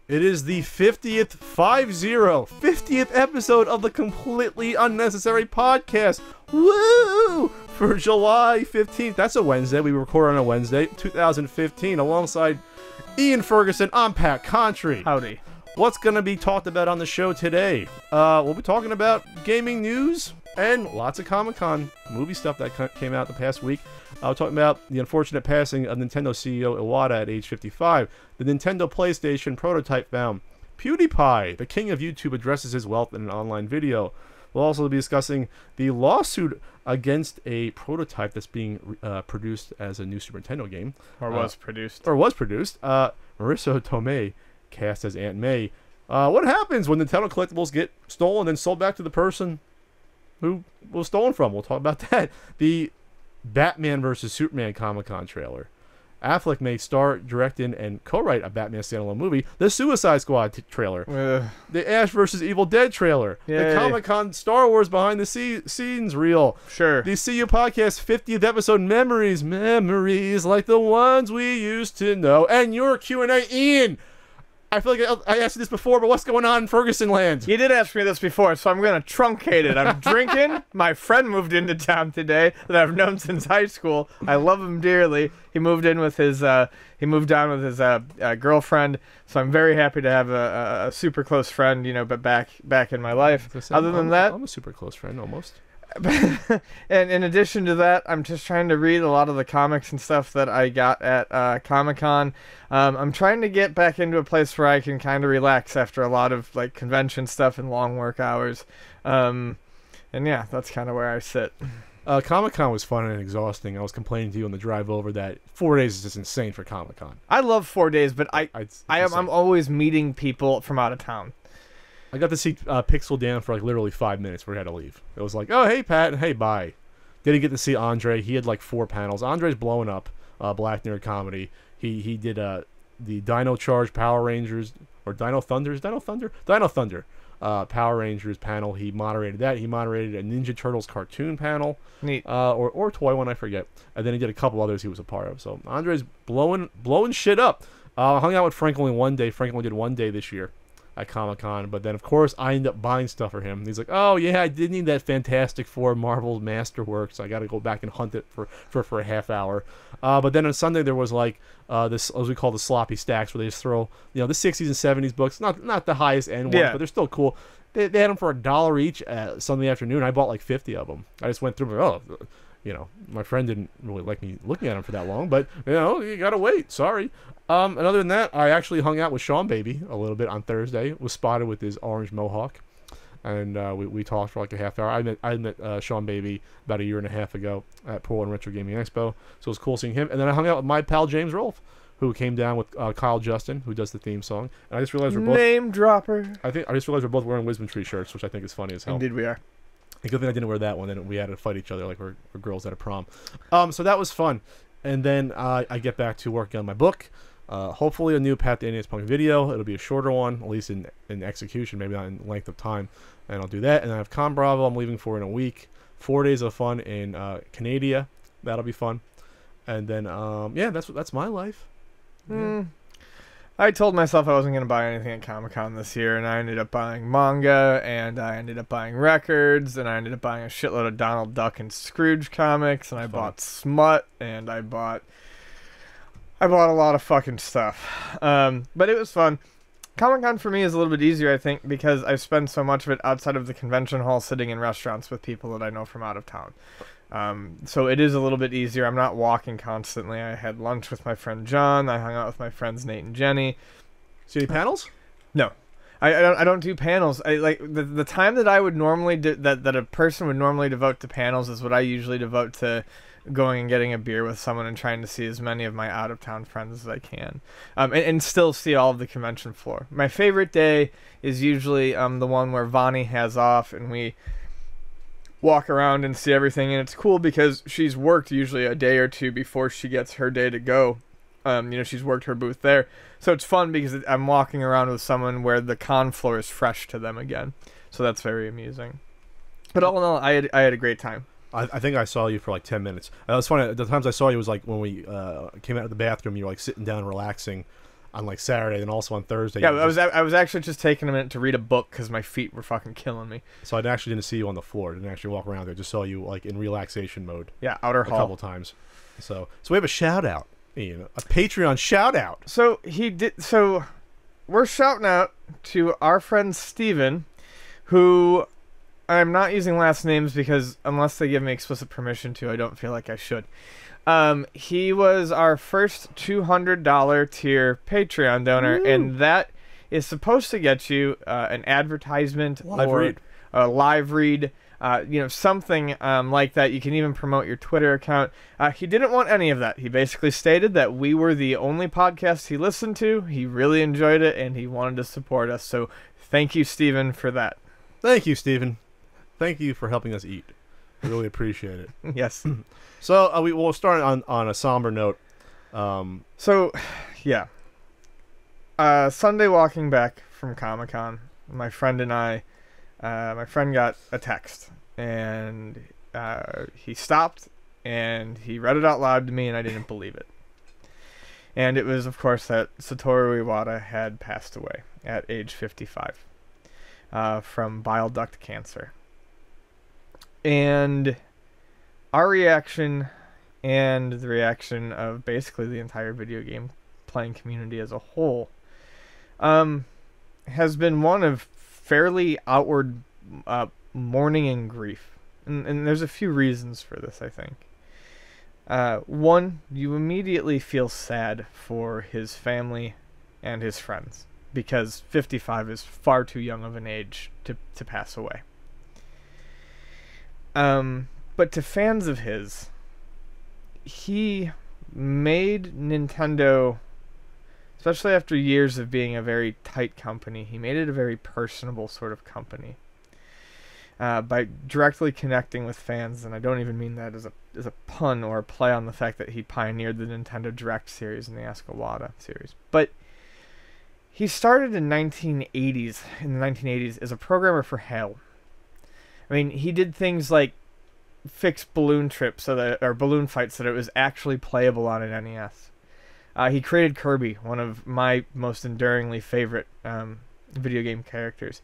It is the 50th episode of the Completely Unnecessary Podcast. Woo! For July 15th. That's a Wednesday. We record on a Wednesday, 2015, alongside Ian Ferguson. I'm Pat Contry. Howdy. What's going to be talked about on the show today? We'll be talking about gaming news and lots of Comic-Con movie stuff that came out the past week. We're talking about the unfortunate passing of Nintendo CEO Iwata at age 55, the Nintendo PlayStation prototype found, PewDiePie, the king of YouTube, addresses his wealth in an online video. We'll also be discussing the lawsuit against a prototype that's being produced as a new Super Nintendo game. Was produced. Marissa Tomei, cast as Aunt May. What happens when Nintendo collectibles get stolen and sold back to the person who was stolen from? We'll talk about that. The Batman vs. Superman Comic-Con trailer. Affleck may star, direct in, and co-write a Batman standalone movie. The Suicide Squad trailer. The Ash vs. Evil Dead trailer. Yay. The Comic-Con Star Wars behind the scenes reel. Sure. The CU Podcast 50th episode memories like the ones we used to know. And your Q&A, Ian. I feel like I asked you this before, but what's going on in Ferguson land? You did ask me this before, so I'm going to truncate it. I'm drinking. My friend moved into town today that I've known since high school. I love him dearly. He moved in with his, he moved down with his girlfriend, so I'm very happy to have a super close friend, you know, but back in my life. Other than that, I'm a super close friend, almost. And in addition to that, I'm just trying to read a lot of the comics and stuff that I got at Comic-Con. I'm trying to get back into a place where I can kind of relax after a lot of like convention stuff and long work hours. And yeah, that's kind of where I sit. Comic-Con was fun and exhausting. I was complaining to you on the drive over that 4 days is just insane for Comic-Con. I love 4 days, but I'm always meeting people from out of town. I got to see Pixel Dan for like literally 5 minutes before he had to leave. It was like, oh, hey, Pat, hey, bye. Didn't get to see Andre. He had like 4 panels. Andre's blowing up Black Nerd Comedy. He did the Dino Charge Power Rangers, or Dino Thunder Power Rangers panel. He moderated that. He moderated a Ninja Turtles cartoon panel. Neat. Or toy one, I forget. And then he did a couple others he was a part of. So Andre's blowing shit up. Hung out with Frank only one day. Frank only did 1 day this year at Comic-Con, but then of course I ended up buying stuff for him. He's like, oh yeah, I did need that Fantastic Four Marvel Masterworks, so I got to go back and hunt it for a half hour. But then on Sunday there was like this, as we call the sloppy stacks, where they just throw, you know, the 60s and 70s books, not the highest end ones, but they're still cool. They had them for $1 each Sunday afternoon. I bought like 50 of them. I just went through them. You know, my friend didn't really like me looking at him for that long, but, you know, you gotta wait. Sorry. And other than that, I actually hung out with Sean Baby a little bit on Thursday. Was spotted with his orange mohawk, and we talked for like a half hour. I met Sean Baby about a year and a half ago at Portland Retro Gaming Expo, so it was cool seeing him. And then I hung out with my pal James Rolfe, who came down with Kyle Justin, who does the theme song. And I just realized we're both name dropper. I just realized we're both wearing Wisdom Tree shirts, which I think is funny as hell. Indeed, we are. A good thing I didn't wear that one. Then we had to fight each other like we're girls at a prom. So that was fun. And then I get back to working on my book. Hopefully a new Pat the NES Punk video. It'll be a shorter one, at least in execution, maybe not in length of time. And I'll do that. And I have Con Bravo I'm leaving for in a week. 4 days of fun in Canada. That'll be fun. And then, yeah, that's my life. Yeah. I told myself I wasn't going to buy anything at Comic-Con this year, and I ended up buying manga, and I ended up buying records, and I ended up buying a shitload of Donald Duck and Scrooge comics, and I bought Smut, and I bought a lot of fucking stuff. But it was fun. Comic-Con for me is a little bit easier, I think, because I spend so much of it outside of the convention hall sitting in restaurants with people that I know from out of town. So it is a little bit easier. I'm not walking constantly. I had lunch with my friend John. I hung out with my friends Nate and Jenny. See any panels? No. I don't do panels. I like the time that I would normally that a person would normally devote to panels is what I usually devote to going and getting a beer with someone and trying to see as many of my out of town friends as I can, and still see all of the convention floor. My favorite day is usually the one where Vani has off and we walk around and see everything, and it's cool because she's worked usually a day or two before she gets her day to go. You know, she's worked her booth there, so it's fun because I'm walking around with someone where the con floor is fresh to them again, so that's very amusing. But all in all, I had a great time. I think I saw you for like 10 minutes. It was funny. The times I saw you was like when we came out of the bathroom. You were like sitting down, relaxing, on like Saturday and also on Thursday. Yeah, I was actually just taking a minute to read a book because my feet were fucking killing me. So I actually didn't see you on the floor. I didn't actually walk around there. Just saw you like in relaxation mode. Yeah, outer a hall. couple times. So we have a shout out, Ian, a Patreon shout out. So we're shouting out to our friend Steven, who I'm not using last names because unless they give me explicit permission to, I don't feel like I should. He was our first $200 tier Patreon donor, and that is supposed to get you an advertisement or a live read. Something like that. You can even promote your Twitter account. He didn't want any of that. He basically stated that we were the only podcast he listened to. He really enjoyed it, and he wanted to support us. So thank you, Steven, for that. Thank you, Steven. Thank you for helping us eat. I really appreciate it. Yes. So we'll start on a somber note. Sunday walking back from Comic-Con, my friend and I, my friend got a text, and he stopped, and he read it out loud to me, and I didn't believe it. And it was, of course, that Satoru Iwata had passed away at age 55 from bile duct cancer. And our reaction, and the reaction of basically the entire video game playing community as a whole, has been one of fairly outward mourning and grief. And there's a few reasons for this, I think. One, you immediately feel sad for his family and his friends, because 55 is far too young of an age to pass away. But to fans of his, he made Nintendo, especially after years of being a very tight company, he made it a very personable sort of company. By directly connecting with fans, and I don't even mean that as a pun or a play on the fact that he pioneered the Nintendo Direct series and the Ask Iwata series. But he started in the 1980s as a programmer for Halo. I mean, he did things like fix balloon trips or balloon fights so that it was actually playable on an NES. He created Kirby, one of my most enduringly favorite video game characters.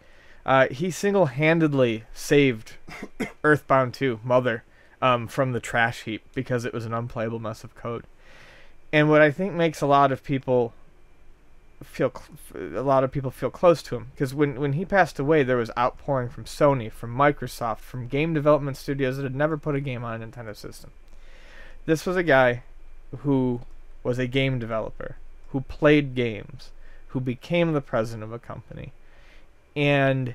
He single-handedly saved Earthbound 2, Mother, from the trash heap because it was an unplayable mess of code. And what I think makes a lot of people feel close to him, because when he passed away, there was outpouring from Sony, from Microsoft, from game development studios that had never put a game on a Nintendo system. This was a guy who was a game developer, who played games, who became the president of a company. And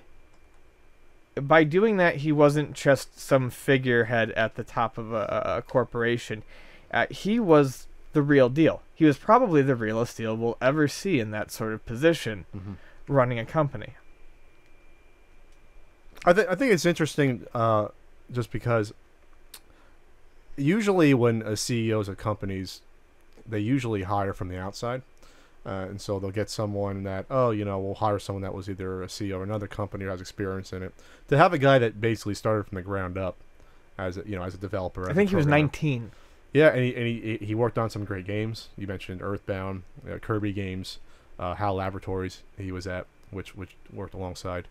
by doing that, he wasn't just some figurehead at the top of a corporation. He was the real deal. He was probably the realest deal we'll ever see in that sort of position, running a company. I think it's interesting, just because usually when CEOs of companies, they usually hire from the outside. And so they'll get someone that, we'll hire someone that was either a CEO or another company or has experience in it. To have a guy that basically started from the ground up as a developer. I think he was 19. Yeah, and he worked on some great games. You mentioned Earthbound, Kirby games, HAL Laboratories he was at, which worked alongside.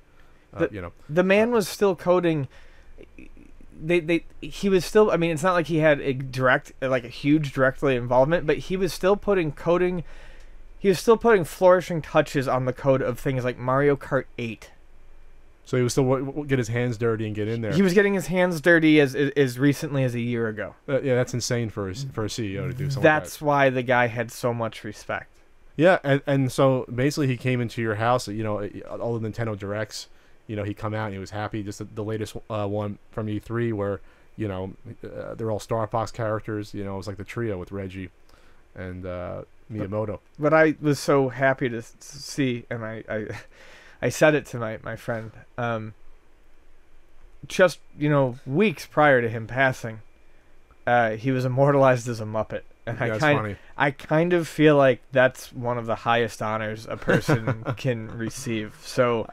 The man was still coding. He was still. I mean, it's not like he had a huge directly involvement, but he was still putting coding. He was still putting flourishing touches on the code of things like Mario Kart 8. So he was still get his hands dirty and get in there. He was getting his hands dirty as recently as a year ago. Yeah, that's insane for a CEO to do something. That's why the guy had so much respect. Yeah, and so basically he came into your house. All the Nintendo Directs. He come out and he was happy. Just the latest one from E3 where they're all Star Fox characters. It was like the trio with Reggie and Miyamoto. But I was so happy to see, and I said it to my friend, just weeks prior to him passing, he was immortalized as a Muppet, and I kind of feel like that's one of the highest honors a person can receive. So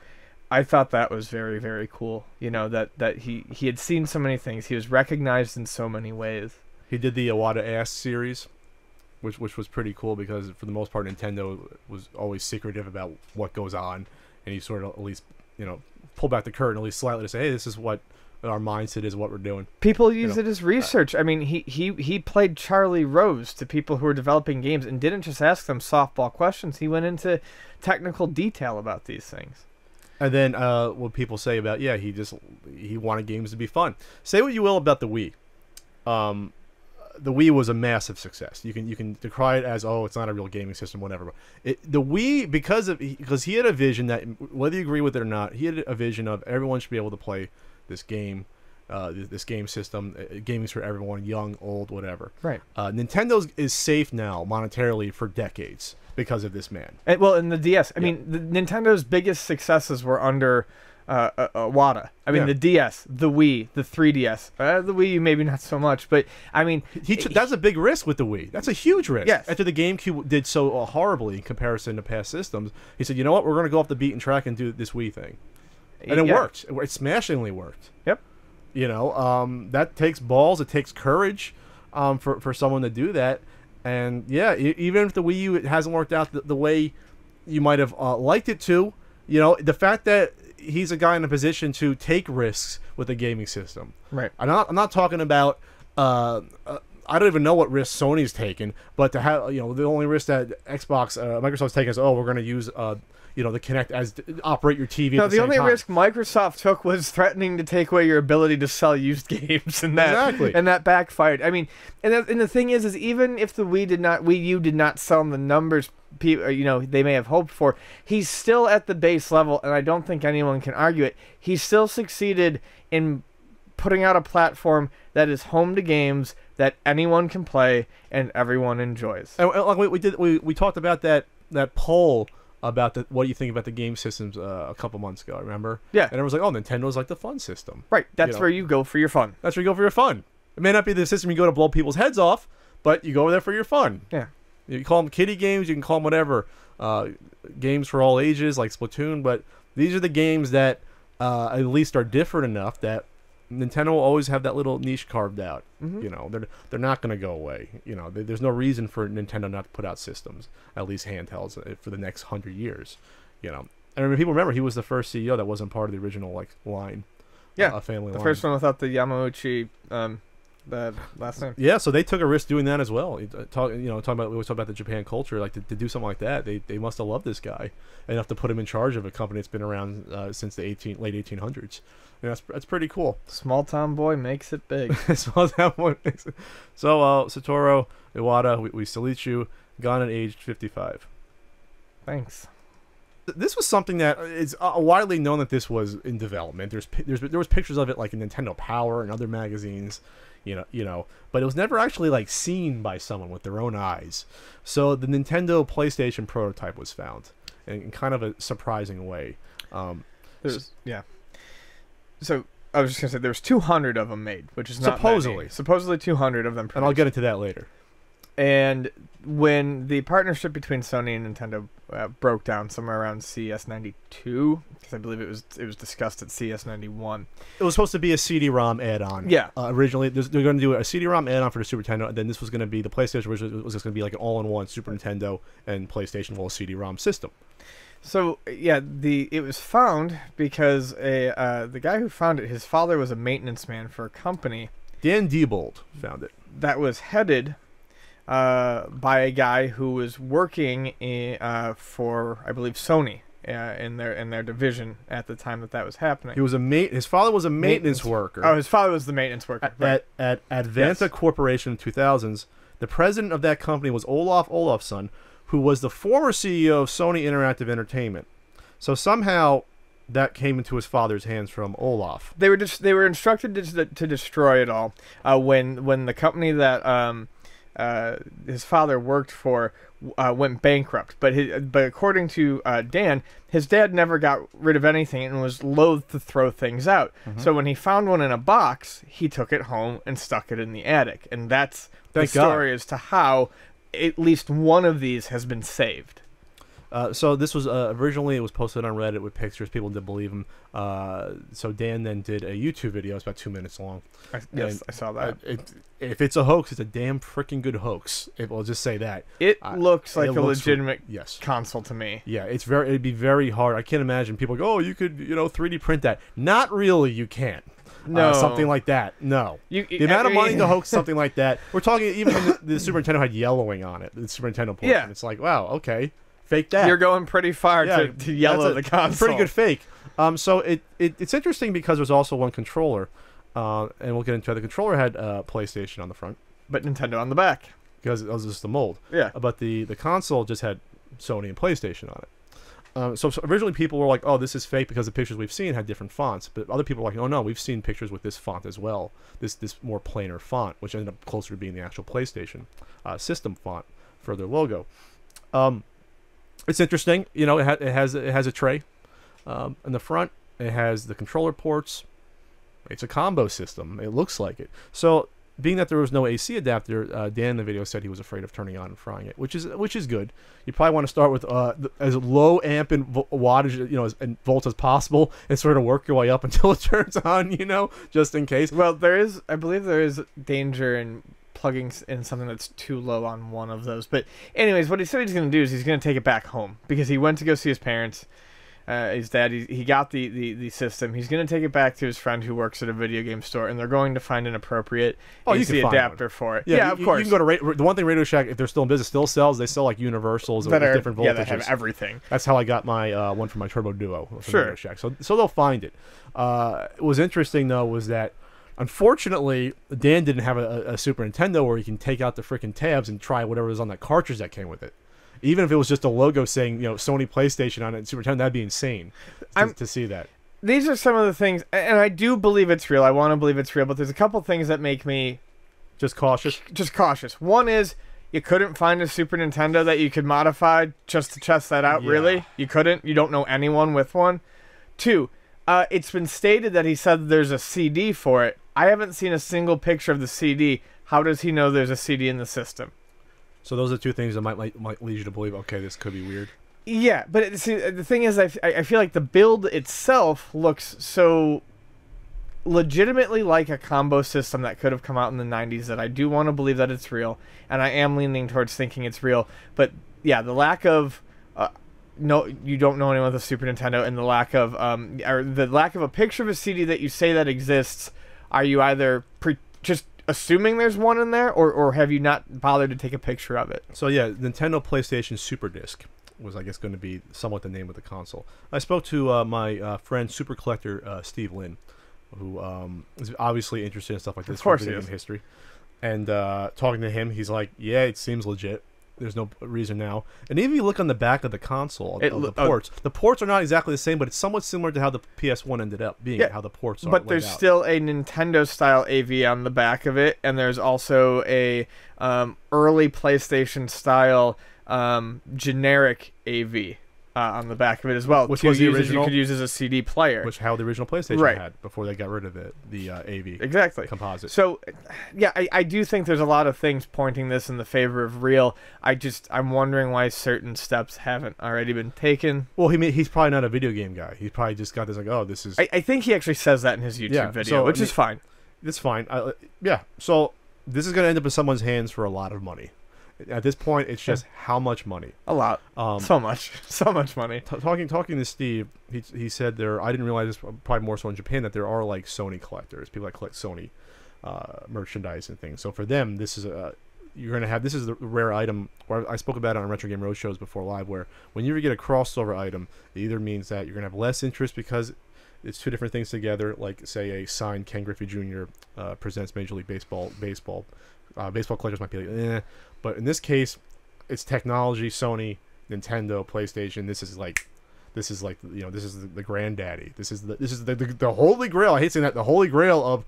I thought that was very, very cool. That he had seen so many things, he was recognized in so many ways. He did the Iwata Ass series. which was pretty cool because for the most part Nintendo was always secretive about what goes on, and you sort of at least pull back the curtain at least slightly to say, hey, this is what our mindset is, what we're doing. People use it as research. I mean, he played Charlie Rose to people who were developing games and didn't just ask them softball questions. He went into technical detail about these things. And then what people say about, he wanted games to be fun. Say what you will about the Wii. The Wii was a massive success. You can decry it as, oh, it's not a real gaming system, whatever. The Wii, because he had a vision that, whether you agree with it or not, he had a vision of everyone should be able to play this game, this game system. Gaming's for everyone, young, old, whatever. Right. Nintendo is safe now monetarily for decades because of this man. And the DS. I mean, Nintendo's biggest successes were under Iwata. I mean, the DS, the Wii, the 3DS. The Wii U maybe not so much, but I mean, that's a big risk with the Wii. That's a huge risk. Yes. After the GameCube did so horribly in comparison to past systems, he said, you know what, we're going to go off the beaten track and do this Wii thing. And it worked. It smashingly worked. Yep. That takes balls. It takes courage for someone to do that. And even if the Wii U hasn't worked out the way you might have liked it to, the fact that he's a guy in a position to take risks with a gaming system. Right. I'm not talking about I don't even know what risks Sony's taken, but to have the only risk that Microsoft's taken is, we're going to use the Kinect as operate your TV. No, at the the same only time. risk Microsoft took was threatening to take away your ability to sell used games, and that backfired. I mean, and the thing is even if the Wii U did not sell in the numbers people they may have hoped for, he's still at the base level, and I don't think anyone can argue it. He still succeeded in putting out a platform that is home to games that anyone can play and everyone enjoys. And like we talked about that poll about what do you think about the game systems a couple months ago, remember? Yeah. And everyone's like, oh, Nintendo's like the fun system. Right. That's where you go for your fun. That's where you go for your fun. It may not be the system you go to blow people's heads off, but you go there for your fun. Yeah. You call them kiddie games, you can call them whatever. Games for all ages, like Splatoon, but these are the games that at least are different enough that Nintendo will always have that little niche carved out. Mm-hmm. They're not going to go away. There's no reason for Nintendo not to put out systems, at least handhelds, for the next 100 years. And people remember he was the first CEO that wasn't part of the original line. Yeah, family the line. first one without the Yamauchi the last name. Yeah, so they took a risk doing that as well. We always talk about the Japan culture, like to do something like that. They must have loved this guy enough to put him in charge of a company that's been around since the late 1800s. That's pretty cool. Small town boy makes it big. Small town boy makes it. So Satoru Iwata, we salute you. Gone at age 55. Thanks. This was something that is widely known that this was in development. There was pictures of it like in Nintendo Power and other magazines. But it was never actually like seen by someone with their own eyes. So the Nintendo PlayStation prototype was found in kind of a surprising way. So I was just gonna say there was 200 of them made, which is not supposedly 200 of them produced. And I'll get into that later. And when the partnership between Sony and Nintendo broke down somewhere around CES 92, because I believe it was discussed at CES 91. It was supposed to be a CD-ROM add-on. Yeah. Originally, they're going to do a CD-ROM add-on for the Super Nintendo, and then this was going to be the PlayStation version. Was just going to be like an all-in-one Super Nintendo and PlayStation full CD-ROM system. So it was found because the guy who found it, his father was a maintenance man for a company. Dan Diebold found it. That was headed by a guy who was working for, I believe, Sony in their division at the time that was happening. His father was a maintenance worker. Oh, his father was the maintenance worker. At Advanta Corporation in the 2000s. The president of that company was Olaf Olafsson, who was the former CEO of Sony Interactive Entertainment. So somehow that came into his father's hands from Olaf. They were instructed to destroy it all when the company that his father worked for went bankrupt. But according to Dan, his dad never got rid of anything and was loath to throw things out. Mm-hmm. So when he found one in a box, he took it home and stuck it in the attic. And that's the story as to how at least one of these has been saved. So this was originally it was posted on Reddit with pictures. People didn't believe him. So Dan then did a YouTube video. It's about 2 minutes long. Yes, I saw that. If it's a hoax, it's a damn freaking good hoax. We'll just say that. It looks like it a looks legitimate yes. console to me. Yeah, it'd be very hard. I can't imagine people go, oh, you could 3D print that. Not really. You can't. No, something like that. No, the amount of money to hoax something like that. We're talking even when the Super Nintendo had yellowing on it. The Super Nintendo portion. Yeah. It's like, wow, okay, fake that. You're going pretty far to yellow the console. Pretty good fake. So it's interesting because there's also one controller, and we'll get into it. The controller had PlayStation on the front, but Nintendo on the back because it was just the mold. Yeah. But the console just had Sony and PlayStation on it. So originally people were like, oh, this is fake because the pictures we've seen had different fonts. But other people were like, oh, no, we've seen pictures with this font as well. This more plainer font, which ended up closer to being the actual PlayStation system font for their logo. It's interesting. It has a tray in the front. It has the controller ports. It's a combo system. It looks like it. So being that there was no AC adapter, Dan in the video said he was afraid of turning on and frying it, which is good. You probably want to start with as low amp and wattage, and volts as possible, and sort of work your way up until it turns on, just in case. Well, I believe there is danger in plugging in something that's too low on one of those. But anyways, what he said he's going to do is he's going to take it back home because he went to go see his parents. His dad, he got the system. He's going to take it back to his friend who works at a video game store, and they're going to find an appropriate AC adapter for it. Yeah, of course. You can go to the one thing Radio Shack, if they're still in business, still sells. They sell like universals with different voltages. Yeah, they have everything. That's how I got my one for my Turbo Duo from Sure. Radio Shack. So they'll find it. What was interesting though was that unfortunately Dan didn't have a Super Nintendo where he can take out the freaking tabs and try whatever was on that cartridge that came with it. Even if it was just a logo saying, Sony PlayStation on it and Super Nintendo, that'd be insane to see that. These are some of the things, and I do believe it's real. I want to believe it's real, but there's a couple things that make me just cautious. One is you couldn't find a Super Nintendo that you could modify just to test that out, really? You couldn't? You don't know anyone with one? 2, it's been stated that he said there's a CD for it. I haven't seen a single picture of the CD. How does he know there's a CD in the system? So those are 2 things that might lead you to believe, okay, this could be weird. Yeah, but the thing is, I feel like the build itself looks so legitimately like a combo system that could have come out in the 90s that I do want to believe that it's real, and I am leaning towards thinking it's real. But yeah, the lack of no, you don't know anyone with a Super Nintendo, and the lack of a picture of a CD that you say that exists. Are you either just assuming there's one in there, or have you not bothered to take a picture of it? So yeah, Nintendo PlayStation Super Disc was, I guess, going to be somewhat the name of the console. I spoke to my friend Super Collector Steve Lynn, who is obviously interested in stuff like this, of course, video game history. And talking to him, he's like, "Yeah, it seems legit. There's no reason now." And even if you look on the back of the console, of the ports, the ports are not exactly the same, but it's somewhat similar to how the PS1 ended up being, how the ports are. But there's still a Nintendo-style AV on the back of it, and there's also a early PlayStation-style generic AV on the back of it as well, which was the original. You could use as a CD player, which how the original PlayStation had before they got rid of the AV composite. So, yeah, I do think there's a lot of things pointing this in the favor of real. I'm wondering why certain steps haven't already been taken. Well, he's probably not a video game guy. He's probably just got this like, oh, this is. I think he actually says that in his YouTube video, which is fine. It's fine. So this is going to end up in someone's hands for a lot of money. At this point, it's just how much money? A lot. So much money. Talking to Steve, he said I didn't realize this, probably more so in Japan, that there are like Sony collectors, people that collect Sony merchandise and things. So for them, this is this is the rare item. Where I spoke about it on Retro Game Roadshows before live, where when you get a crossover item, it either means that you're gonna have less interest because it's 2 different things together, like say a signed Ken Griffey Jr. Presents Major League Baseball. Baseball collectors might be like, eh. But in this case, it's technology, Sony, Nintendo, PlayStation. This is the granddaddy. This is the holy grail. I hate saying that, the holy grail of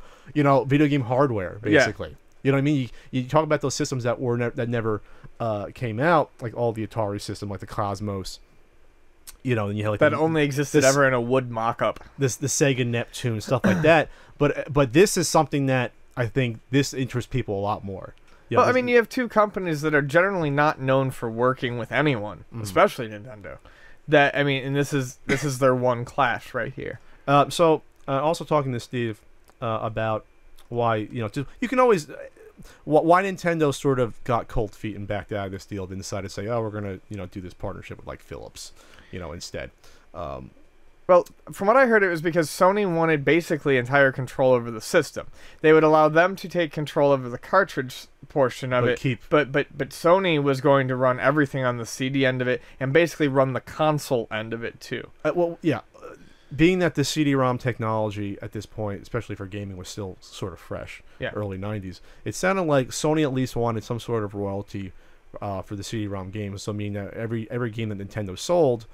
video game hardware, basically. Yeah. You know what I mean? You talk about those systems that never came out, like all the Atari system, like the Cosmos. And you had like that only existed ever in a wood mock-up. The Sega Neptune, stuff like that. But this is something that I think this interests people a lot more. Yeah, Well, I mean, you have two companies that are generally not known for working with anyone, especially Nintendo. That I mean, and this is their one clash right here. Also talking to Steve about why you can always why Nintendo sort of got cold feet and backed out of this deal, then decided to say, oh, we're gonna do this partnership with like Philips, instead. Well, from what I heard, it was because Sony wanted basically entire control over the system. They would allow them to take control over the cartridge portion of it, but Sony was going to run everything on the CD end of it and basically run the console end of it too. Being that the CD-ROM technology at this point, especially for gaming, was still sort of fresh, early 90s, it sounded like Sony at least wanted some sort of royalty for the CD-ROM games. So meaning that every game that Nintendo sold,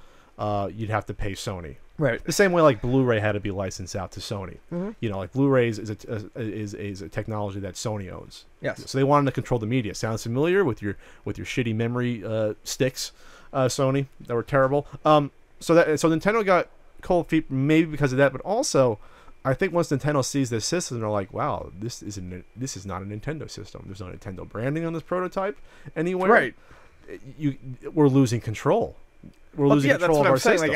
you'd have to pay Sony. Right. The same way like Blu-ray had to be licensed out to Sony. Mm-hmm. Like Blu-rays is a technology that Sony owns. Yes. So they wanted to control the media. Sounds familiar with your shitty memory sticks, Sony, that were terrible. So Nintendo got cold feet maybe because of that, but also I think once Nintendo sees this system, they're like, wow, this is not a Nintendo system. There's no Nintendo branding on this prototype anywhere. Right. We're losing control. We're losing control of our system.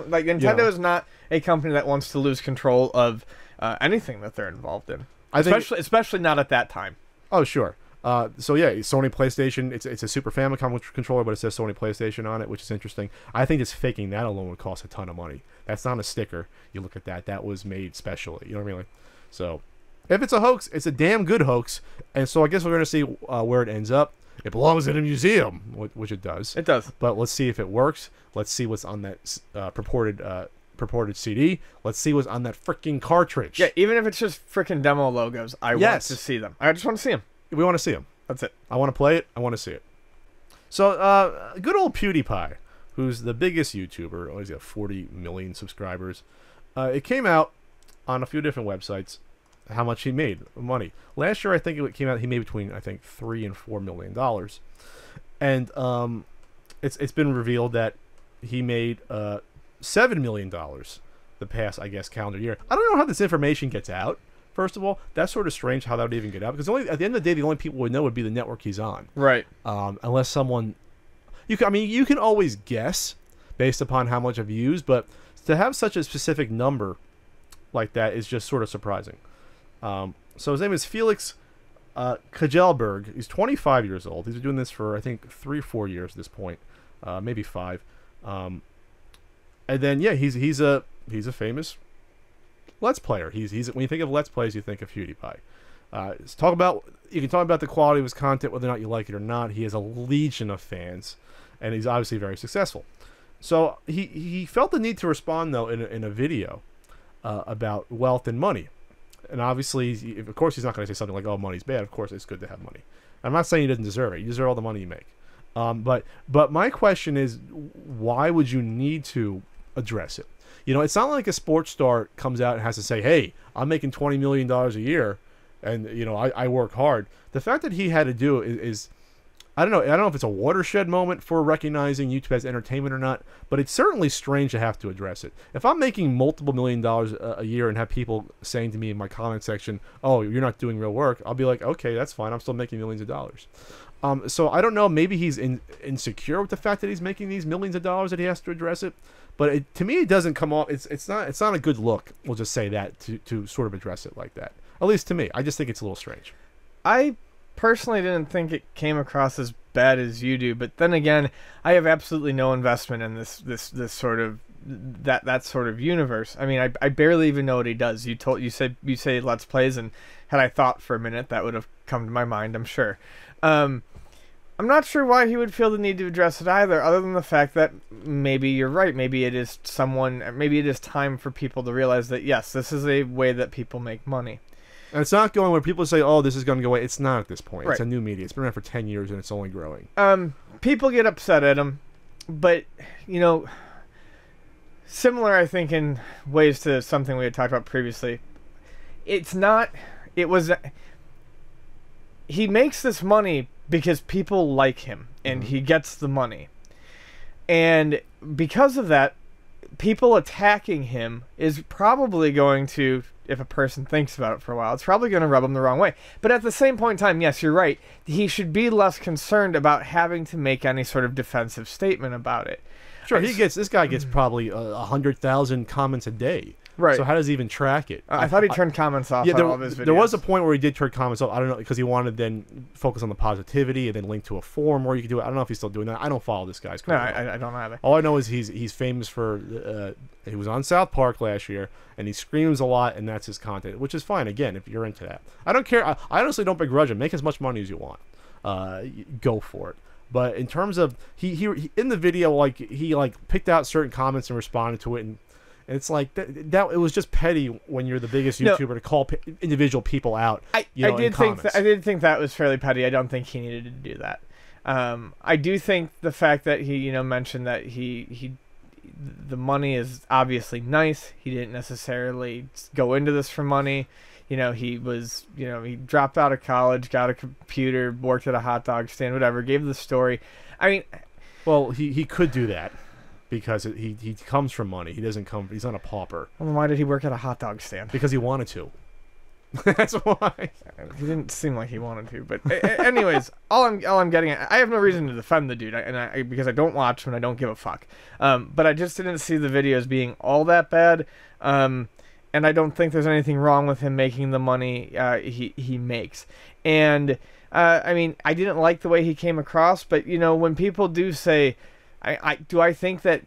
Like Nintendo is not a company that wants to lose control of anything that they're involved in. Especially not at that time. Oh, sure. Sony PlayStation, it's a Super Famicom controller, but it says Sony PlayStation on it, which is interesting. I think just faking that alone would cost a ton of money. That's not a sticker. You look at that was made specially. You know what I mean? So if it's a hoax, it's a damn good hoax. And so I guess we're going to see where it ends up. It belongs in a museum, which it does. It does. But let's see if it works. Let's see what's on that purported CD. Let's see what's on that freaking cartridge. Yeah, even if it's just freaking demo logos, I want to see them. I just want to see them. We want to see them. That's it. I want to play it. I want to see it. So, good old PewDiePie, who's the biggest YouTuber. Oh, he's got 40 million subscribers. It came out on a few different websites how much he made money. Last year, I think it came out he made between $3 and $4 million, and it's been revealed that he made $7 million the past, I guess, calendar year. I don't know how this information gets out. First of all, that's sort of strange how that would even get out, because at the end of the day, the only people would know would be the network he's on. Right. Unless someone, you can always guess based upon how much I've used, but to have such a specific number like that is just sort of surprising. So his name is Felix Kajelberg. He's 25 years old. He's been doing this for I think 3 or 4 years at this point, maybe 5. And then he's a famous Let's Player. He's when you think of Let's Plays, you think of PewDiePie. You can talk about the quality of his content, whether or not you like it or not. He has a legion of fans, and he's obviously very successful. So he felt the need to respond though in a video about wealth and money. And obviously, of course, he's not going to say something like, "Oh, money's bad." Of course, it's good to have money. I'm not saying he doesn't deserve it. You deserve all the money you make. But my question is, why would you need to address it? It's not like a sports star comes out and has to say, "Hey, I'm making $20 million a year, and I work hard." The fact that he had to do it is I don't know if it's a watershed moment for recognizing YouTube as entertainment or not, but it's certainly strange to have to address it. If I'm making multiple $1 million a year and have people saying to me in my comment section, "Oh, you're not doing real work," I'll be like, "Okay, that's fine. I'm still making millions of dollars." So I don't know. Maybe he's insecure with the fact that he's making these millions of dollars that he has to address it. But to me, it doesn't come off. It's not a good look. We'll just say that to sort of address it like that. At least to me, I just think it's a little strange. I personally didn't think it came across as bad as you do, but then again, I have absolutely no investment in this sort of that sort of universe. I mean, I barely even know what he does. You say Let's Plays, and had I thought for a minute, that would have come to my mind, I'm sure. I'm not sure why he would feel the need to address it either, other than the fact that maybe you're right. Maybe it is time for people to realize that, yes, this is a way that people make money. And it's not going where people say, "Oh, this is going to go away." It's not at this point. Right. It's a new media. It's been around for 10 years, and it's only growing. People get upset at him, but, similar, I think, in ways to something we had talked about previously. He makes this money because people like him, and he gets the money. And because of that, people attacking him is probably going to if a person thinks about it for a while, it's probably going to rub him the wrong way. But at the same point in time, yes, you're right. He should be less concerned about having to make any sort of defensive statement about it. Sure, this guy gets probably 100,000 comments a day. Right. So how does he even track it? I thought he turned comments off on all of his videos. There was a point where he did turn comments off. I don't know, because he wanted to then focus on the positivity and then link to a forum where you could do it. I don't know if he's still doing that. I don't follow this guy's No, content. I don't either. All I know is he's famous for he was on South Park last year and he screams a lot, and that's his content, which is fine. Again, if you're into that, I don't care. I honestly don't begrudge him. Make as much money as you want. Go for it. But in terms of he in the video, like he picked out certain comments and responded to it, and it's like that it was just petty when you're the biggest YouTuber to call individual people out. I did think that was fairly petty. I don't think he needed to do that. I do think the fact that he mentioned that the money is obviously nice. He didn't necessarily go into this for money. He was, he dropped out of college, got a computer, worked at a hot dog stand, whatever, gave the story. I mean, well, he could do that because he comes from money. He's not a pauper. Well, why did he work at a hot dog stand? Because he wanted to. That's why. He didn't seem like he wanted to, but anyways, all I'm getting at, I have no reason to defend the dude, because I don't watch him and I don't give a fuck. But I just didn't see the videos being all that bad. And I don't think there's anything wrong with him making the money he makes. And I mean, I didn't like the way he came across, but when people do say, do I think that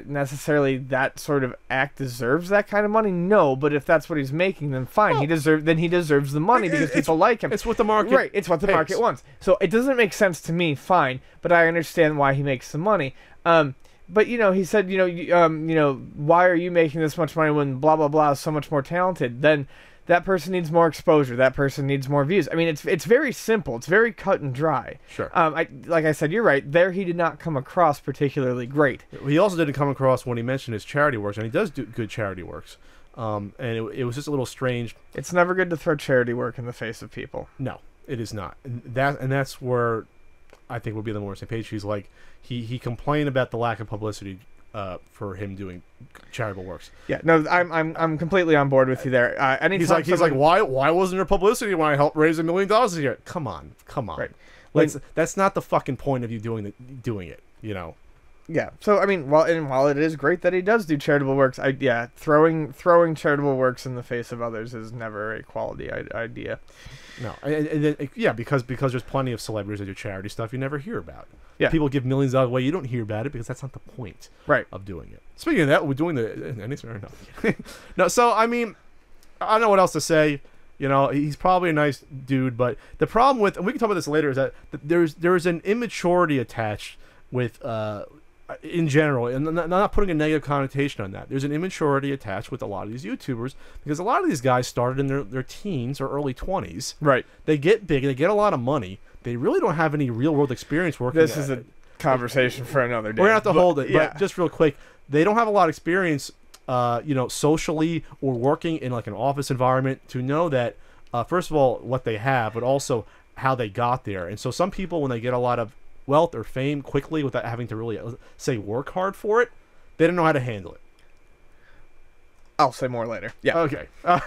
necessarily that sort of act deserves that kind of money? No, but if that's what he's making, then fine. Well, he deserves the money because people like him. It's what the market right. It's what the market wants. So it doesn't make sense to me. Fine, but I understand why he makes the money. But he said, why are you making this much money when blah blah blah is so much more talented? Then that person needs more exposure. That person needs more views. I mean, it's very simple. It's very cut and dry. Sure. Like I said, you're right. There, he did not come across particularly great. He also didn't come across when he mentioned his charity works, and he does do good charity works. And it was just a little strange. It's never good to throw charity work in the face of people. No, it is not. And that's where I think we'll be on the more same page. He's like, he complained about the lack of publicity for him doing charitable works. Yeah, no, I'm completely on board with you there. He's like, why wasn't there publicity when I helped raise $1 million a year? Come on. Right. That's not the fucking point of you doing it. Yeah. So I mean, while it is great that he does do charitable works, throwing charitable works in the face of others is never a quality idea. No, and then because there's plenty of celebrities that do charity stuff you never hear about. Yeah. People give millions away, you don't hear about it because that's not the point of doing it. Speaking of that, we're doing no. So I mean, I don't know what else to say. He's probably a nice dude, but the problem with, and we can talk about this later, is that there's an immaturity attached with in general, and not putting a negative connotation on that. There's an immaturity attached with a lot of these YouTubers because a lot of these guys started in their teens or early 20s. Right. They get big, they get a lot of money. They really don't have any real world experience working. This is a conversation for another day. We're gonna have to hold it, but just real quick, they don't have a lot of experience, socially or working in like an office environment to know that, first of all, what they have, but also how they got there. And so some people, when they get a lot of wealth or fame quickly without having to really say work hard for it, they don't know how to handle it. I'll say more later. Yeah. Okay. All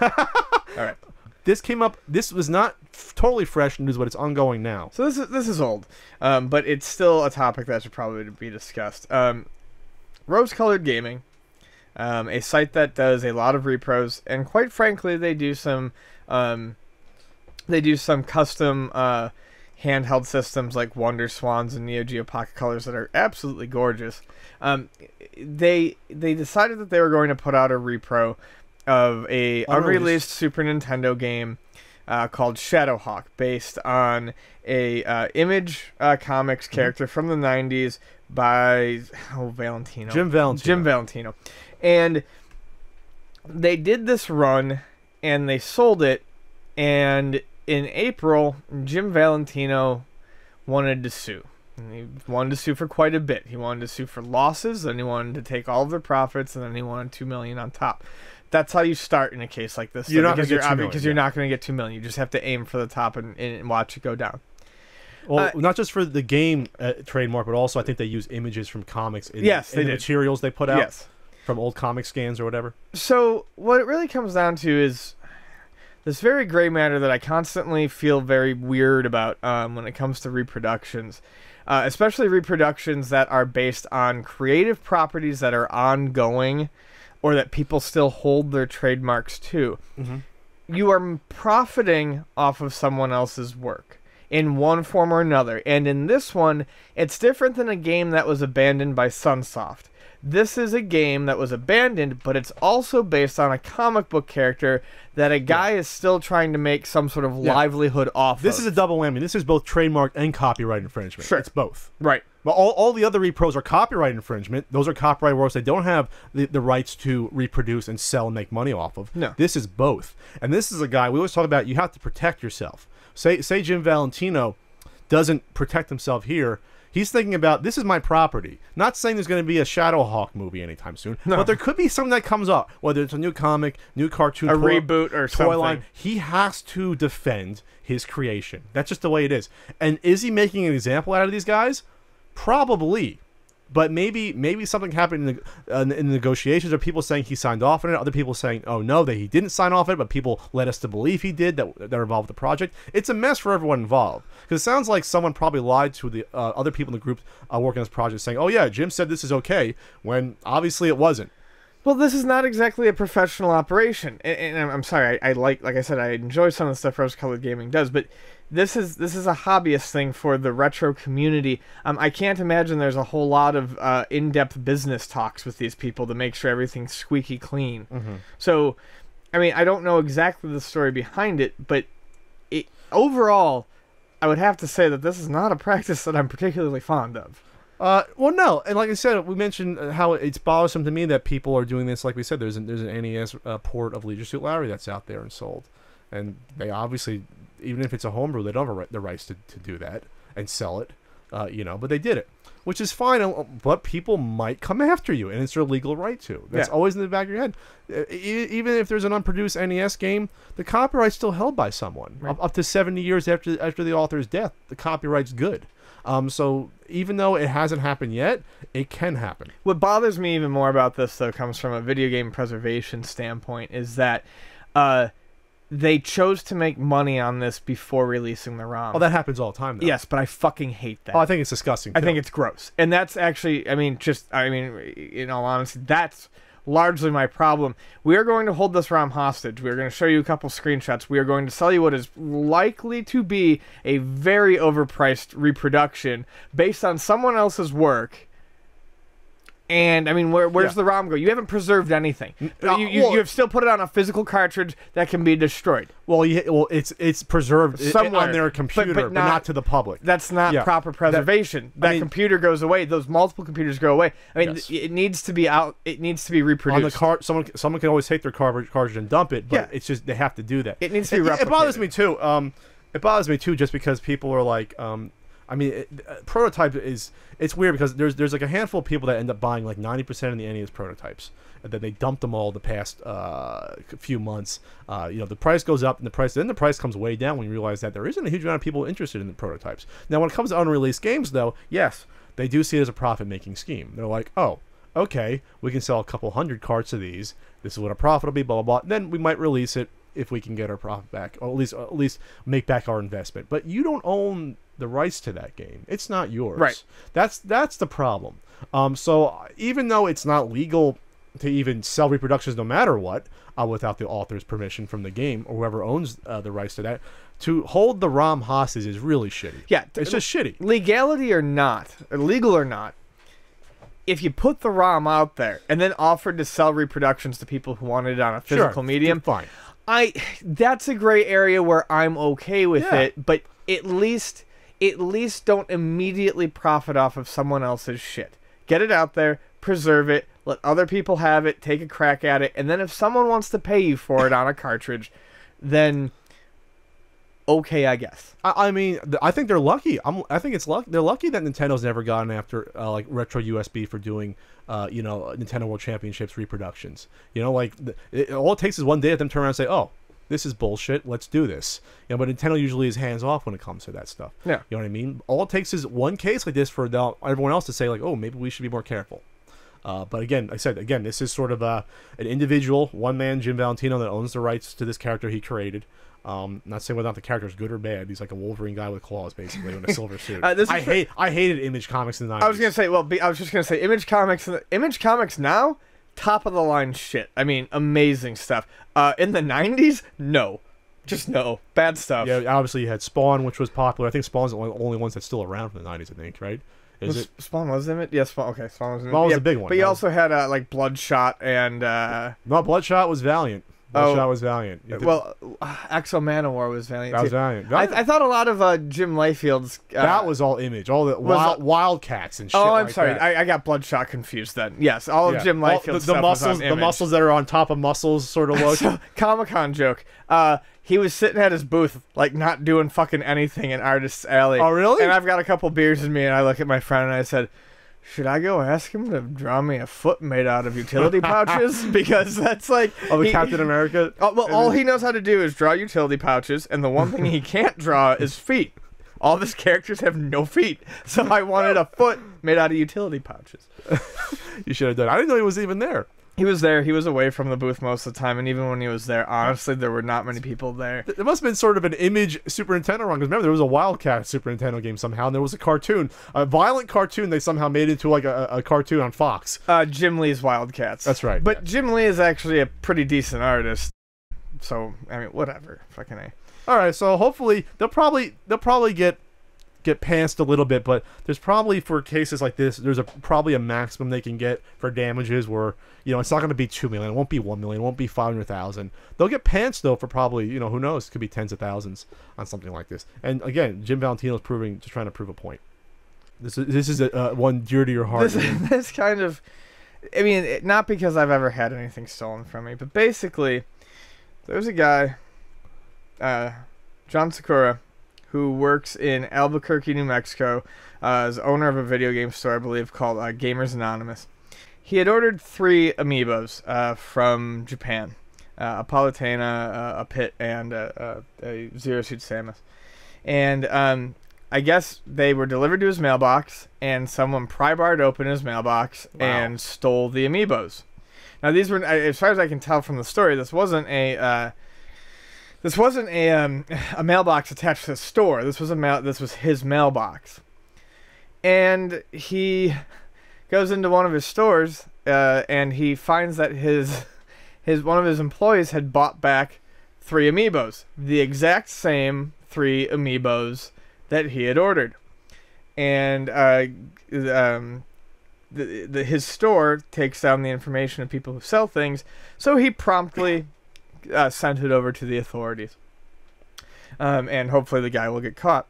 right. This came up. This was not totally fresh news, but it's ongoing now. So this is old, but it's still a topic that should probably be discussed. Rose Colored Gaming, a site that does a lot of repros, and quite frankly, they do some custom handheld systems like Wonder Swans and Neo Geo Pocket Colors that are absolutely gorgeous. They decided that they were going to put out a repro of a unreleased Super Nintendo game called Shadowhawk, based on a Image Comics character from the 90s by Jim Valentino. And they did this run and they sold it, and in April Jim Valentino wanted to sue. And he wanted to sue for quite a bit. He wanted to sue for losses, then he wanted to take all of their profits, and then he wanted $2 million on top. That's how you start in a case like this. You're not going to get $2 million. Because you're not going to get $2 million. You just have to aim for the top and watch it go down. Well, not just for the game trademark, but also I think they use images from comics in the materials they put out. Yes. from old comic scans or whatever. So what it really comes down to is this very gray matter that I constantly feel very weird about when it comes to reproductions, especially reproductions that are based on creative properties that are ongoing or that people still hold their trademarks to. You are profiting off of someone else's work in one form or another. And in this one, it's different than a game that was abandoned by Sunsoft. This is a game that was abandoned, but it's also based on a comic book character that a guy is still trying to make some sort of livelihood off This of. is a double whammy. This is both trademark and copyright infringement. Sure. It's both. Right. But all the other repros are copyright infringement. Those are copyright works they don't have the rights to reproduce and sell and make money off of. No. This is both. And this is a guy, we always talk about, you have to protect yourself. Say Jim Valentino doesn't protect himself here. He's thinking about, this is my property. Not saying there's going to be a Shadowhawk movie anytime soon, but there could be something that comes up, whether it's a new comic, new cartoon, reboot or toy something. line. He has to defend his creation. That's just the way it is. And is he making an example out of these guys? Probably. But maybe something happened in the negotiations, or people saying he signed off on it, other people saying, oh no, that he didn't sign off on it, but people led us to believe he did, that are involved with the project. It's a mess for everyone involved. Because it sounds like someone probably lied to the other people in the group working on this project, saying, oh yeah, Jim said this is okay, when obviously it wasn't. Well, this is not exactly a professional operation, and I'm sorry. I like I said, I enjoy some of the stuff Rose Colored Gaming does, but this is a hobbyist thing for the retro community. I can't imagine there's a whole lot of in-depth business talks with these people to make sure everything's squeaky clean. So, I mean, I don't know exactly the story behind it, but overall, I would have to say that this is not a practice that I'm particularly fond of. Well, no, and like I said, we mentioned how it's bothersome to me that people are doing this. Like we said, there's an NES port of Leisure Suit Larry that's out there and sold, and they obviously, even if it's a homebrew, they don't have the rights to do that and sell it, but they did it, which is fine. But people might come after you, and it's their legal right to. That's always in the back of your head. Even if there's an unproduced NES game, the copyright's still held by someone. Right. Up to 70 years after the author's death, the copyright's good. So even though it hasn't happened yet, it can happen. What bothers me even more about this, though, comes from a video game preservation standpoint, is that they chose to make money on this before releasing the ROM. Oh, that happens all the time, though. Yes, but I fucking hate that. Oh, I think it's disgusting, too. I think it's gross. And that's actually, in all honesty, that's largely my problem. We are going to hold this ROM hostage. We are going to show you a couple screenshots. We are going to sell you what is likely to be a very overpriced reproduction based on someone else's work. And, I mean, where's the ROM go? You haven't preserved anything. You have still put it on a physical cartridge that can be destroyed. Well, it's preserved somewhere on their computer, but not to the public. That's not proper preservation. That computer goes away. Those multiple computers go away. I mean, it needs to be out. It needs to be reproduced. On the someone can always take their cartridge and dump it, but it's just they have to do that. It needs to be replicated. It bothers me too. It bothers me too, just because people are like, prototype it's weird because there's like a handful of people that end up buying like 90% of the NES prototypes, and then they dump them all the past few months. The price goes up, and the price comes way down when you realize that there isn't a huge amount of people interested in the prototypes. Now, when it comes to unreleased games, though, yes, they do see it as a profit-making scheme. They're like, oh, okay, we can sell a couple hundred carts of these. This is what a profit will be, blah blah blah. Then we might release it if we can get our profit back, or at least make back our investment. But you don't own the rights to that game. It's not yours. Right. That's the problem. So even though it's not legal to even sell reproductions no matter what, without the author's permission from the game or whoever owns the rights to that, to hold the ROM hostage is really shitty. Yeah. It's just shitty. Legality or not, or legal or not, if you put the ROM out there and then offered to sell reproductions to people who wanted it on a physical medium, fine. That's a gray area where I'm okay with it, but at least don't immediately profit off of someone else's shit. Get it out there, preserve it, let other people have it, take a crack at it, and then if someone wants to pay you for it on a cartridge, then okay, I guess. I mean, I think they're lucky. I think it's luck. They're lucky that Nintendo's never gotten after like Retro USB for doing Nintendo World Championships reproductions. All it takes is one day of them turn around and say, oh, this is bullshit, let's do this. But Nintendo usually is hands off when it comes to that stuff. Yeah. You know what I mean? All it takes is one case like this for everyone else to say like, oh, maybe we should be more careful. But again, I said again, this is sort of an individual, one man, Jim Valentino, that owns the rights to this character he created. Not saying whether or not the character is good or bad. He's like a Wolverine guy with claws, basically, in a silver suit. I hated Image Comics in the 90s. I was gonna say, I was just gonna say, Image Comics now, top of the line shit. I mean, amazing stuff. In the 90s, no. Just no. Bad stuff. Yeah, obviously you had Spawn, which was popular. I think Spawn's the only ones that's still around from the 90s, I think, right? Spawn was in it? Yeah, Spawn. Okay, Spawn was in it. Spawn was a big one. But you also had, like, Bloodshot and... No, Bloodshot was Valiant. Bloodshot was Valiant. Well, Exo Manowar was Valiant, That was too. Valiant. I thought a lot of Jim Layfield's... that was all Image. All the Wildcats and shit I'm like sorry. that. I got Bloodshot confused then. Yes, all of Jim Layfield's stuff was on Image. The muscles that are on top of muscles sort of look. So, Comic-Con joke. He was sitting at his booth, like, not doing fucking anything in Artist's Alley. Oh, really? And I've got a couple beers in me, and I look at my friend, and I said, should I go ask him to draw me a foot made out of utility pouches? Because that's like... Oh, the Captain America? Well, all he knows how to do is draw utility pouches, and the one thing he can't draw is feet. All of his characters have no feet. So I wanted a foot made out of utility pouches. You should have done it. I didn't know he was even there. He was there. He was away from the booth most of the time, and even when he was there, honestly, there were not many people there. There must have been sort of an Image Super Nintendo run, because remember, there was a Wildcat Super Nintendo game somehow, and there was a cartoon. A violent cartoon they somehow made into like a cartoon on Fox. Jim Lee's Wildcats. That's right. But Jim Lee is actually a pretty decent artist. So, I mean, whatever. Fucking A. All right, so hopefully they'll probably get pantsed a little bit, but there's probably, for cases like this, there's probably a maximum they can get for damages where, it's not going to be $2 million, it won't be $1 million, it won't be $500,000. They'll get pantsed though for probably, who knows, it could be tens of thousands on something like this. And again, Jim Valentino's trying to prove a point. This is one dear to your heart. This kind of, I mean, not because I've ever had anything stolen from me, but basically, there's a guy, John Sakura, who works in Albuquerque, New Mexico, as owner of a video game store, I believe, called Gamers Anonymous. He had ordered 3 amiibos from Japan, a Palutena, a Pit, and a Zero Suit Samus. And I guess they were delivered to his mailbox, and someone pry-barred open his mailbox and stole the amiibos. Now, these were, as far as I can tell from the story, this wasn't a mailbox attached to the store. This was his mailbox, and he goes into one of his stores, and he finds that one of his employees had bought back 3 amiibos, the exact same 3 amiibos that he had ordered, and his store takes down the information of people who sell things, so he promptly sent it over to the authorities. And hopefully the guy will get caught.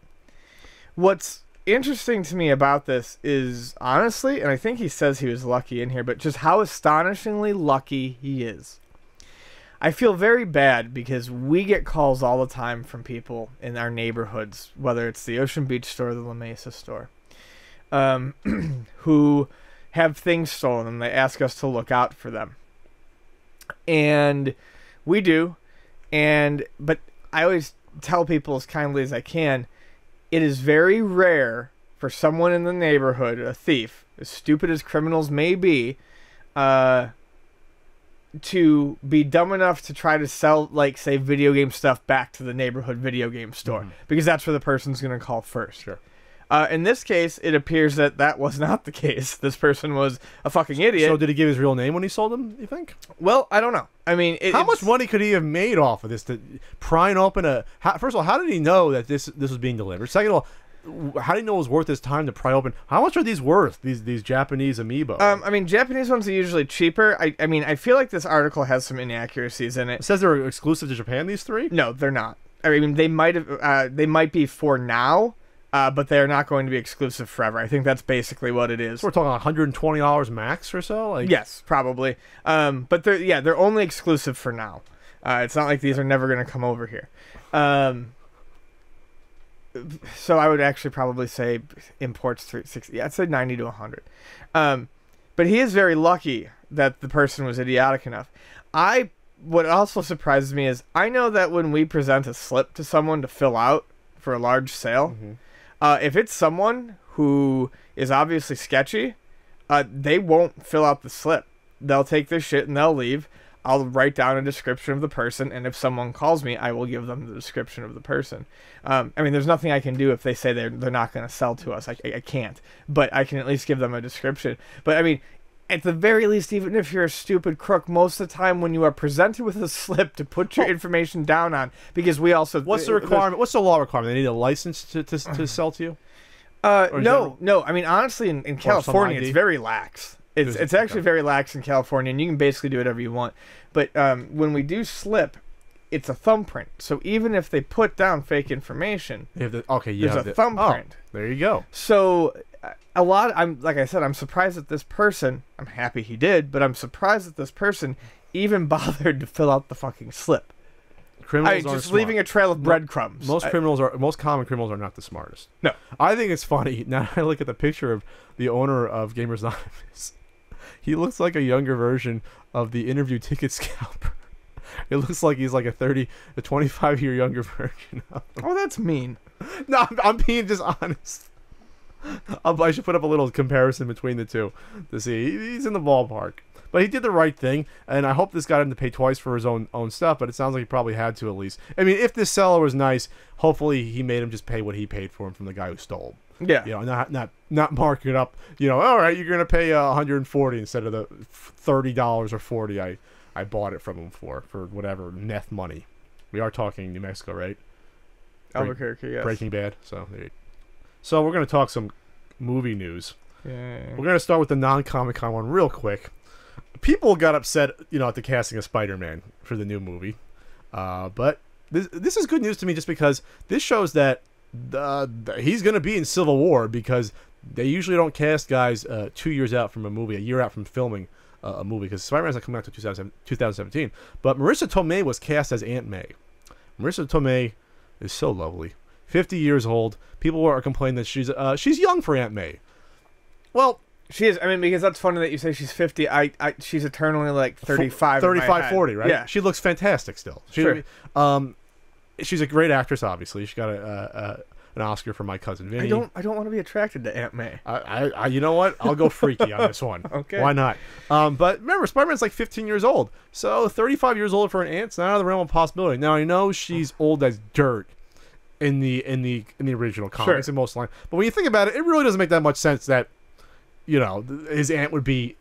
What's interesting to me about this is, honestly, and I think he says he was lucky in here, but just how astonishingly lucky he is. I feel very bad because we get calls all the time from people in our neighborhoods, whether it's the Ocean Beach store or the La Mesa store, who have things stolen and they ask us to look out for them. And we do, but I always tell people as kindly as I can, it is very rare for someone in the neighborhood, a thief, as stupid as criminals may be, to be dumb enough to try to sell, like, say, video game stuff back to the neighborhood video game store, because that's where the person's going to call first. Sure. In this case, it appears that was not the case. This person was a fucking idiot. So did he give his real name when he sold them, you think? Well, I don't know. I mean, how much money could he have made off of this? To prying open first of all, how did he know that this was being delivered? Second of all, how did he know it was worth his time to pry open? How much are these worth? These Japanese amiibo? I mean, Japanese ones are usually cheaper. I mean, I feel like this article has some inaccuracies in it. It says they're exclusive to Japan. These 3? No, they're not. I mean, they might be for now. But they're not going to be exclusive forever. I think that's basically what it is. So we're talking $120 max or so? Like, yes, probably. But they're only exclusive for now. It's not like these are never going to come over here. So I would actually probably say imports 360. Yeah, I'd say 90 to 100. But he is very lucky that the person was idiotic enough. What also surprises me is I know that when we present a slip to someone to fill out for a large sale, if it's someone who is obviously sketchy, they won't fill out the slip. They'll take their shit and they'll leave. I'll write down a description of the person, and if someone calls me, I will give them the description of the person. I mean, there's nothing I can do if they say they're not going to sell to us. I can't, but I can at least give them a description. But I mean, at the very least, even if you're a stupid crook, most of the time when you are presented with a slip to put your information down on, because we also... What's the requirement? What's the law requirement? They need a license to sell to you? No. I mean, honestly, in California, it's very lax. It's actually very lax in California, and you can basically do whatever you want. But when we do slip, it's a thumbprint. So even if they put down fake information, there's a thumbprint. Oh, there you go. So like I said, I'm surprised that this person, I'm happy he did, but I'm surprised that this person even bothered to fill out the fucking slip. Criminals just leaving a trail of breadcrumbs. Most common criminals are not the smartest. No. I think it's funny. Now I look at the picture of the owner of Gamers Anonymous. He looks like a younger version of the interview ticket scalper. It looks like he's like a 25-year younger version of him. Oh, that's mean. No, I'm being just honest. I should put up a little comparison between the two to see. He's in the ballpark. But he did the right thing, and I hope this got him to pay twice for his own stuff, but it sounds like he probably had to at least. I mean, if this seller was nice, hopefully he made him just pay what he paid for him from the guy who stole. Yeah. You know, not marking it up, you know, all right, you're going to pay $140 instead of the $30 or $40 I bought it from him for whatever meth money. We are talking New Mexico, right? Albuquerque, yes. Breaking Bad. So we're going to talk some movie news. Yeah. We're going to start with the non-Comic-Con one real quick. People got upset, you know, at the casting of Spider-Man for the new movie. But this is good news to me just because this shows that he's going to be in Civil War, because they usually don't cast guys 2 years out from a movie, a year out from filming a movie, because Spider-Man's not coming out until 2017. But Marissa Tomei was cast as Aunt May. Marissa Tomei is so lovely. 50 years old. People are complaining that she's young for Aunt May. Well, she is. I mean, because that's funny that you say she's 50. She's eternally like 35. 35, 40, right? Yeah. She looks fantastic still. Sure. She's a great actress, obviously. She got an Oscar for My Cousin Vinny. I don't want to be attracted to Aunt May. I you know what? I'll go freaky on this one. Okay. Why not? But remember, Spider-Man's like 15 years old. So 35 years old for an aunt's not out of the realm of possibility. Now, I know she's old as dirt in the original comics and most line. But when you think about it, it really doesn't make that much sense that, you know, his aunt would be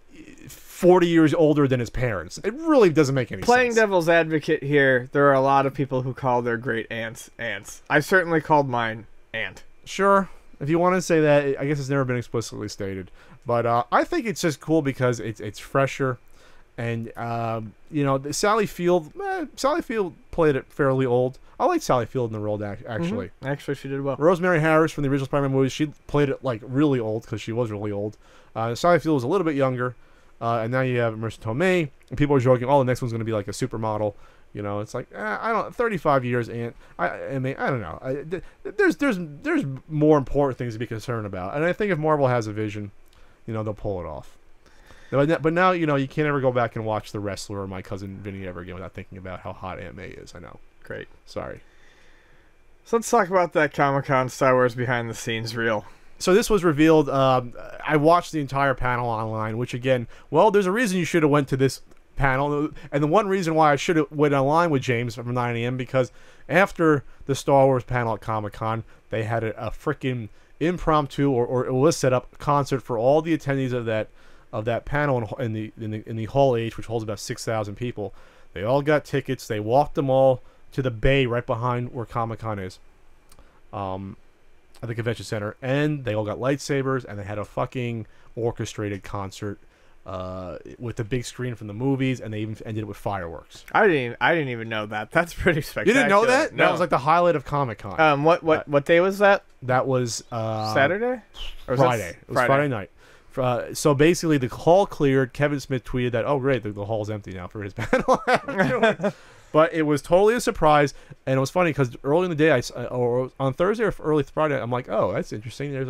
40 years older than his parents. It really doesn't make any sense. Playing devil's advocate here, there are a lot of people who call their great aunts aunts. I certainly called mine aunt. Sure. If you want to say that, I guess it's never been explicitly stated. But I think it's just cool because it's fresher. And, you know, Sally Field played it fairly old. I like Sally Field in the role, actually. Mm-hmm. Actually, she did well. Rosemary Harris from the original Spider-Man movies, she played it, like, really old because she was really old. Sally Field was a little bit younger. And now you have Marissa Tomei. And people are joking, the next one's going to be like a supermodel. You know, it's like, 35 years, and I mean, I don't know. There's more important things to be concerned about. And I think if Marvel has a vision, you know, they'll pull it off. But now, you know, you can't ever go back and watch The Wrestler or My Cousin Vinny ever again without thinking about how hot Aunt May is. I know. Great. Sorry. So let's talk about that Comic-Con Star Wars behind the scenes reel. So this was revealed. I watched the entire panel online, which again, well, there's a reason you should have went to this panel, and the one reason why I should have went online with James from 9 a.m. because after the Star Wars panel at Comic-Con, they had a freaking impromptu or it was set up concert for all the attendees of that panel in the Hall H, which holds about 6,000 people. They all got tickets. They walked them all to the bay right behind where Comic-Con is, at the convention center, and they all got lightsabers, and they had a fucking orchestrated concert with the big screen from the movies, and they even ended it with fireworks. I didn't even know that. That's pretty spectacular. You didn't know that? No. That was like the highlight of Comic-Con. What day was that? That was Saturday? Or Friday. It was Friday night. So basically, the hall cleared. Kevin Smith tweeted that, oh, great, the hall's empty now for his panel. But it was totally a surprise, and it was funny because early in the day, or on Thursday or early Friday, I'm like, oh, that's interesting. There's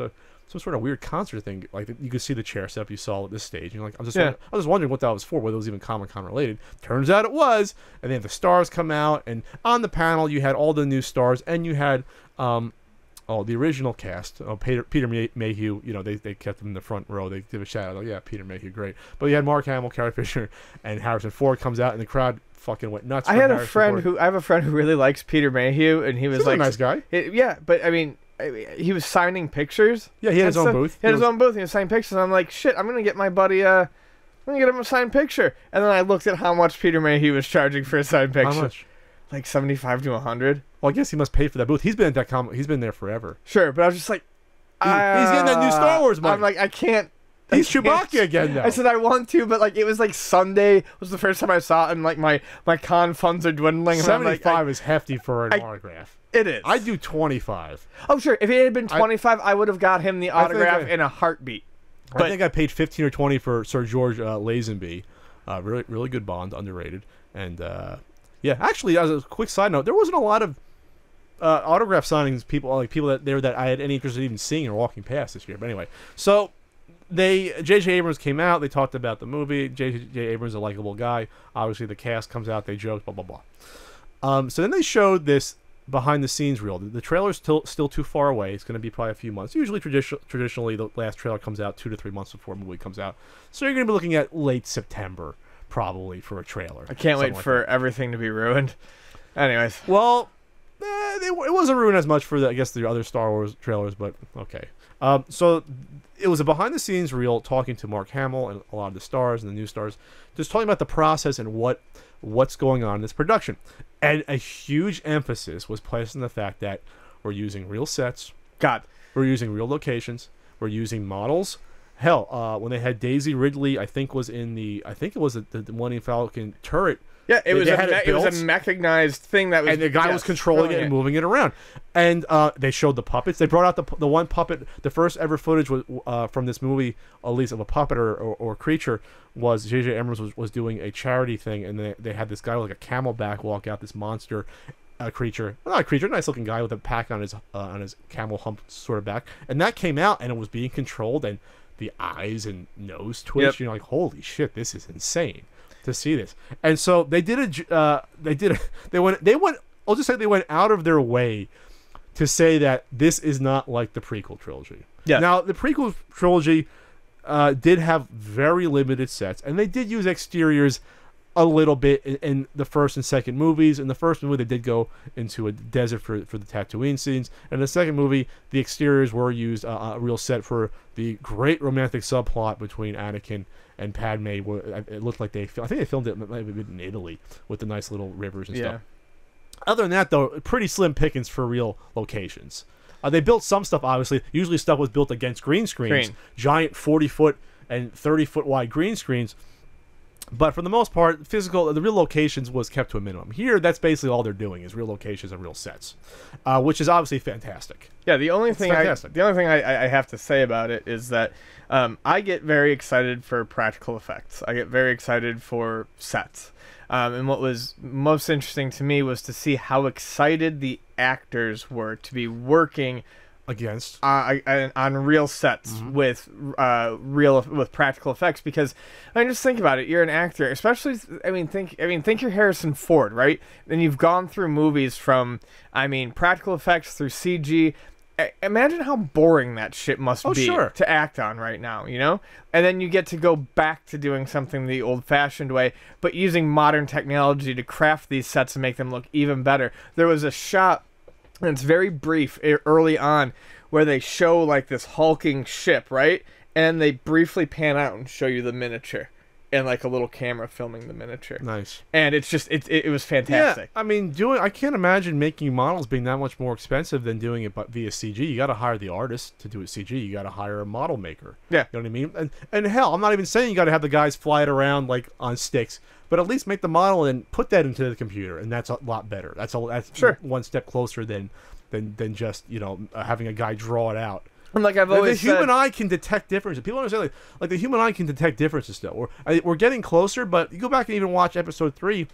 some sort of weird concert thing. Like, you could see the chair setup you saw at this stage. And you're like, I was wondering what that was for, whether it was even Comic-Con related. Turns out it was. And then the stars come out, and on the panel, you had all the new stars, and you had the original cast. Peter Mayhew, you know, they kept him in the front row. They give a shout out. Like, yeah, Peter Mayhew, great. But you had Mark Hamill, Carrie Fisher, and Harrison Ford comes out, and the crowd fucking went nuts. I have a friend who really likes Peter Mayhew, and he was He's like a nice guy. Yeah, but I mean, he was signing pictures. Yeah, he had his own booth. He had his own booth. He was signing pictures. And I'm like, shit, I'm gonna get my buddy. I'm gonna get him a signed picture. And then I looked at how much Peter Mayhew was charging for a signed picture. How much? Like 75 to 100. Well, I guess he must pay for that booth. He's been at that He's been there forever. Sure, but I was just like, he's getting that new Star Wars money. I'm like, I can't. He's Chewbacca again now. I said I want to, but like it was like Sunday was the first time I saw it, and like my con funds are dwindling. 75 is hefty for an autograph. It is. I'd do 25. Oh sure, if it had been 25, I would have got him the autograph in a heartbeat. But I think I paid 15 or 20 for Sir George Lazenby. Really, really good Bond, underrated. And yeah, actually, as a quick side note, there wasn't a lot of autograph signings. People that I had any interest in even seeing or walking past this year. But anyway, so J.J. Abrams came out. They talked about the movie. J.J. Abrams is a likable guy. Obviously, the cast comes out. They joke, blah blah blah. So then they showed this behind the scenes reel. The trailer's still too far away. It's going to be probably a few months. Usually, traditionally, the last trailer comes out 2 to 3 months before a movie comes out. So you're going to be looking at late September probably for a trailer. I can't wait for everything to be ruined. Anyways, well, it wasn't ruined as much for I guess the other Star Wars trailers, but okay. So it was a behind the scenes reel talking to Mark Hamill and a lot of the stars and the new stars, just talking about the process and what's going on in this production. And a huge emphasis was placed on the fact that we're using real sets. We're using real locations. We're using models. Hell, when they had Daisy Ridley, I think it was the Millennium Falcon turret. Yeah, it was a mechanized thing that was, and the guy was controlling it and moving it around. And they showed the puppets. They brought out the one puppet. The first ever footage was from this movie, at least of a puppet or creature, was J.J. Abrams was doing a charity thing, and they had this guy with like a camelback walk out, this monster creature, not a creature, nice looking guy with a pack on his camel hump sort of back, and that came out and it was being controlled, and the eyes and nose twitch. Yep. You're like, holy shit, this is insane to see this. And so they went I'll just say they went out of their way to say that this is not like the prequel trilogy. Yeah. Now the prequel trilogy did have very limited sets, and they did use exteriors a little bit in the first and second movies. In the first movie, they did go into a desert for the Tatooine scenes. And in the second movie, the exteriors were used a real set for the great romantic subplot between Anakin and Padme. It looked like I think they filmed it maybe in Italy with the nice little rivers and stuff. Other than that, though, pretty slim pickings for real locations. They built some stuff, obviously. Usually stuff was built against green screens. Giant 40-foot and 30-foot wide green screens. But for the most part, the real locations was kept to a minimum. Here, that's basically all they're doing is real locations and real sets, which is obviously fantastic. Yeah, the only thing I have to say about it is that I get very excited for practical effects. I get very excited for sets. And what was most interesting to me was to see how excited the actors were to be working against on real sets with practical effects, because I mean, just think about it. You're an actor, especially think you're Harrison Ford, right? And you've gone through movies from practical effects through CG. Imagine how boring that shit must be to act on right now, you know? And then you get to go back to doing something the old-fashioned way, but using modern technology to craft these sets and make them look even better. There was a shot, and it's very brief early on, where they show like this hulking ship, right? And they briefly pan out and show you the miniature and like a little camera filming the miniature. Nice. And it's just it was fantastic. Yeah, I mean, I can't imagine making models being that much more expensive than doing it via CG. You got to hire the artist to do it CG. You got to hire a model maker. Yeah. You know what I mean? And hell, I'm not even saying you got to have the guys fly it around like on sticks, but at least make the model and put that into the computer, and that's a lot better. That's one step closer than just having a guy draw it out. And like I've always said, the human eye can detect differences. People understand like the human eye can detect differences still. We're getting closer, but you go back and even watch episode 3.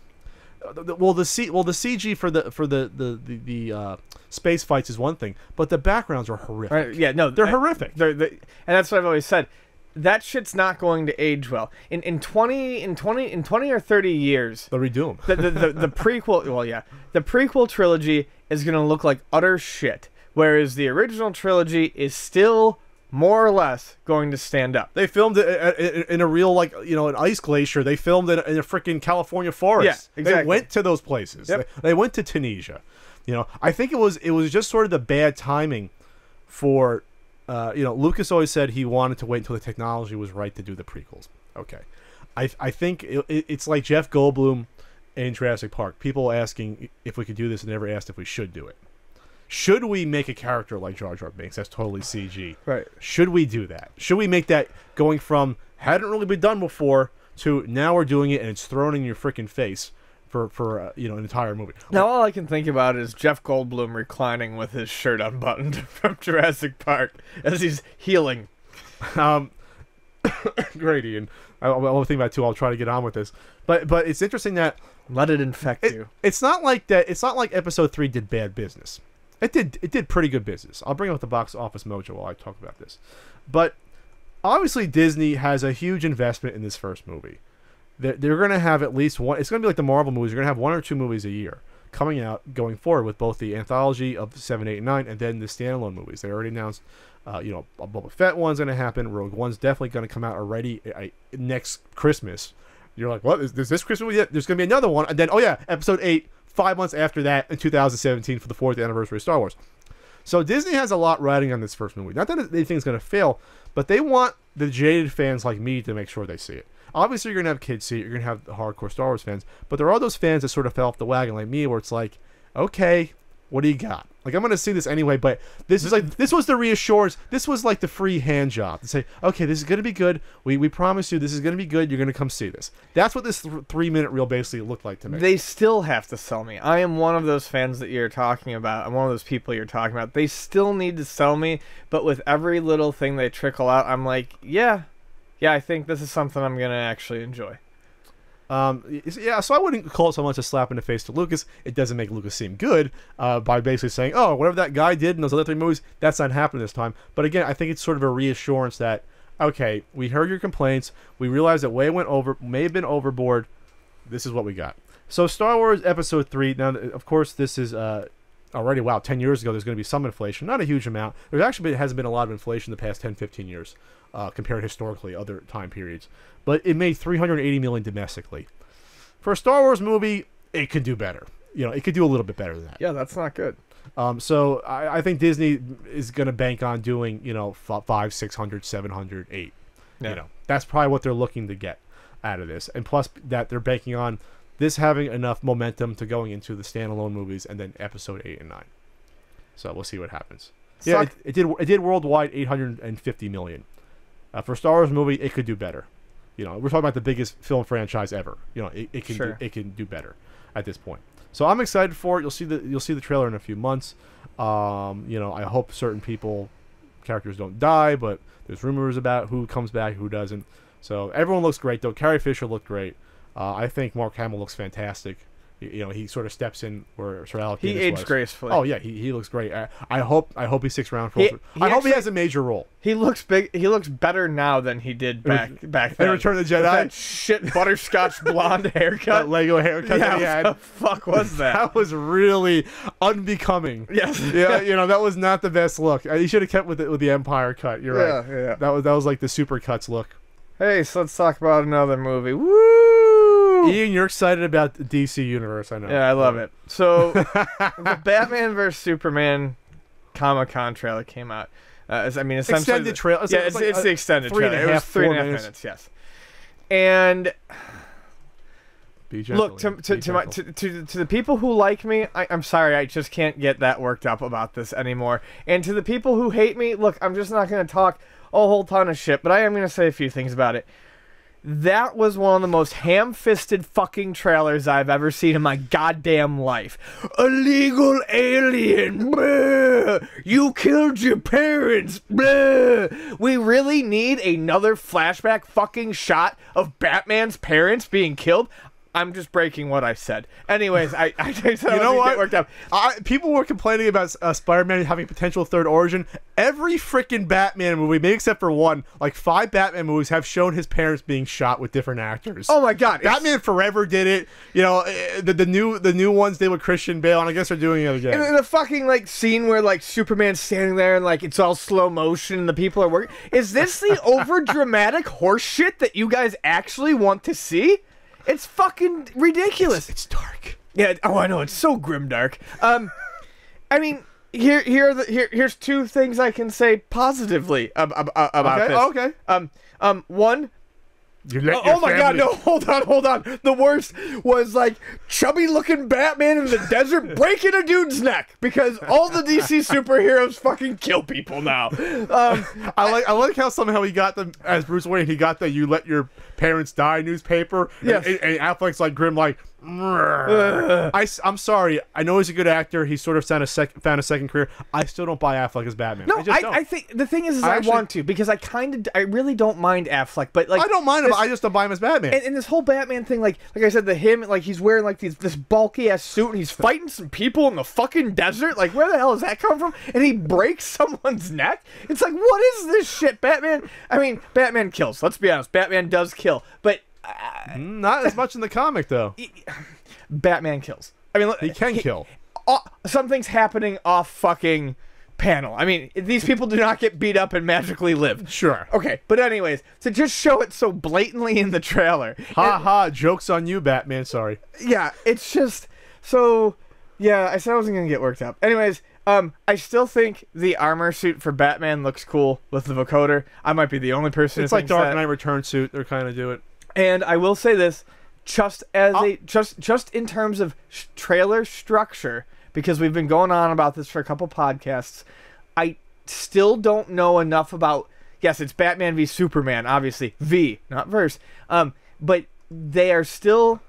The CG for the space fights is one thing, but the backgrounds are horrific. Right, yeah, no, they're horrific. And that's what I've always said. That shit's not going to age well. In 20 or 30 years, they'll redo them. The prequel, the prequel trilogy is going to look like utter shit. whereas the original trilogy is still more or less going to stand up. They filmed it in a real, like, you know, an ice glacier. They filmed it in a freaking California forest. Yeah, exactly. They went to those places. Yep. They went to Tunisia. You know, I think it was just sort of the bad timing for, you know, Lucas always said he wanted to wait until the technology was right to do the prequels. Okay. I think it's like Jeff Goldblum in Jurassic Park. People asking if we could do this and never asked if we should do it. Should we make a character like Jar Jar Binks that's totally CG? Right. Should we do that? Should we make that going from hadn't really been done before to now we're doing it and it's thrown in your freaking face for you know, an entire movie? Now all I can think about is Jeff Goldblum reclining with his shirt unbuttoned from Jurassic Park as he's healing. Great, Ian. I'll think about it too. I'll try to get on with this. But it's interesting that Let it infect you. it's not like that. It's not like Episode 3 did bad business. It did pretty good business. I'll bring up the box office mojo while I talk about this. But obviously Disney has a huge investment in this first movie. They're going to have at least one. It's going to be like the Marvel movies. You're going to have 1 or 2 movies a year coming out going forward with both the anthology of 7, 8, and 9 and then the standalone movies. They already announced, you know, a Boba Fett one's going to happen. Rogue One's definitely going to come out already next Christmas. You're like, what? Is this Christmas? Yeah, there's going to be another one. And then, oh yeah, Episode 8, 5 months after that in 2017 for the 4th anniversary of Star Wars. So Disney has a lot riding on this first movie. Not that they think it's going to fail, but they want the jaded fans like me to make sure they see it. Obviously, you're going to have kids see it. You're going to have the hardcore Star Wars fans. But there are those fans that sort of fell off the wagon like me where it's like, okay, what do you got? Like, I'm going to see this anyway, but this was the reassurance. This was like the free hand job to say, okay, this is going to be good. We promise you this is going to be good. You're going to come see this. That's what this 3-minute reel basically looked like to me. They still have to sell me. I am one of those fans that you're talking about. I'm one of those people you're talking about. They still need to sell me, but with every little thing they trickle out, I'm like, yeah, I think this is something I'm going to actually enjoy. Yeah, so I wouldn't call it so much a slap in the face to Lucas. It doesn't make Lucas seem good by basically saying, oh, whatever that guy did in those other 3 movies, that's not happening this time. But again, I think it's sort of a reassurance that, okay, we heard your complaints. We realized that may have been overboard. This is what we got. So Star Wars Episode 3, now, of course, this is already, 10 years ago, there's going to be some inflation. Not a huge amount. There actually hasn't been a lot of inflation the past 10, 15 years compared historically other time periods. But it made $380 million domestically. For a Star Wars movie, it could do better. You know, it could do a little bit better than that. Yeah, that's not good. So I think Disney is going to bank on doing, you know, 500, 600, 700, 8. Yeah. You know, that's probably what they're looking to get out of this. And plus that they're banking on this having enough momentum to going into the standalone movies and then Episode 8 and 9. So we'll see what happens. Yeah, it did worldwide $850 million. For a Star Wars movie, it could do better. You know, we're talking about the biggest film franchise ever. You know, it can it can do better at this point. So I'm excited for it. You'll see the trailer in a few months. You know, I hope certain characters don't die, but there's rumors about who comes back, who doesn't. So everyone looks great though. Carrie Fisher looked great. I think Mark Hamill looks fantastic. You know, he sort of steps in where Sir Alec Guinness was. He aged gracefully. Oh yeah, he looks great. I hope he sticks around for. I hope he has a major role. He looks big. He looks better now than he did back then. In Return of the Jedi. That shit butterscotch blonde haircut. That Lego haircut that he had. What the fuck was that? That was really unbecoming. Yes. Yeah, you know, that was not the best look. He should have kept with the Empire cut. You're right. Yeah. That was like the super cuts look. Hey, so let's talk about another movie. Woo! Ian, you're excited about the DC universe, I know. Yeah, I love it. So, the Batman vs Superman Comic-Con trailer came out. Essentially, extended trailer. Yeah, it's the extended trailer. It was 3.5 minutes. Yes. And look, to the people who like me, I'm sorry, I just can't get that worked up about this anymore. And to the people who hate me, look, I'm just not going to talk a whole ton of shit, but I am going to say a few things about it. That was one of the most ham-fisted fucking trailers I've ever seen in my goddamn life. Illegal alien. Bleh. You killed your parents. Bleh. We really need another flashback fucking shot of Batman's parents being killed? I'm just breaking what I said. Anyways, I said You know what? Worked up. People were complaining about Spider-Man having potential third origin. Every freaking Batman movie, maybe except for one, like 5 Batman movies have shown his parents being shot with different actors. Oh my God! Batman Forever did it. You know, the new ones did with Christian Bale, and I guess they're doing it again. And the fucking like scene where like Superman's standing there and like it's all slow motion and the people are working. Is this the over dramatic horse shit that you guys actually want to see? It's fucking ridiculous. It's dark. Yeah. Oh, I know. It's so grimdark. I mean, here's 2 things I can say positively about this. Okay. One. Oh my God! No, hold on. The worst was like chubby-looking Batman in the desert breaking a dude's neck because all the DC superheroes fucking kill people now. I like how somehow he got them as Bruce Wayne. He got the "You let your parents die" newspaper. Yes. And Affleck's like grim, like. I'm sorry. I know he's a good actor. He sort of found a second career. I still don't buy Affleck as Batman. No, I think the thing is I want to because I really don't mind Affleck, but like I don't mind him. I just don't buy him as Batman. And this whole Batman thing, like I said, like he's wearing like this bulky ass suit and he's fighting some people in the fucking desert. Like where the hell does that come from? And he breaks someone's neck. It's like what is this shit, Batman? I mean, Batman kills. Let's be honest, Batman does kill, but. Not as much in the comic, though. Batman kills. I mean, he can kill. Something's happening off fucking panel. I mean, these people do not get beat up and magically live. Sure. Okay, but anyways, to just show it so blatantly in the trailer. Ha, joke's on you, Batman. Sorry. Yeah, it's just so. Yeah, I said I wasn't gonna get worked up. Anyways. I still think the armor suit for Batman looks cool with the vocoder. I might be the only person. It's like Dark Knight Return suit. They're kind of do it. And I will say this, just in terms of trailer structure, because we've been going on about this for a couple podcasts, I still don't know enough about. Yes, it's Batman v Superman, obviously V, not verse. But they are still.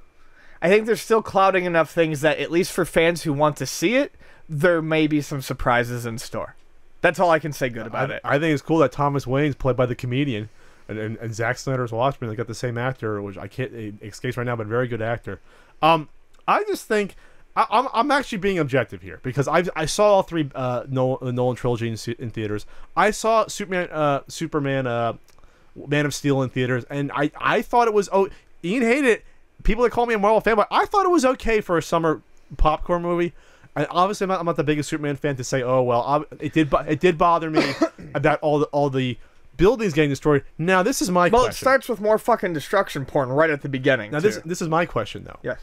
I think they're still clouding enough things that at least for fans who want to see it, there may be some surprises in store. That's all I can say good about it. I think it's cool that Thomas Wayne's played by the comedian. And Zack Snyder's Watchmen, they got the same actor, which I can't it escapes right now, but very good actor. I just think I'm actually being objective here because I saw all 3 Nolan trilogy in theaters. I saw Superman, Man of Steel in theaters, and I thought it was Ian hated it. People that call me a Marvel fan, but I thought it was okay for a summer popcorn movie. And obviously, I'm not the biggest Superman fan to say, oh well, it did bother me about all the buildings getting destroyed. Now this is my question. Well, it starts with more fucking destruction porn right at the beginning. Now this is my question though. Yes.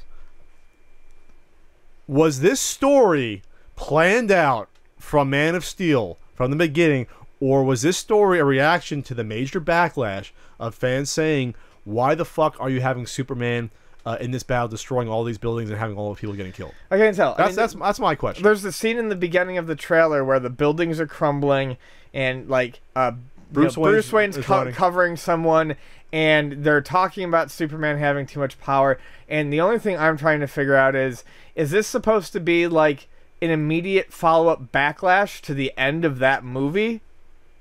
Was this story planned out from Man of Steel from the beginning, or was this story a reaction to the major backlash of fans saying, "Why the fuck are you having Superman in this battle destroying all these buildings and having all the people getting killed?" I can't tell. That's my question. There's the scene in the beginning of the trailer where the buildings are crumbling and like Bruce Wayne's covering someone, and they're talking about Superman having too much power. And the only thing I'm trying to figure out is this supposed to be like an immediate follow-up backlash to the end of that movie,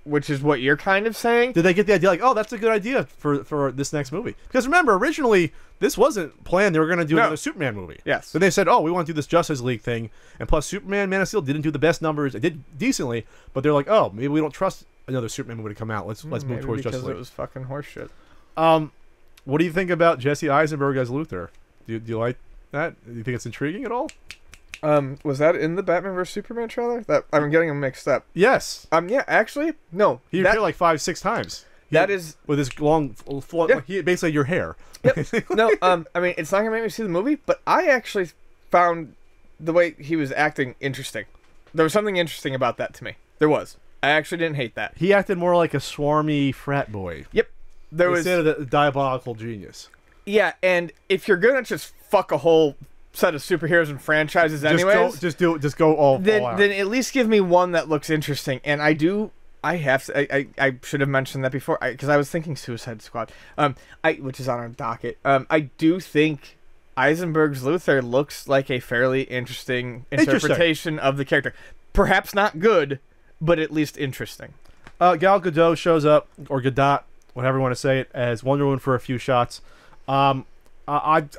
which is what you're kind of saying? Did they get the idea like, oh, that's a good idea for this next movie? Because remember, originally, this wasn't planned. They were going to do another Superman movie. Yes. So they said, oh, we want to do this Justice League thing. And plus, Superman, Man of Steel didn't do the best numbers. It did decently, but they're like, oh, maybe we don't trust another Superman movie to come out. Let's move towards Justice League. Because it was fucking horseshit. What do you think about Jesse Eisenberg as Luthor? Do you like that? Do you think it's intriguing at all? Was that in the Batman vs Superman trailer? That I'm getting them mixed up. Yes. Yeah, actually, no. He appeared like 5-6 times. That is with his long, basically your hair. Yep. No, I mean, it's not gonna make me see the movie, but I actually found the way he was acting interesting. There was something interesting about that to me. There was. I actually didn't hate that. He acted more like a swarmy frat boy. Yep. Instead of the diabolical genius. Yeah, and if you're gonna just fuck a whole set of superheroes and franchises anyways, just go all then out. Then at least give me one that looks interesting. And I should have mentioned that before because I was thinking Suicide Squad, which is on our docket. I do think Eisenberg's Luthor looks like a fairly interesting interpretation of the character. Perhaps not good, but at least interesting. Gal Gadot shows up, or Gadot, whatever you want to say it, as Wonder Woman for a few shots. I've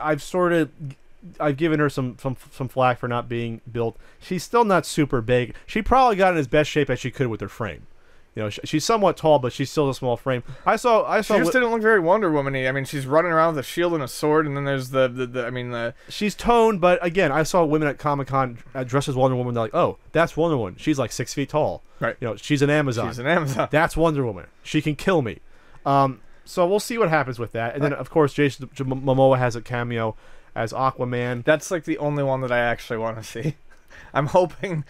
given her some flack for not being built. She's still not super big. She probably got in as best shape as she could with her frame. You know, she's somewhat tall, but she's still a small frame. I saw. She just didn't look very Wonder Woman-y. I mean, she's running around with a shield and a sword, and then there's the. She's toned, but again, I saw women at Comic-Con dressed as Wonder Woman. They're like, oh, that's Wonder Woman. She's like 6 feet tall. Right. You know, she's an Amazon. She's an Amazon. That's Wonder Woman. She can kill me. So we'll see what happens with that. And then, of course, Jason Momoa has a cameo as Aquaman. That's like the only one that I actually want to see. I'm hoping,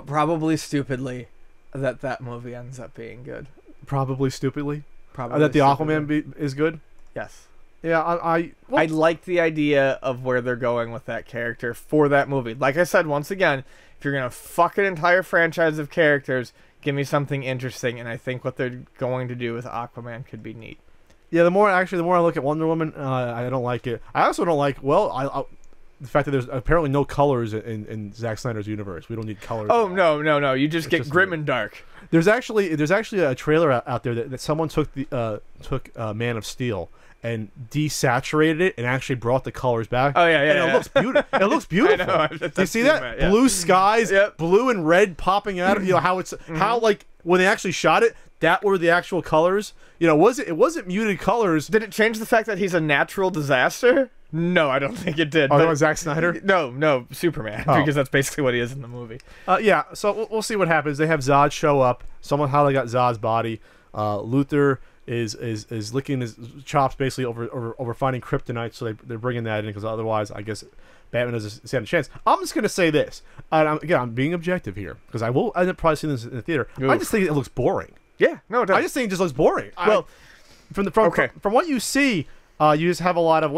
probably stupidly, that movie ends up being good. Probably stupidly. Probably that the stupidly. Aquaman is good. Yes. Yeah, I like the idea of where they're going with that character for that movie. Like I said, once again, if you're gonna fuck an entire franchise of characters, give me something interesting. And I think what they're going to do with Aquaman could be neat. Yeah, the more I look at Wonder Woman, I don't like it. I also don't like the fact that there's apparently no colors in Zack Snyder's universe. We don't need colors. Oh no! You just get grim and dark. There's actually a trailer out there that someone took Man of Steel and desaturated it and actually brought the colors back. Oh yeah. And it looks beautiful. It looks beautiful. I know. Do you see that? Yeah. Blue skies, Yep. blue and red popping out. You know how it's how like when they actually shot it, that were the actual colors. You know, it wasn't muted colors. Did it change the fact that he's a natural disaster? No, I don't think it did. Oh, that was Zack Snyder? No, Superman, because that's basically what he is in the movie. Yeah, so we'll see what happens. They have Zod show up. Somehow they got Zod's body. Luthor is licking his chops basically over finding kryptonite, so they're bringing that in because otherwise, I guess Batman doesn't stand a chance. I'm just gonna say this, and I'm being objective here because I will end up probably seeing this in the theater. Oof. I just think it looks boring. Yeah, no, it does. I just think it just looks boring. Well, from okay. from what you see, you just have a lot of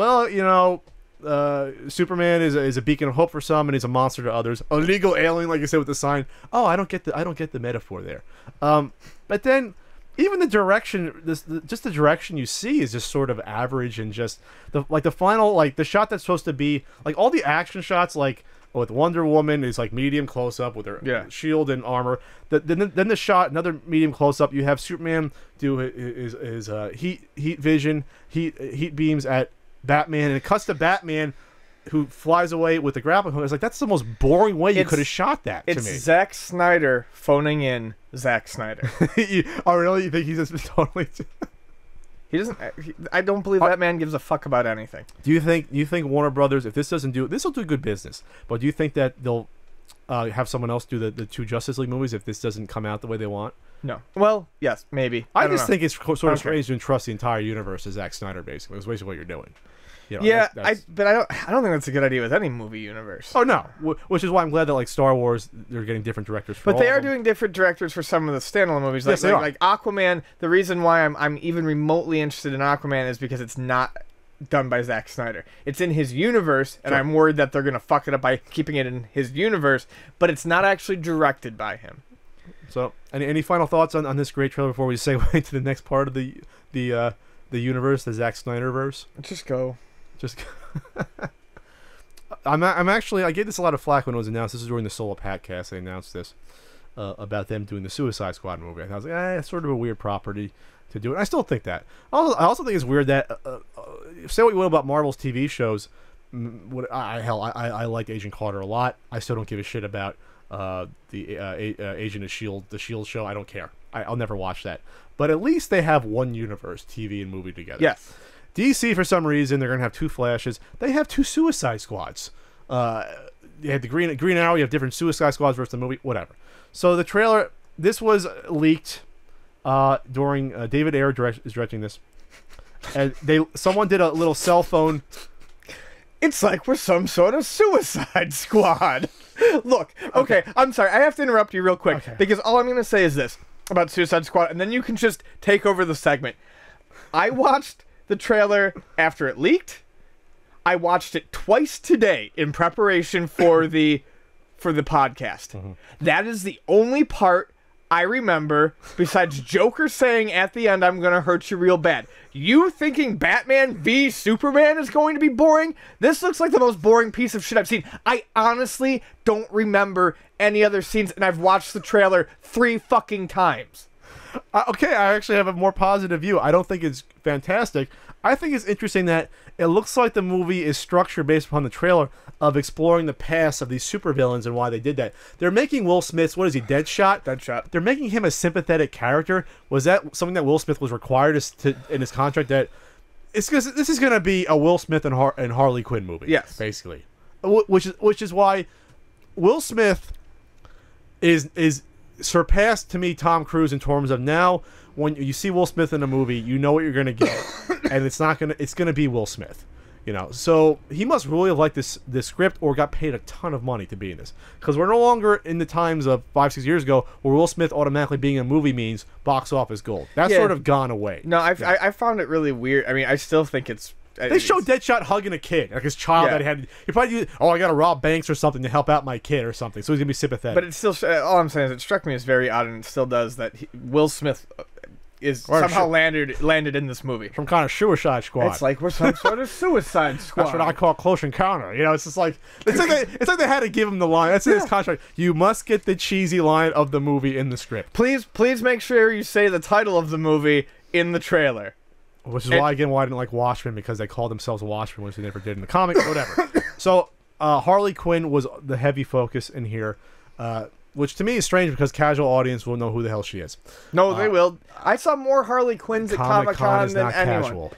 Superman is a beacon of hope for some, and he's a monster to others. A legal alien, like you said with the sign. Oh, I don't get the metaphor there. But then even the direction, just the direction you see is just sort of average, and just the final the shot that's supposed to be like all the action shots like. With Wonder Woman is like medium close up with her shield and armor. Then the shot, another medium close up. You have Superman do his heat vision, heat beams at Batman, and it cuts to Batman, who flies away with the grappling hook. It's like that's the most boring way you could have shot that. It's to me. Zack Snyder phoning in Zack Snyder. Oh really? You think he's just totally? He doesn't. I don't believe that man gives a fuck about anything. Do you think Warner Brothers, if this doesn't do it, this will do good business? But do you think that they'll have someone else do the two Justice League movies if this doesn't come out the way they want? No. Well, yes, maybe. I just think it's sort of strange to entrust the entire universe to Zack Snyder. Basically, it's basically what you're doing. You know, yeah, but I don't think that's a good idea with any movie universe. Oh no, which is why I'm glad that like Star Wars, they're getting different directors. For but they are doing different directors for some of the standalone movies. Yes, they are. Like Aquaman. The reason why I'm even remotely interested in Aquaman is because it's not done by Zack Snyder. It's in his universe, and I'm worried that they're gonna fuck it up by keeping it in his universe. But it's not actually directed by him. So, any final thoughts on this great trailer before we segue to the next part of the universe, the Zack Snyder verse? Just go. I'm actually, I gave this a lot of flack when it was announced. This is during the Solo Patcast. They announced this about them doing the Suicide Squad movie. And I was like, it's sort of a weird property to do it. And I still think that. I also think it's weird that say what you will about Marvel's TV shows. I like Agent Carter a lot. I still don't give a shit about the Agent of Shield, the Shield show. I don't care. I'll never watch that. But at least they have one universe, TV and movie together. Yes. DC, for some reason, they're going to have two Flashes. They have two Suicide Squads. You had the Green Arrow. You have different Suicide Squads versus the movie. Whatever. So the trailer, this was leaked during David Ayer is directing this. And someone did a little cell phone. It's like we're some sort of Suicide Squad. Look, okay, I'm sorry. I have to interrupt you real quick because all I'm going to say is this about Suicide Squad, and then you can just take over the segment. I watched the trailer after it leaked. I watched it twice today in preparation for the podcast. Mm-hmm. That is the only part I remember besides Joker saying at the end, "I'm gonna hurt you real bad." You thinking Batman v Superman is going to be boring? This looks like the most boring piece of shit I've seen. I honestly don't remember any other scenes, and I've watched the trailer 3 fucking times. Okay, I actually have a more positive view. I don't think it's fantastic. I think it's interesting that it looks like the movie is structured based upon the trailer of exploring the past of these supervillains and why they did that. They're making Will Smith's, what is he, Deadshot? Deadshot. They're making him a sympathetic character. Was that something that Will Smith was required to in his contract, that it's because this is going to be a Will Smith and Harley Quinn movie? Yes. Basically. Which is why Will Smith is surpassed to me Tom Cruise in terms of, now when you see Will Smith in a movie, you know what you're gonna get, and it's gonna be Will Smith, you know. So he must really have liked this script or got paid a ton of money to be in this, because we're no longer in the times of 5-6 years ago where Will Smith automatically being in a movie means box office gold. That's sort of gone away. No, I found it really weird. I mean, I still think it's. They showed Deadshot hugging a kid, like his child that had. He probably, I got to rob banks or something to help out my kid or something. So he's gonna be sympathetic. But it's still. All I'm saying is, it struck me as very odd, and it still does, that Will Smith is somehow landed in this movie. Some kind of Suicide Squad. It's like we're some sort of Suicide Squad. That's what I call Close Encounter. You know, it's just like it's like they had to give him the line. That's in his contract. You must get the cheesy line of the movie in the script. Please make sure you say the title of the movie in the trailer. Which is why I didn't like Watchmen, because they called themselves Watchmen, which they never did in the comics. Whatever. So Harley Quinn was the heavy focus in here, which to me is strange because casual audience will know who the hell she is. No, they will. I saw more Harley Quinns at Comic-Con than anyone. Casual.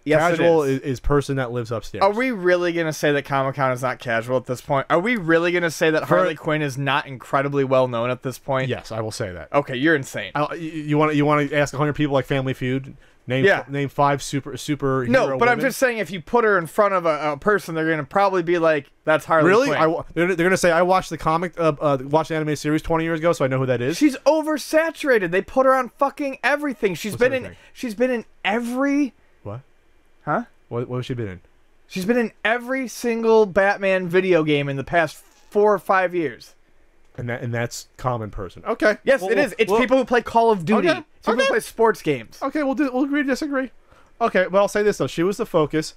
Yes, casual it is person that lives upstairs. Are we really going to say that Comic-Con is not casual at this point? Are we really going to say that Harley Quinn is not incredibly well known at this point? Yes, I will say that. Okay, you're insane. You want to ask 100 people like Family Feud? Name 5 superhero. No, but women. I'm just saying, if you put her in front of a person, they're gonna probably be like, "That's Harley Quinn." Really? They're gonna say, "I watched the comic, watched the anime series 20 years ago, so I know who that is." She's oversaturated. They put her on fucking everything. She's been in every. What? Huh? What has she been in? She's been in every single Batman video game in the past 4 or 5 years. And that's common person. Okay. Yes, it is. It's people who play Call of Duty. Okay. It's people who play sports games. Okay, we'll agree to disagree. Okay, but I'll say this though: she was the focus.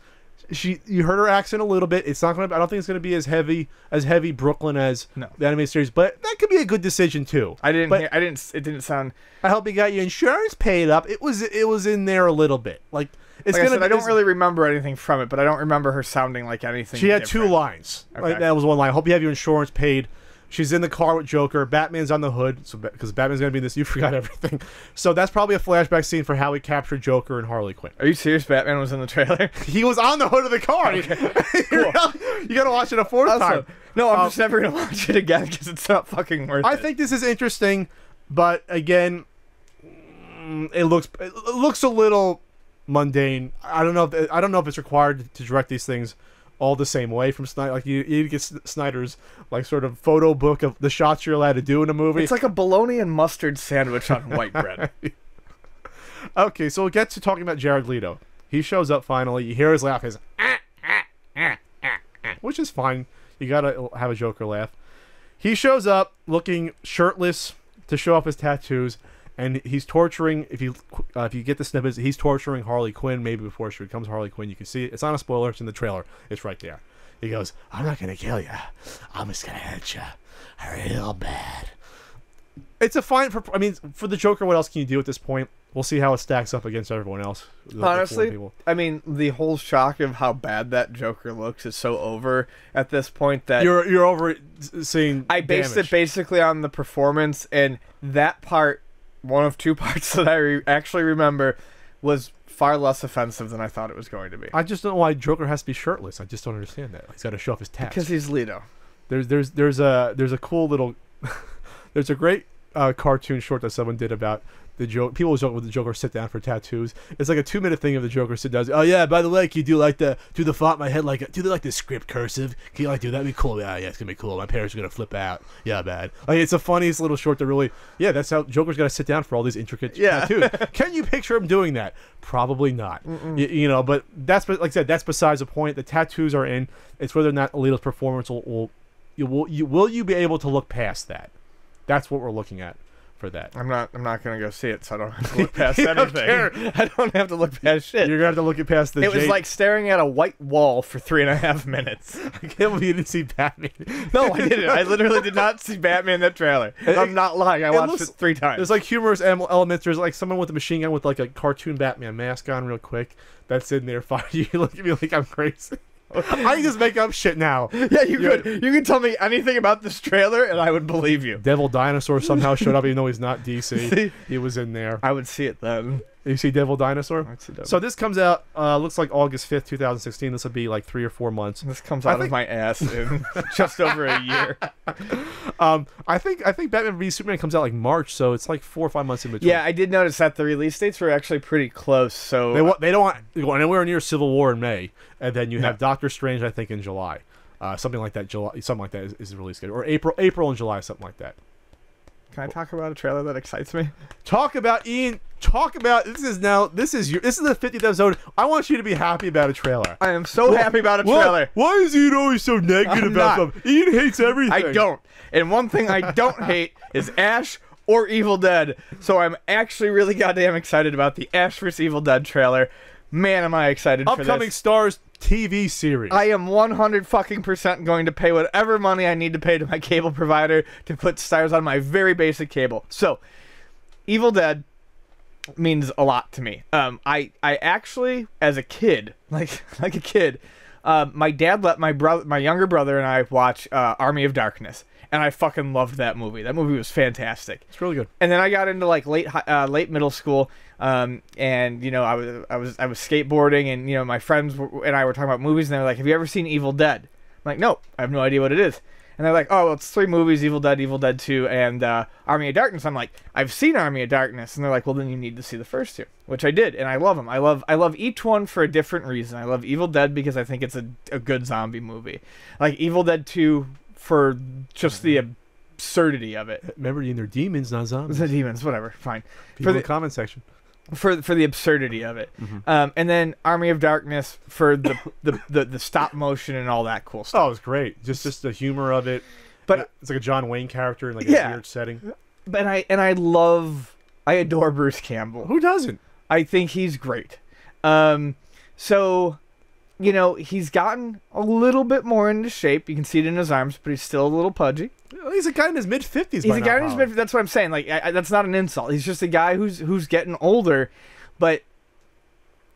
You heard her accent a little bit. It's not gonna. I don't think it's gonna be as heavy Brooklyn as the anime series, but that could be a good decision too. I didn't. It didn't sound. I hope you got your insurance paid up. It was in there a little bit. Like it's like I don't really remember anything from it, but I don't remember her sounding like anything. She had different. 2 lines. Okay. Like, that was one line. I hope you have your insurance paid. She's in the car with Joker. Batman's on the hood, so because Batman's gonna be in this. You forgot everything. So that's probably a flashback scene for how he captured Joker and Harley Quinn. Are you serious? Batman was in the trailer. He was on the hood of the car. Okay. Cool. You gotta watch it a 4th time. No, I'm just never gonna watch it again because it's not fucking worth it. I think this is interesting, but again, it looks a little mundane. I don't know if it's required to direct these things all the same way from Snyder. Like you get Snyder's like sort of photo book of the shots you're allowed to do in a movie. It's like a bologna and mustard sandwich on white bread. Okay, so we'll get to talking about Jared Leto. He shows up finally. You hear his laugh, which is fine. You gotta have a Joker laugh. He shows up looking shirtless to show off his tattoos, and he's torturing. If you get the snippets, he's torturing Harley Quinn. Maybe before she becomes Harley Quinn, you can see it. It's not a spoiler. It's in the trailer. It's right there. He goes, "I'm not gonna kill you. I'm just gonna hurt you real bad." It's a fine for. I mean, for the Joker, what else can you do at this point? We'll see how it stacks up against everyone else. Honestly, I mean, the whole shock of how bad that Joker looks is so over at this point that you're over seeing. I based it basically on the performance, and that part, one of 2 parts that I actually remember, was far less offensive than I thought it was going to be. I just don't know why Joker has to be shirtless. I just don't understand that. He's got to show off his tats. Because he's Leto. There's a cool little there's a great cartoon short that someone did about the Joker. People joke with the Joker sit down for tattoos. It's like a 2-minute thing of the Joker sit down. Oh yeah, by the way, can you do like do the font in my head like the script cursive? Can you do that? Be cool. Yeah, it's gonna be cool. My parents are gonna flip out. Yeah, bad. Like it's the funniest little short that really. Yeah, that's how Joker's gotta sit down for all these intricate tattoos. Can you picture him doing that? Probably not. You know, but that's like I said. That's besides the point. The tattoos are in. It's whether or not Alito's performance will you be able to look past that? That's what we're looking at. for that. I'm not gonna go see it, so I don't have to look past You don't anything. care. I don't have to look past shit. You're gonna have to look past the. It was like staring at a white wall for 3.5 minutes. I can't believe you didn't see Batman. No, I didn't. I literally did not see Batman in that trailer. I'm not lying. I watched it 3 times. There's like humorous elements. There's like someone with a machine gun with like a cartoon Batman mask on, real quick. That's in there. Fire. You look at me like I'm crazy. I can just make up shit now. Yeah, you could. You could tell me anything about this trailer, and I would believe you. Devil Dinosaur somehow showed up, even though he's not DC. See? He was in there. I would see it then. You see Devil Dinosaur? I'd see Devil. So this comes out, looks like August 5th, 2016. This will be like 3 or 4 months. This comes out of my ass in just over a year. I think Batman v Superman comes out like March, so it's like 4 or 5 months in between. Yeah, I did notice that the release dates were actually pretty close. So They don't want to go anywhere near Civil War in May, and then you have Doctor Strange, I think, in July. Something like that. Something like that is the release schedule, or April and July, something like that. can I talk about a trailer that excites me? Talk about Ian. Talk about this is the 50th episode. I want you to be happy about a trailer. I am so happy about a trailer. Why is Ian always so negative about not. stuff? Ian hates everything. I don't. And one thing I don't hate is Ash or Evil Dead. So I'm actually really goddamn excited about the Ash vs. Evil Dead trailer. Man, am I excited for this. Upcoming Stars TV series. I am 100% going to pay whatever money I need to pay to my cable provider to put Stars on my very basic cable. So, Evil Dead means a lot to me. I actually, as a kid, like a kid, my dad let my younger brother and I watch Army of Darkness, and I fucking loved that movie. That movie was fantastic. It's really good. And then I got into like late middle school, and you know I was skateboarding, and you know my friends and I were talking about movies, and they were like, "Have you ever seen Evil Dead?" I'm like, "No, I have no idea what it is." And they're like, "Oh, well, it's 3 movies: Evil Dead, Evil Dead 2, and Army of Darkness." I'm like, "I've seen Army of Darkness," and they're like, "Well, then you need to see the first 2," which I did, and I love them. I love each one for a different reason. I love Evil Dead because I think it's a good zombie movie. Like Evil Dead 2 for just the absurdity of it. Remember, they're demons, not zombies. The demons, whatever, fine. People in the comment section. For the absurdity of it, and then Army of Darkness for the stop motion and all that cool stuff. Oh, it's great. Just the humor of it. But it's like a John Wayne character in like a weird setting. But I adore Bruce Campbell. Who doesn't? I think he's great. So, you know, he's gotten a little bit more into shape. You can see it in his arms, but he's still a little pudgy. He's a guy in his mid-50s. He's a guy in his mid-50s. That's what I'm saying. Like, that's not an insult. He's just a guy who's getting older. But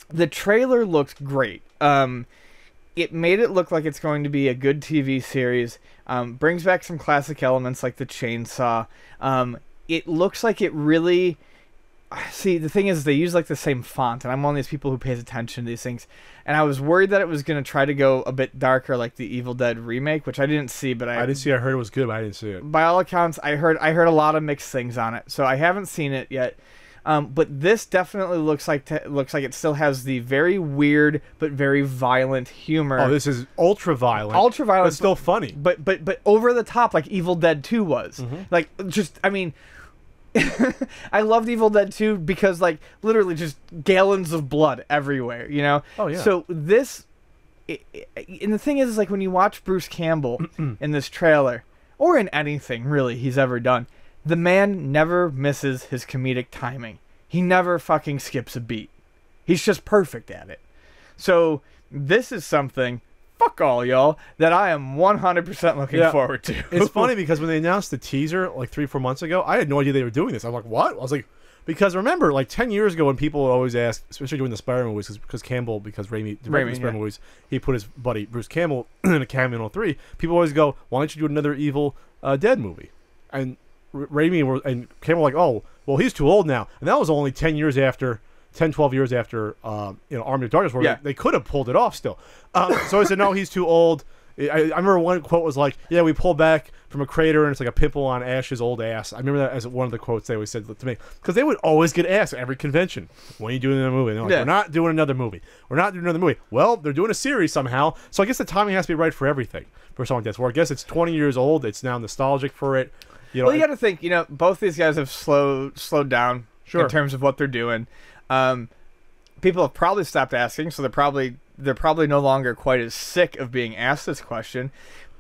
the trailer looked great. It made it look like it's going to be a good TV series. Brings back some classic elements like the chainsaw. It looks like it really... See, the thing is, they use like the same font, and I'm one of these people who pays attention to these things. And I was worried that it was going to try to go a bit darker, like the Evil Dead remake, which I didn't see. But I didn't see. I heard it was good, but I didn't see it. By all accounts, I heard a lot of mixed things on it, so I haven't seen it yet. But this definitely looks like it still has the very weird but very violent humor. Oh, this is ultra violent, but still funny. But over the top, like Evil Dead 2 was. Like, just, I mean. I loved Evil Dead 2 because, like, literally just gallons of blood everywhere, you know? Oh, yeah. So this... and the thing is, like, when you watch Bruce Campbell in this trailer, or in anything, really, he's ever done, the man never misses his comedic timing. He never fucking skips a beat. He's just perfect at it. So, this is something... Fuck all y'all, that I am 100% looking forward to. It's funny because when they announced the teaser like 3 or 4 months ago, I had no idea they were doing this. I'm like, what? I was like, because remember, like 10 years ago when people would always ask, especially doing the Spider movies, because Raimi directed the Spider movies, he put his buddy Bruce Campbell in a cameo in all 3. People always go, why don't you do another Evil Dead movie? And Raimi and Campbell were like, oh, well, he's too old now. And that was only 10, 12 years after Army of Darkness, where they could have pulled it off still. So I said, no, he's too old. I remember one quote was like, yeah, we pulled back from a crater and it's like a pimple on Ash's old ass. I remember that as one of the quotes they always said to me. Because they would always get asked at every convention, when are you doing another movie? And they're like, we're not doing another movie. We're not doing another movie. Well, they're doing a series somehow. So I guess the timing has to be right for everything. For something like this. Where I guess it's 20 years old. It's now nostalgic for it. You know, well, you got to think, you know, both these guys have slowed down in terms of what they're doing. People have probably stopped asking, so they're probably no longer quite as sick of being asked this question.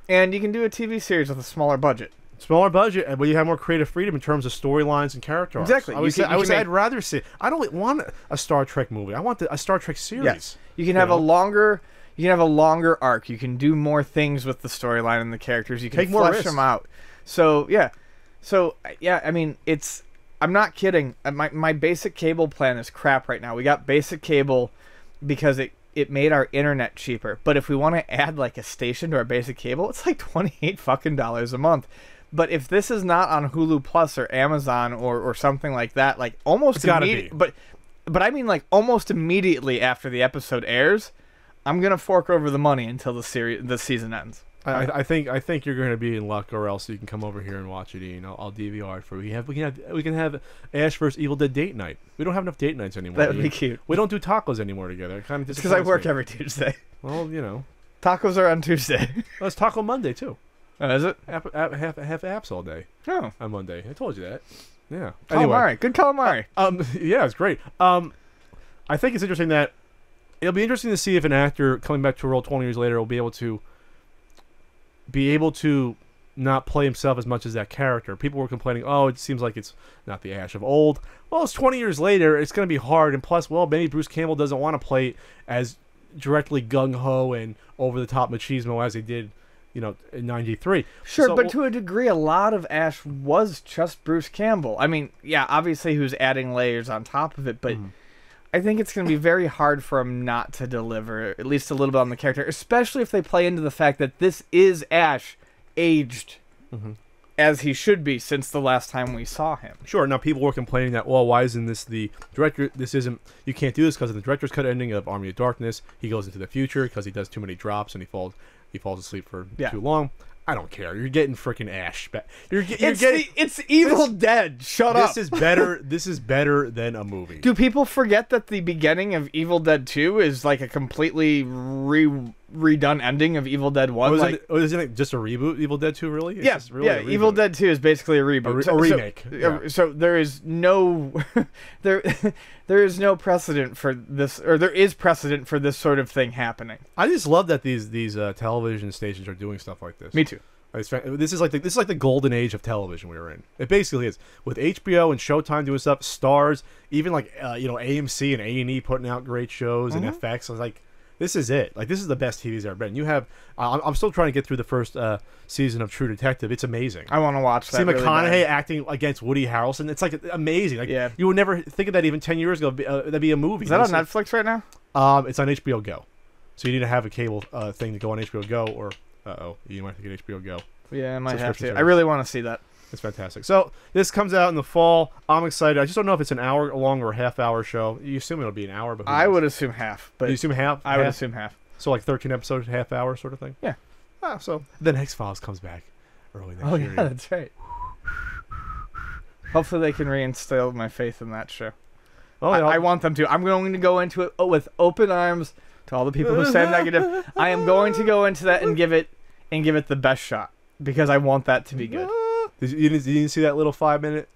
And you can do a TV series with a smaller budget. Smaller budget, but you have more creative freedom in terms of storylines and character arcs. Exactly. I'd rather see. I don't want a Star Trek movie. I want a Star Trek series. Yes. You can have a longer. You can have a longer arc. You can do more things with the storyline and the characters. You can Take more flesh risks. them out. So yeah. I mean, it's. I'm not kidding. My basic cable plan is crap right now. We got basic cable because it made our internet cheaper. But if we want to add like a station to our basic cable, it's like $28 a month. But if this is not on Hulu Plus or Amazon or something like that, like almost It's gotta immediately, be. but I mean like almost immediately after the episode airs, I'm gonna fork over the money until the season ends. I think you're going to be in luck, or else you can come over here and watch it. You know, I'll DVR it for you. We can have Ash vs Evil Dead date night. We don't have enough date nights anymore. That would be cute. We don't do tacos anymore together. It kind of Because I work every Tuesday. Well, you know, Tacos are on Tuesday. well, it's Taco Monday too. Oh, is it? Half apps all day Oh, on Monday. I told you that. Yeah. calamari. Good calamari. Yeah, it's great. I think it's interesting that it'll be interesting to see if an actor coming back to a role 20 years later will be able to not play himself as much as that character. People were complaining, oh, it seems like it's not the Ash of old. Well, it's 20 years later. It's going to be hard. And plus, well, maybe Bruce Campbell doesn't want to play as directly gung-ho and over-the-top machismo as he did, you know, in 93. Sure, So, but to a degree, a lot of Ash was just Bruce Campbell. I mean, yeah, obviously he was adding layers on top of it, but I think it's going to be very hard for him not to deliver at least a little bit on the character, especially if they play into the fact that this is Ash aged as he should be since the last time we saw him. Sure. Now, people were complaining that, well, why isn't this the director? This isn't. You can't do this because of the director's cut ending of Army of Darkness. He goes into the future because he does too many drops and he falls asleep for too long. I don't care. You're getting freaking Ash back. It's Evil Dead. Shut up. This is better. This is better than a movie. Do people forget that the beginning of Evil Dead 2 is like a completely redone ending of Evil Dead 1? Isn't it just a reboot? Evil Dead 2, really? It's Yeah, just really a Evil reboot. Dead 2 is basically a reboot. A remake. So there is no there is no precedent for this, or there is precedent for this sort of thing happening. I just love that these television stations are doing stuff like this. Me too. This is like the golden age of television we were in. It basically is, with HBO and Showtime doing stuff, Stars, even like AMC and A&E putting out great shows, and FX. I was like, this is it. Like, this is the best TV's ever been. You have, I'm still trying to get through the first season of True Detective. It's amazing. I want to watch that. See really McConaughey bad. acting against Woody Harrelson. It's like amazing. Like, Yeah. you would never think of that even 10 years ago. That'd be a movie. Is that on Netflix right now? It's on HBO Go. So you need to have a cable thing to go on HBO Go, or you might have to get HBO Go. Yeah, I might have Subscription to. service. I really want to see that. It's fantastic. So this comes out in the fall. I'm excited. I just don't know if it's an hour long or a half-hour show. You assume it'll be an hour, but who I knows? would assume half, but You assume half? I would Half? assume half. So like 13 episodes, half hour sort of thing. Yeah. So the next Files comes back early next Oh year. yeah, that's right. Hopefully they can reinstill my faith in that show. Oh, I want them to. I'm going to go into it with open arms to all the people who say negative. I am going to go into that and give it the best shot because I want that to be good. You didn't see that little 5-minute?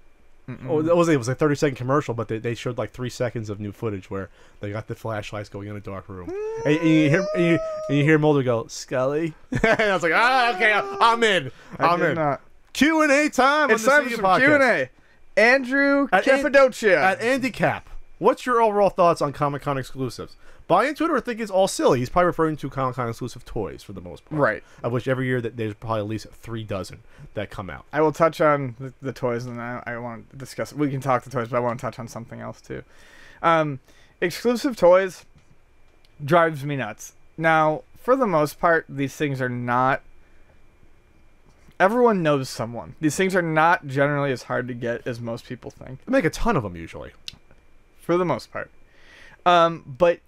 Mm-mm. Oh, it was a 30-second commercial, but they showed like 3 seconds of new footage where they got the flashlights going in a dark room, and you hear Mulder go, "Scully," and I was like, okay, I'm in. I'm in. Not. Q&A time. It's on time the for Sega some podcast. Q&A. Andrew At Cappadocia. At Andy Cap, what's your overall thoughts on Comic-Con exclusives? Buy into it or think it's all silly? He's probably referring to Comic-Con exclusive toys for the most part. Right. Of which every year that there's probably at least 3 dozen that come out. I will touch on the toys, and then I want to discuss. We can talk the toys, but I want to touch on something else too. Exclusive toys drives me nuts. Now, for the most part, these things are not. Everyone knows someone. These things are not generally as hard to get as most people think. They make a ton of them usually. For the most part. But,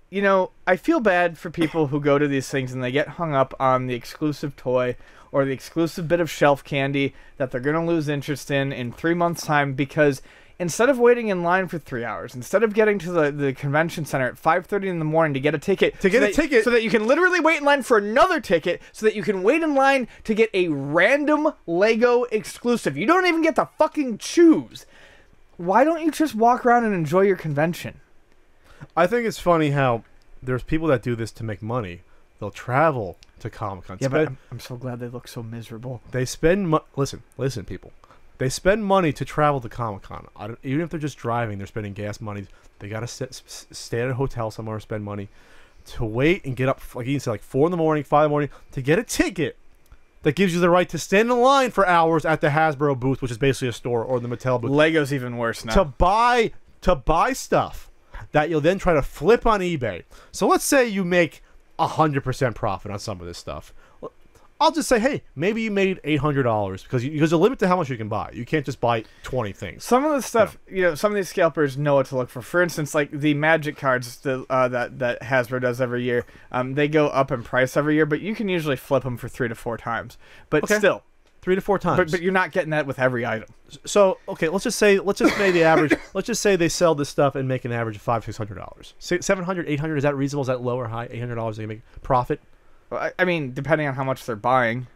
I feel bad for people who go to these things and they get hung up on the exclusive toy or the exclusive bit of shelf candy that they're going to lose interest in 3 months' time, because instead of waiting in line for 3 hours, instead of getting to the convention center at 5:30 in the morning to get a ticket, so that you can literally wait in line for another ticket, so that you can wait in line to get a random Lego exclusive. You don't even get to fucking choose. Why don't you just walk around and enjoy your convention? I think it's funny how there's people that do this to make money, They'll travel to Comic-Con. Yeah, but I'm so glad they look so miserable. They spend listen, people. They spend money to travel to Comic-Con. Even if they're just driving, they're spending gas money. They gotta stay at a hotel somewhere, spend money to wait and get up, like you said, like 4 in the morning, 5 in the morning, to get a ticket that gives you the right to stand in line for hours at the Hasbro booth, which is basically a store, or the Mattel booth. Lego's even worse now. To buy stuff that you'll then try to flip on eBay. So let's say you make 100% profit on some of this stuff. I'll just say, hey, maybe you made $800 because there's a limit to how much you can buy. You can't just buy 20 things. Some of the stuff, some of these scalpers know what to look for. For instance, like the Magic cards that Hasbro does every year, they go up in price every year, but you can usually flip them for 3 to 4 times. But still, 3 to 4 times. But you're not getting that with every item. So okay, let's just say the average. Let's just say they sell this stuff and make an average of $500-$600, $700, $800. Is that reasonable? Is that low or high? $800 they make profit. I mean, depending on how much they're buying.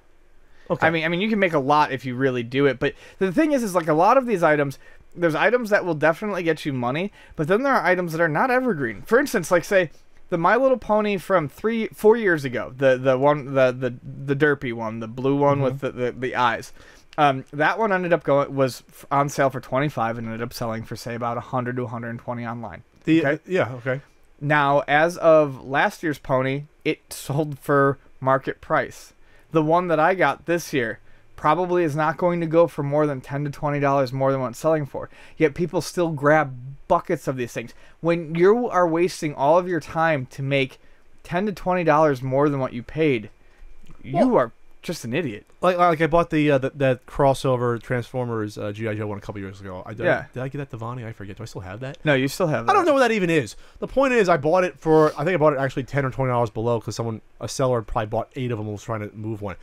Okay. I mean, you can make a lot if you really do it. But the thing is like a lot of these items, there's items that will definitely get you money, but then there are items that are not evergreen. For instance, like say the My Little Pony from 4 years ago, the derpy one, the blue one with the eyes. That one was on sale for $25 and ended up selling for say about $100 to $120 online. Okay. Now, as of last year's pony, it sold for market price. The one that I got this year probably is not going to go for more than $10 to $20 more than what it's selling for. Yet people still grab buckets of these things. When you are wasting all of your time to make $10 to $20 more than what you paid, you are just an idiot. Like I bought that crossover Transformers G.I. Joe one a couple years ago. Did I get that to Vonnie? I forget. Do I still have that? No, you still have that. I don't know what that even is. The point is, I bought it actually $10 or $20 below because a seller probably bought 8 of them and was trying to move one.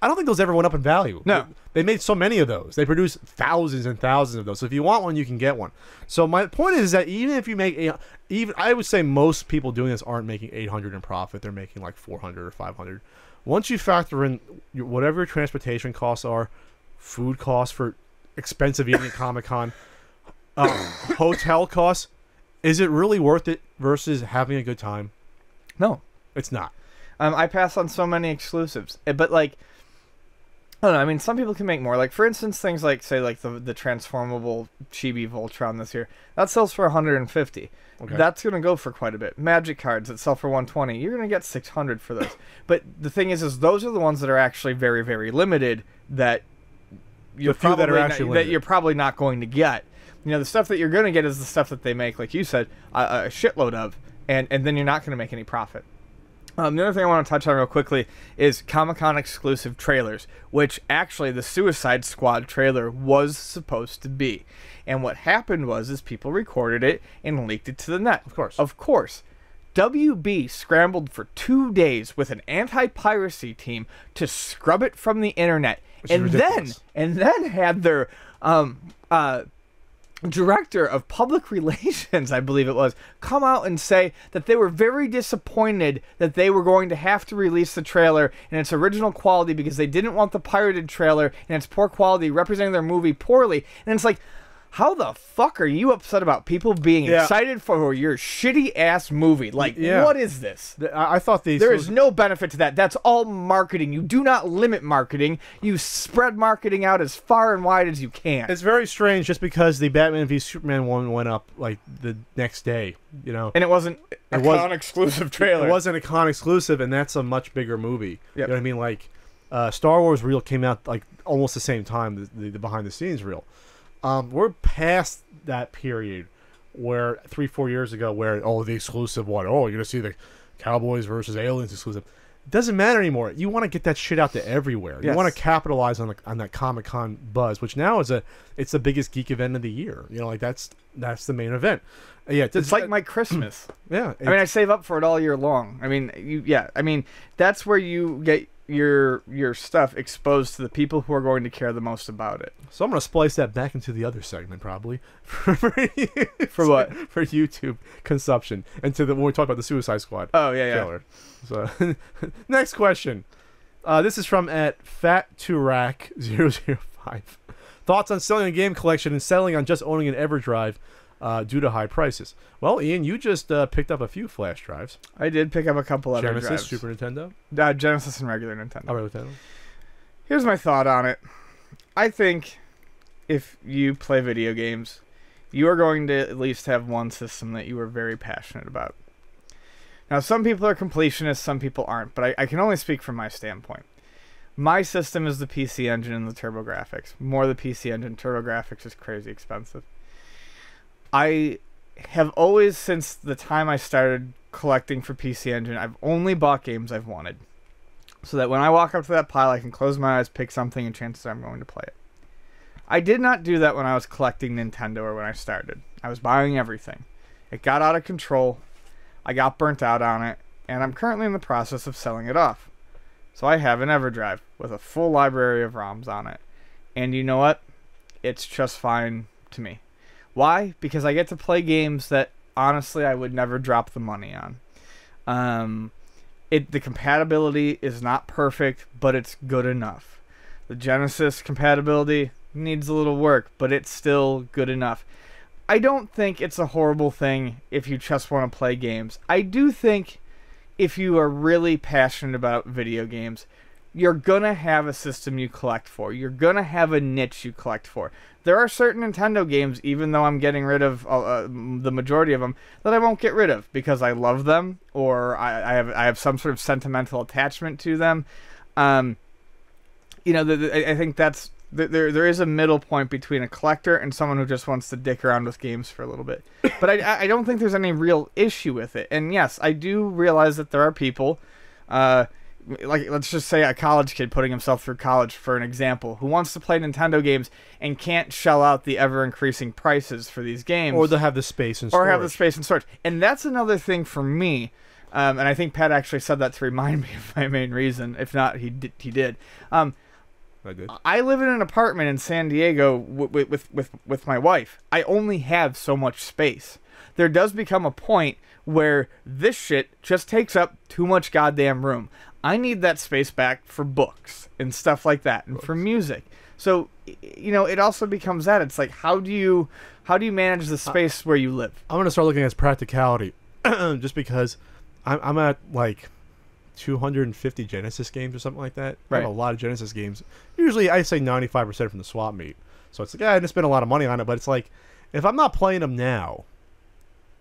I don't think those ever went up in value. No. They made so many of those. They produce thousands and thousands of those. So if you want one, you can get one. So my point is that even if you make I would say most people doing this aren't making $800 in profit. They're making like $400 or $500. Once you factor in whatever your transportation costs are, food costs for expensive eating at Comic-Con, hotel costs, is it really worth it versus having a good time? No. It's not. I pass on so many exclusives. But like, I don't know. I mean, some people can make more. Like, for instance, things like, say, like the transformable Chibi Voltron this year. That sells for $150. Okay. That's going to go for quite a bit. Magic cards that sell for $120. You're going to get $600 for those. But the thing is those are the ones that are actually very, very limited that you're probably not going to get. The stuff that you're going to get is the stuff that they make, like you said, a shitload of, and then you're not going to make any profit. The other thing I want to touch on real quickly is Comic-Con exclusive trailers, which actually the Suicide Squad trailer was supposed to be. And what happened was people recorded it and leaked it to the net. Of course. WB scrambled for 2 days with an anti-piracy team to scrub it from the internet. And then had their director of public relations, I believe it was, come out and say that they were very disappointed that they were going to have to release the trailer in its original quality because they didn't want the pirated trailer in its poor quality representing their movie poorly. And it's like, how the fuck are you upset about people being excited for your shitty ass movie? Like, what is this? I thought there is no benefit to that. That's all marketing. You do not limit marketing. You spread marketing out as far and wide as you can. It's very strange just because the Batman v Superman one went up like the next day, and it wasn't a con exclusive trailer. It wasn't a con exclusive, and that's a much bigger movie. Yep. You know what I mean? Like, Star Wars reel came out like almost the same time. The behind the scenes reel. We're past that period where 3-4 years ago where the exclusive one, you're gonna see the Cowboys versus Aliens exclusive. It doesn't matter anymore. You want to get that shit out to everywhere. You want to capitalize on that Comic-Con buzz, which now it's the biggest geek event of the year. Like that's the main event. It's like my Christmas. Yeah. I mean, I save up for it all year long. I mean, that's where you get your stuff exposed to the people who are going to care the most about it. So I'm going to splice that back into the other segment probably. For what? For YouTube consumption. And when we talk about the Suicide Squad. Oh, yeah. So, next question. This is from @FatTurack005. Thoughts on selling a game collection and settling on just owning an EverDrive? due to high prices. Well, Ian, you just picked up a few flash drives. I did pick up a couple other Genesis, drives. Super Nintendo? Genesis and regular Nintendo. Oh, regular Nintendo. Here's my thought on it. I think if you play video games, you are going to at least have one system that you are very passionate about. Now, some people are completionists, some people aren't, but I can only speak from my standpoint. My system is the PC Engine and the TurboGrafx. More the PC Engine. TurboGrafx is crazy expensive. I have always, since the time I started collecting for PC Engine, I've only bought games I've wanted. So that when I walk up to that pile, I can close my eyes, pick something, and chances are I'm going to play it. I did not do that when I was collecting Nintendo or when I started. I was buying everything. It got out of control. I got burnt out on it, and I'm currently in the process of selling it off. So I have an EverDrive with a full library of ROMs on it. And you know what? It's just fine to me. Why? Because I get to play games that, honestly, I would never drop the money on. The compatibility is not perfect, but it's good enough. The Genesis compatibility needs a little work, but it's still good enough. I don't think it's a horrible thing if you just want to play games. I do think if you are really passionate about video games, you're going to have a system you collect for. You're going to have a niche you collect for. There are certain Nintendo games, even though I'm getting rid of the majority of them, that I won't get rid of because I love them or I have some sort of sentimental attachment to them. I think that's there is a middle point between a collector and someone who just wants to dick around with games for a little bit. But I don't think there's any real issue with it. And yes, I do realize that there are people, like let's just say a college kid putting himself through college for an example, who wants to play Nintendo games and can't shell out the ever-increasing prices for these games. Or they'll have the space and storage. Or have the space and storage. And that's another thing for me. And I think Pat actually said that to remind me of my main reason. If not, he did. I did. I live in an apartment in San Diego with my wife. I only have so much space. There does become a point where this shit just takes up too much goddamn room. I need that space back for books and stuff like that, and for music. So, it also becomes that. It's like, how do you manage the space where you live? I'm gonna start looking at practicality, just because I'm at like 250 Genesis games or something like that. Right. I have a lot of Genesis games. Usually, I say 95% from the swap meet. So it's like, I didn't spend a lot of money on it, but it's like, if I'm not playing them now,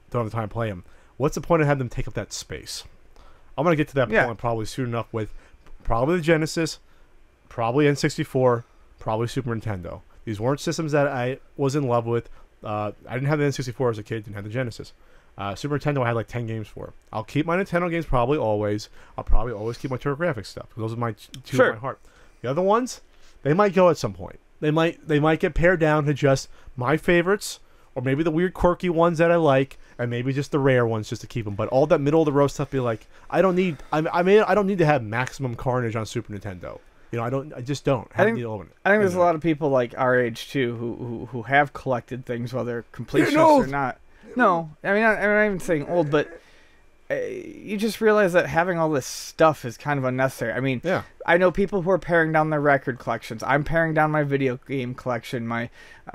don't have the time to play them. What's the point of having them take up that space? I'm gonna get to that point probably soon enough with probably the Genesis, probably N64, probably Super Nintendo. These weren't systems that I was in love with. I didn't have the N64 as a kid. Didn't have the Genesis. Super Nintendo I had like 10 games for. I'll keep my Nintendo games probably always. I'll probably always keep my TurboGrafx stuff. Those are my two of my heart. The other ones, they might go at some point. They might get pared down to just my favorites, or maybe the weird quirky ones that I like, and maybe just the rare ones just to keep them. But all that middle of the road stuff, be like, I don't need to have Maximum Carnage on Super Nintendo. I just don't. I think there's a lot of people like our age too who have collected things, whether completionists or not. No, I'm not even saying old, but you just realize that having all this stuff is kind of unnecessary. Yeah. I know people who are paring down their record collections. I'm paring down my video game collection. My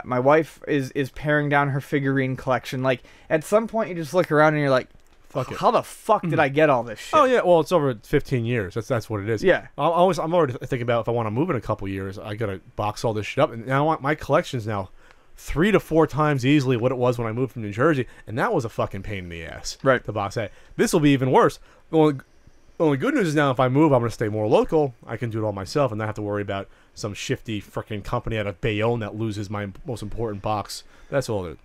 wife is paring down her figurine collection. Like, at some point, you just look around and you're like, fuck it. How the fuck did I get all this shit? Oh yeah, well it's over 15 years. That's what it is. Yeah. I'm already thinking about if I want to move in a couple years, I gotta box all this shit up, and now I want my collection's now 3 to 4 times easily what it was when I moved from New Jersey, and that was a fucking pain in the ass. Right. To box that. This will be even worse. The only good news is now if I move, I'm going to stay more local. I can do it all myself and not have to worry about some shifty freaking company out of Bayonne that loses my most important box. That's all the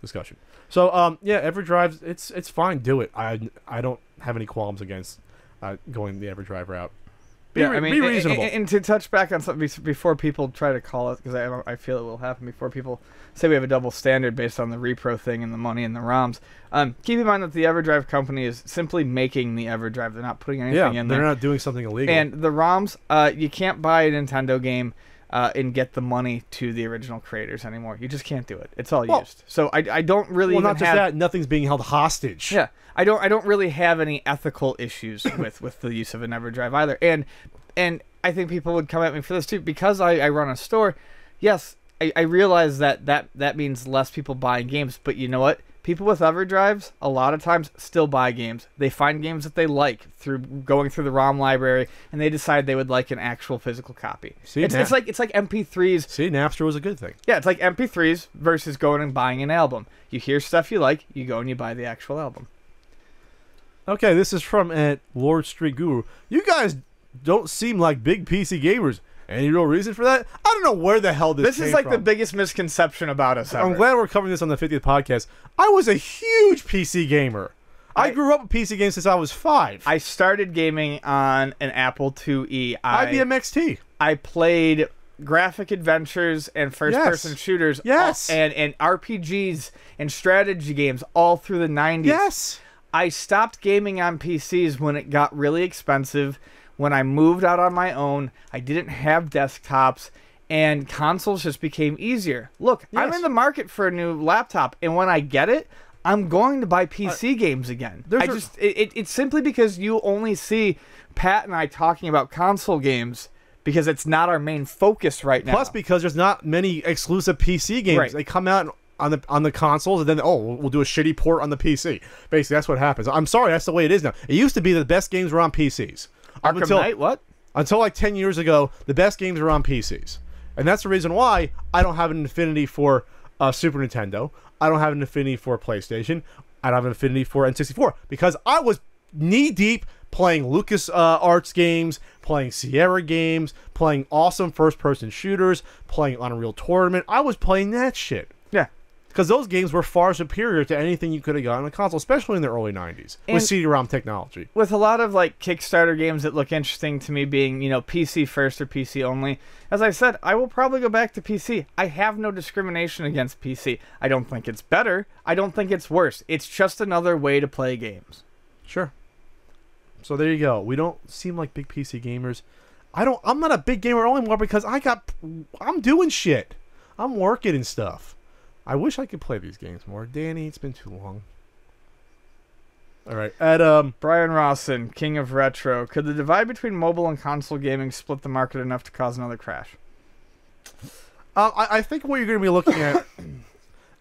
discussion. So, EverDrive, it's fine. Do it. I don't have any qualms against going the EverDrive route. Be reasonable. And to touch back on something before people try to call it, because I feel it will happen before people say we have a double standard based on the repro thing and the money and the ROMs. Keep in mind that the EverDrive company is simply making the EverDrive. They're not putting anything in there. They're not doing something illegal. And the ROMs, you can't buy a Nintendo game and get the money to the original creators anymore. You just can't do it. It's all used. So I don't really. Well, not just that. Nothing's being held hostage. Yeah, I don't really have any ethical issues with the use of an EverDrive either. And I think people would come at me for this too, because I run a store. Yes, I realize that means less people buying games, but you know what? People with EverDrives a lot of times still buy games. They find games that they like through going through the ROM library, and they decide they would like an actual physical copy. See, it's like MP3s. See, Napster was a good thing. Yeah, it's like MP3s versus going and buying an album. You hear stuff you like, you go and you buy the actual album. Okay, this is from at Lord Street Guru. You guys don't seem like big PC gamers. Any real reason for that? I don't know where the hell this came is like from. the biggest misconception about us ever. I'm glad we're covering this on the 50th podcast. I was a huge PC gamer. I grew up with PC games since I was 5. I started gaming on an Apple IIe. IBM XT. I played graphic adventures and first-person shooters. Yes. And RPGs and strategy games all through the 90s. Yes. I stopped gaming on PCs when it got really expensive. When I moved out on my own, I didn't have desktops, and consoles just became easier. Look, I'm in the market for a new laptop, and when I get it, I'm going to buy PC games again. It's simply because you only see Pat and I talking about console games because it's not our main focus right now. Plus, because there's not many exclusive PC games. Right. They come out on the consoles, and then we'll do a shitty port on the PC. Basically, that's what happens. I'm sorry, that's the way it is now. It used to be the best games were on PCs. Arkham Knight, what? Until like 10 years ago, the best games were on PCs. And that's the reason why I don't have an affinity for Super Nintendo. I don't have an affinity for PlayStation. I don't have an affinity for N64. Because I was knee-deep playing Lucas Arts games, playing Sierra games, playing awesome first-person shooters, playing Unreal Tournament. I was playing that shit. Yeah. Because those games were far superior to anything you could have got on a console, especially in the early 90s, with CD-ROM technology. With a lot of like Kickstarter games that look interesting to me being, PC first or PC only, as I said, I will probably go back to PC. I have no discrimination against PC. I don't think it's better. I don't think it's worse. It's just another way to play games. Sure. So there you go. We don't seem like big PC gamers. I'm not a big gamer anymore because I'm doing shit. I'm working and stuff. I wish I could play these games more. Danny, it's been too long. All right. Brian Rawson, King of Retro. Could the divide between mobile and console gaming split the market enough to cause another crash? I think what you're going to be looking at,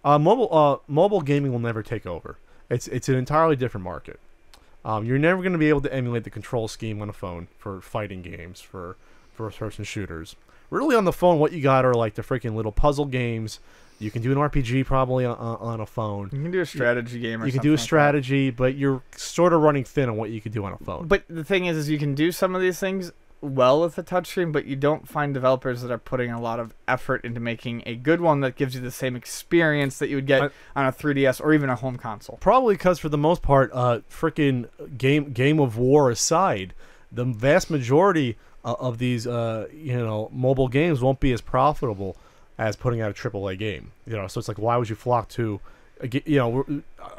mobile gaming will never take over. It's an entirely different market. You're never going to be able to emulate the control scheme on a phone for fighting games, for first-person shooters. Really, on the phone, what you got are like the freaking little puzzle games. You can do an RPG probably on a phone. You can do a strategy game or something. You can do a strategy, but you're sort of running thin on what you can do on a phone. But the thing is you can do some of these things well with a touchscreen, but you don't find developers that are putting a lot of effort into making a good one that gives you the same experience that you would get on a 3DS or even a home console. Probably because for the most part, freaking Game of War aside, the vast majority of these mobile games won't be as profitable as putting out a AAA game. So it's like, why would you flock to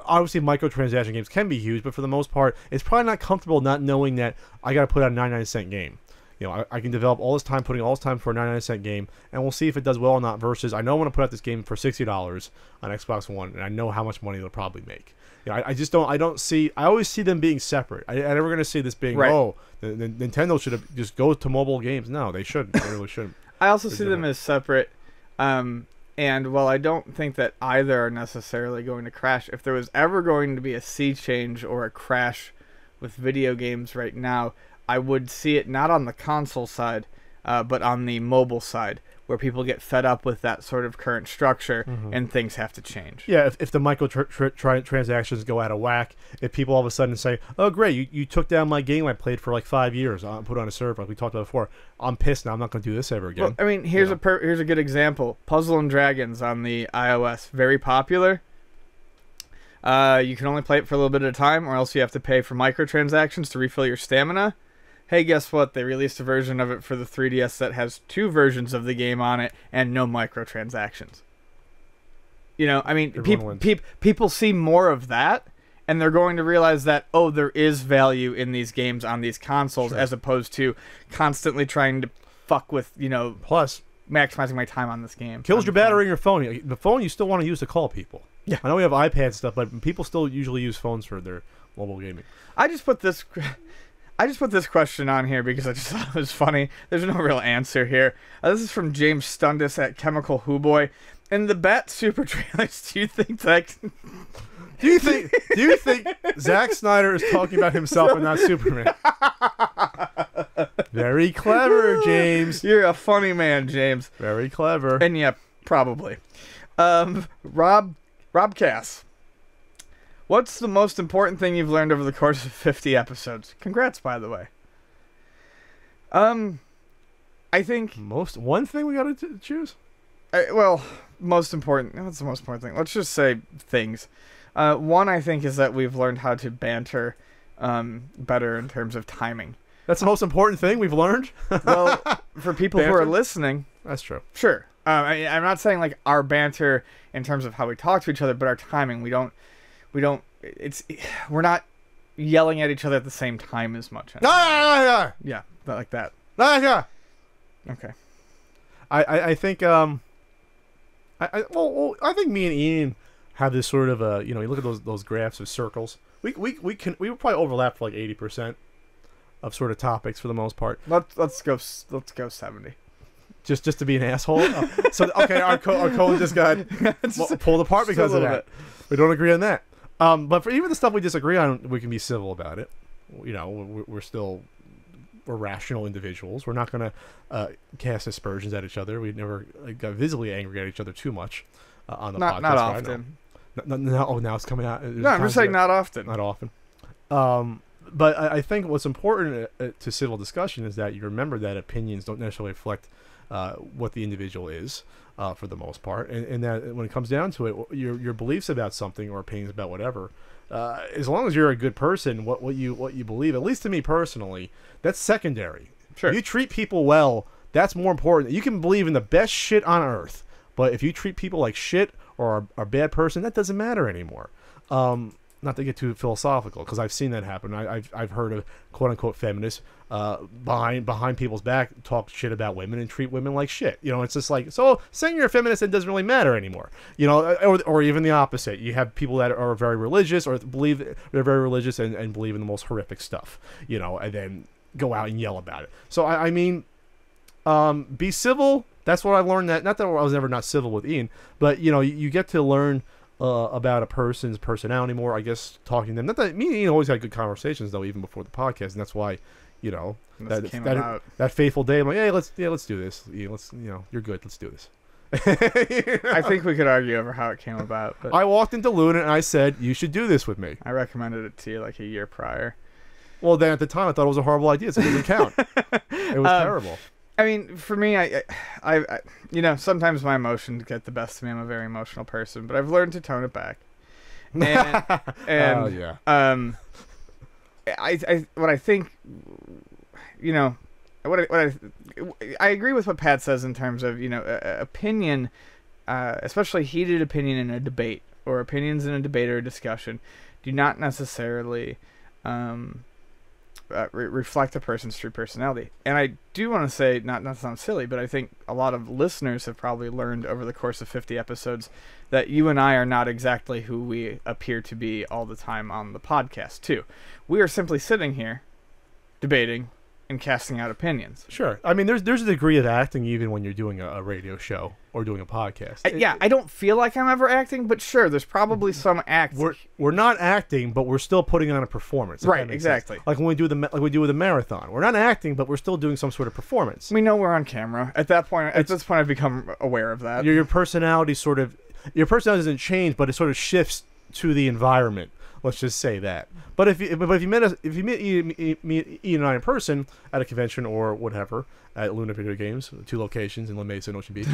obviously microtransaction games can be huge, but for the most part, it's probably not comfortable not knowing that I got to put out a 99-cent game. I can develop all this time, putting all this time for a 99-cent game, and we'll see if it does well or not, versus I know I'm going to put out this game for $60 on Xbox One, and I know how much money it'll probably make. I always see them being separate. I never going to see this being, the Nintendo should have just go to mobile games. No, they shouldn't. They really shouldn't. I also see them as separate. And while I don't think that either are necessarily going to crash, if there was ever going to be a sea change or a crash with video games right now, I would see it not on the console side, but on the mobile side, where people get fed up with that sort of current structure and things have to change. Yeah, if the microtransactions go out of whack, if people all of a sudden say, oh, great, you took down my game I played for like 5 years, I put it on a server like we talked about before, I'm pissed now, I'm not going to do this ever again. Well, I mean, here's a good example. Puzzle and Dragons on the iOS, very popular. You can only play it for a little bit at a time, or else you have to pay for microtransactions to refill your stamina. Hey, guess what? They released a version of it for the 3DS that has 2 versions of the game on it and no microtransactions. People see more of that, and they're going to realize that, there is value in these games on these consoles, as opposed to constantly trying to fuck with, plus maximizing my time on this game. Kills your battery in your phone. The phone you still want to use to call people. Yeah. I know we have iPad stuff, but people still usually use phones for their mobile gaming. I just put this... I just put this question on here because I just thought it was funny. There's no real answer here. This is from James Stundis at Chemical Hooboy. In the Bat Super trailers, do you think that... Do you think Zack Snyder is talking about himself and not Superman? Very clever, James. You're a funny man, James. Very clever. And yeah, probably. Rob Cass. What's the most important thing you've learned over the course of 50 episodes? Congrats, by the way. I think one thing we got to choose. Most important. What's the most important thing? Let's just say things. One, I think, is that we've learned how to banter better in terms of timing. That's the most important thing we've learned. Well, for people who are listening, that's true. Sure. I'm not saying like our banter in terms of how we talk to each other, but our timing. We're not yelling at each other at the same time as much. Yeah, not like that. Okay. I think I think me and Ian have this sort of you look at those graphs of circles. We would probably overlap for like 80% of sort of topics for the most part. Let's go 70. Just to be an asshole. So okay, our code just got pulled apart because of that. We don't agree on that. But for even the stuff we disagree on, we can be civil about it. We're rational individuals. We're not going to cast aspersions at each other. We never got visibly angry at each other too much on the podcast. Not often. Now it's coming out. No, I'm just saying not often. Not often. But I think what's important to civil discussion is that you remember that opinions don't necessarily reflect what the individual is for the most part, and that when it comes down to it, your beliefs about something or opinions about whatever, as long as you're a good person, what you believe, at least to me personally, that's secondary. Sure. You treat people well, that's more important. You can believe in the best shit on earth, but if you treat people like shit or are a bad person, that doesn't matter anymore. Not to get too philosophical, because I've seen that happen. I've heard of quote unquote feminists behind people's back talk shit about women and treat women like shit. It's just like, so saying you're a feminist, it doesn't really matter anymore. Or even the opposite. You have people that are very religious or believe they're very religious and believe in the most horrific stuff. And then go out and yell about it. So I mean, be civil. That's what I've learned. Not that I was never not civil with Ian, but you get to learn about a person's personality more, I guess, talking to them. Not that me and Ian always had good conversations though, even before the podcast, and that's why, that fateful day, I'm like, hey, let's do this. You're good. Let's do this. I think we could argue over how it came about. But I walked into Luna and I said, you should do this with me. I recommended it to you like a year prior. Well, then at the time I thought it was a horrible idea, so it doesn't count. It was terrible. I mean, for me, I sometimes my emotions get the best of me. I'm a very emotional person, but I've learned to tone it back. And oh yeah. I agree with what Pat says in terms of opinion, especially heated opinion in a debate or opinions in a debate or a discussion, do not necessarily reflect a person's true personality. And I do want to say, not to sound silly, but I think a lot of listeners have probably learned over the course of 50 episodes that you and I are not exactly who we appear to be all the time on the podcast too. We are simply sitting here debating and casting out opinions. Sure. I mean, there's a degree of acting even when you're doing a radio show or doing a podcast. I don't feel like I'm ever acting, but sure, there's probably some act. We're not acting, but we're still putting on a performance. Right, exactly. Like when we do with the marathon. We're not acting, but we're still doing some sort of performance. We know we're on camera. At this point, I've become aware of that. Your personality doesn't change, but it sort of shifts to the environment. Let's just say that. But if you meet Ian and I in person at a convention or whatever at Luna Video Games, 2 locations in La Mesa and Ocean Beach,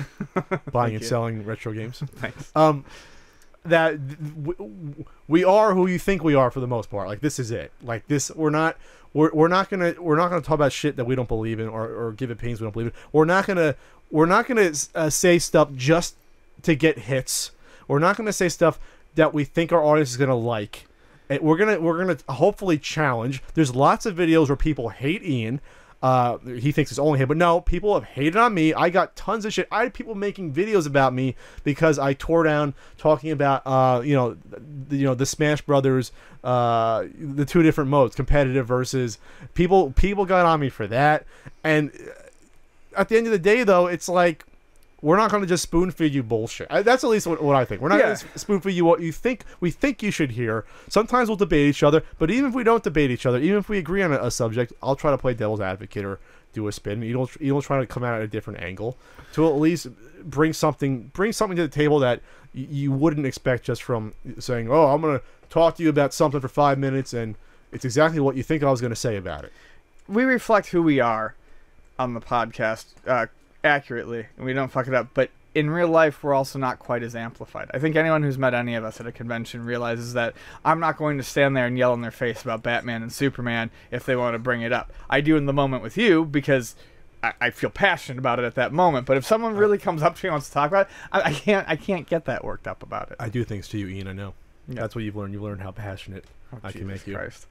buying and selling retro games. Thanks. That we are who you think we are for the most part. Like, this is it. Like, this, we're not gonna talk about shit that we don't believe in or give opinions we don't believe in. We're not gonna say stuff just to get hits. We're not gonna say stuff that we think our audience is gonna like. And we're gonna hopefully challenge. There's lots of videos where people hate Ian. he thinks it's only him, but no, people have hated on me. I got tons of shit. I had people making videos about me because I tore down talking about the Smash Brothers, the two different modes, competitive versus people. People got on me for that, and at the end of the day, though, it's like, we're not going to just spoon feed you bullshit. That's at least what I think. We're not going to spoon feed you what we think you should hear. Sometimes we'll debate each other, but even if we don't debate each other, even if we agree on a subject, I'll try to play devil's advocate or do a spin. You'll try to come out at a different angle to at least bring something to the table that you wouldn't expect just from saying, "Oh, I'm going to talk to you about something for 5 minutes," and it's exactly what you think I was going to say about it. We reflect who we are on the podcast accurately, and we don't fuck it up, but in real life we're also not quite as amplified. I think anyone who's met any of us at a convention realizes that I'm not going to stand there and yell in their face about Batman and Superman if they want to bring it up. I do in the moment with you because I feel passionate about it at that moment, but if someone really comes up to me and wants to talk about it, I can't get that worked up about it. I do things to you, Ian, I know. Yeah. That's what you've learned. You've learned how passionate I can make you. Christ.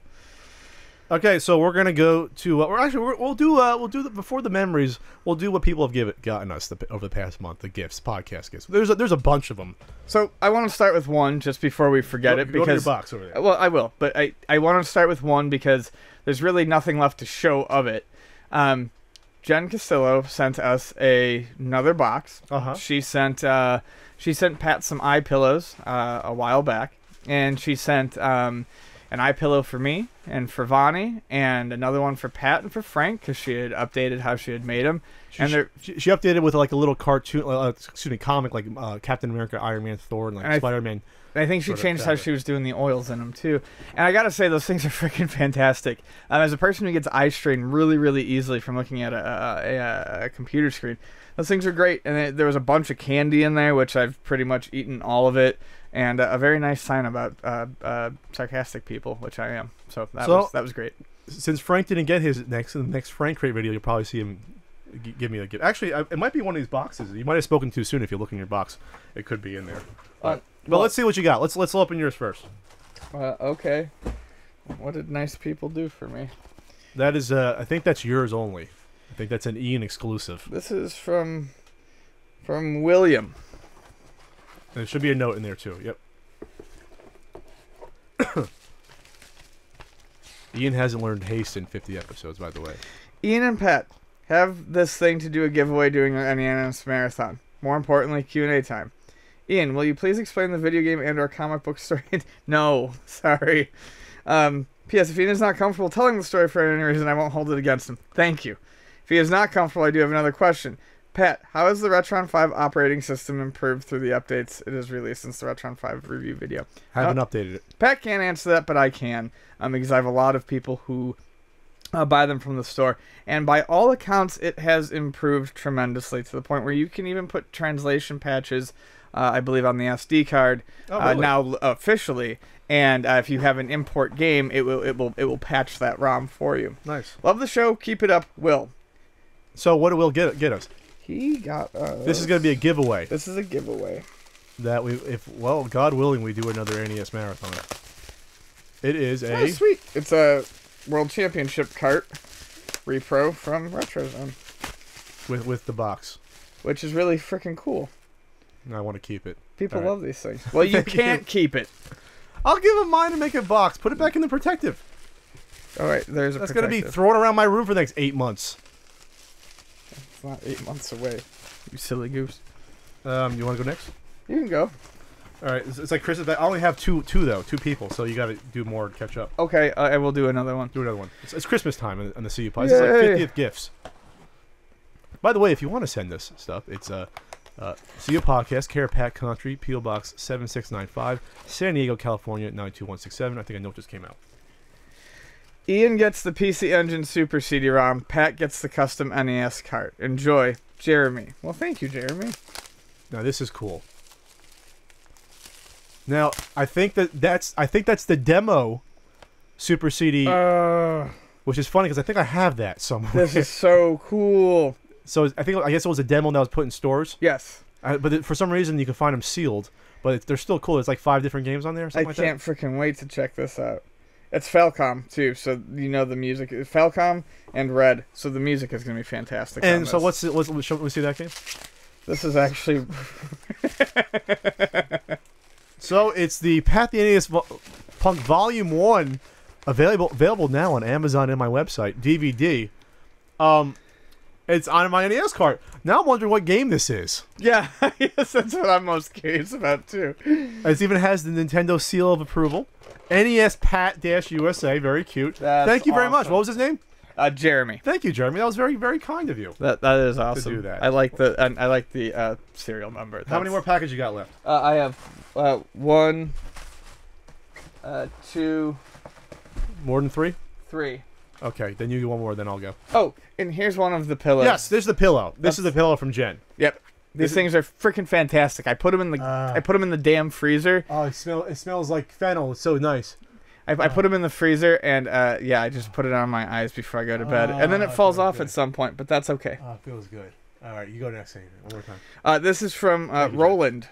Okay, so we're gonna go to. We'll do before the memories. We'll do what people have gotten us over the past month. The gifts, podcast gifts. There's a bunch of them. So I want to start with one just before we forget it, because go to your box over there. Well, I will, but I want to start with one because there's really nothing left to show of it. Jen Castillo sent us another box. She sent Pat some eye pillows a while back, and she sent an eye pillow for me and for Vonnie, and another one for Pat and for Frank, because she had updated how she had made them. She updated with like a little cartoon, comic like Captain America, Iron Man, Thor, and like Spider-Man. I think she changed how she was doing the oils in them too. And I gotta say, those things are freaking fantastic. As a person who gets eye strain really, really easily from looking at a computer screen, those things are great. And there was a bunch of candy in there, which I've pretty much eaten all of it. And a very nice sign about sarcastic people, which I am. So that was great. Since Frank didn't get his the next Frank Crate video, you'll probably see him give me a gift. Actually, it might be one of these boxes. You might have spoken too soon if you look in your box. It could be in there. Well, let's see what you got. Let's open yours first. Okay. What did nice people do for me? That is, I think that's yours only. I think that's an Ian exclusive. This is from William. And there should be a note in there too. Yep. Ian hasn't learned haste in 50 episodes, by the way. Ian and Pat have this thing to do a giveaway during an NES marathon. More importantly, Q&A time. Ian, will you please explain the video game and/or comic book story? No, sorry. P.S. If Ian is not comfortable telling the story for any reason, I won't hold it against him. Thank you. If he is not comfortable, I do have another question. Pat, how has the Retron 5 operating system improved through the updates it has released since the Retron 5 review video? I haven't updated it. Pat can't answer that, but I can, because I have a lot of people who buy them from the store. And by all accounts, it has improved tremendously to the point where you can even put translation patches, I believe, on the SD card really? now officially. And if you have an import game, it will patch that ROM for you. Nice. Love the show. Keep it up, Will. So what will get us? He got us. This is going to be a giveaway. This is a giveaway. That God willing, we do another NES marathon. It is Oh, sweet. It's a World Championship cart repro from RetroZone. With the box. Which is really freaking cool. I want to keep it. People love these things. Well, you can't keep it. I'll give him mine and make a box. Put it back in the protective. All right, there's a That's going to be thrown around my room for the next 8 months. It's not 8 months away. You silly goose. You want to go next? You can go. All right, it's like Chris's. I only have two people, so you got to do more to catch up. Okay, I will do another one. Do another one. It's Christmas time on the CU Pod. It's like 50th gifts. By the way, if you want to send us stuff, it's CU Podcast, Care Pat Country, P.O. Box 7695, San Diego, California 92167. I think a note just came out. Ian gets the PC Engine Super CD-ROM. Pat gets the custom NES cart. Enjoy, Jeremy. Well, thank you, Jeremy. Now this is cool. Now I think that's the demo Super CD, which is funny because I think I have that somewhere. This is so cool. So I guess it was a demo that was put in stores. Yes. But for some reason you can find them sealed, but they're still cool. It's like 5 different games on there. Or something I can't freaking wait to check this out. It's Falcom too, so you know the music is Falcom and Red, so the music is gonna be fantastic. And so what's show me see that game? This is actually So it's the Pat the NES Punk Volume 1, available now on Amazon and my website, DVD. It's on my NES cart. Now I'm wondering what game this is. yeah, yes, that's what I'm most curious about too. It even has the Nintendo seal of approval. NES Pat-USA, very cute. That's Thank you very much. awesome. What was his name? Jeremy. Thank you, Jeremy. That was very, very kind of you. That is awesome. do that. I like the serial number. How many more packages you got left? I have 1, 2, More than 3? 3. Okay, then you do one more, then I'll go. Oh, and here's one of the pillows. Yes, there's the pillow. This is the pillow from Jen. Yep. These things are freaking fantastic. I put them in the damn freezer. Oh, it smells like fennel. It's so nice. I put them in the freezer, and I just put it on my eyes before I go to bed, and then it falls off at some point, but that's okay. Oh, it feels good. All right, you go next. One more time. This is from Roland.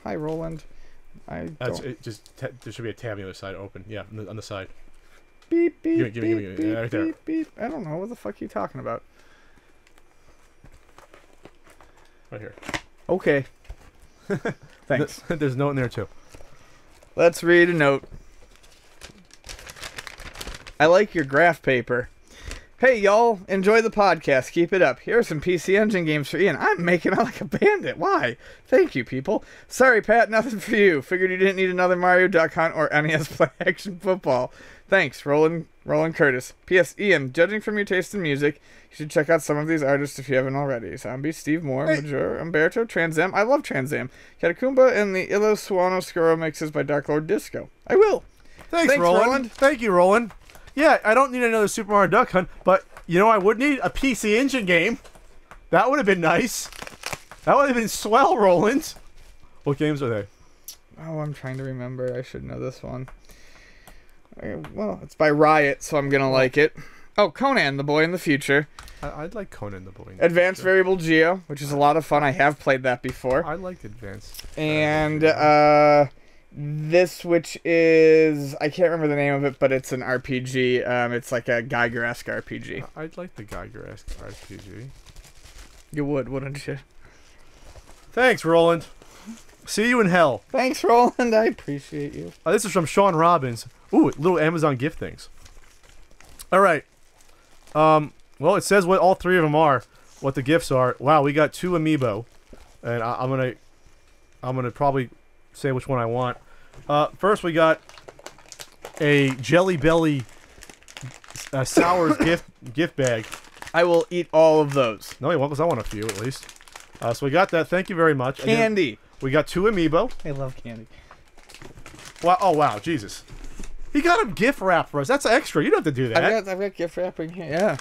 Hi, Roland. There should be a tab on the other side open. Yeah, on the side. Beep beep Give me. beep, Yeah, right there. beep beep. I don't know what the fuck are you talking about. Right here. Okay. Thanks. There's a note in there too. Let's read a note. I like your graph paper. Hey, y'all. Enjoy the podcast. Keep it up. Here are some PC Engine games for Ian. I'm making out like a bandit. Why? Thank you, people. Sorry, Pat. Nothing for you. Figured you didn't need another Mario Duck Hunt or NES Play Action Football. Thanks, Roland Curtis. P.S. Ian, judging from your taste in music, you should check out some of these artists if you haven't already. Zombie, Steve Moore, Major, Umberto, Trans Am. I love Trans Am. Catacumba, and the Illo Suono Scuro mixes by Dark Lord Disco. I will. Thanks, Roland. Thank you, Roland. Yeah, I don't need another Super Mario Duck Hunt, but you know I would need a PC Engine game. That would have been nice. That would have been swell, Roland. What games are they? Oh, I'm trying to remember. I should know this one. Well, it's by Riot, so I'm gonna like it. Oh, Conan, the Boy in the Future. I'd like Conan the Boy in the Advanced Future. Variable Geo, which is a lot of fun. I have played that before. I liked Advanced. And this, which is, I can't remember the name of it, but it's an RPG. It's like a Geiger-esque RPG. I'd like the Geiger-esque RPG. You would, wouldn't you? Thanks, Roland. See you in hell. Thanks, Roland. I appreciate you. This is from Sean Robbins. Ooh, little Amazon gift things. All right. Well, it says what all three of them are, what the gifts are. Wow, we got 2 amiibo, and I'm gonna probably say which one I want. First, we got a Jelly Belly Sours gift bag. I will eat all of those. No, you won't, because I want a few at least. So we got that. Thank you very much. Candy. We got 2 amiibo. I love candy. Wow! Oh wow! Jesus. He got a gift wrap for us. That's extra. You don't have to do that. I've got gift wrapping here. Yeah.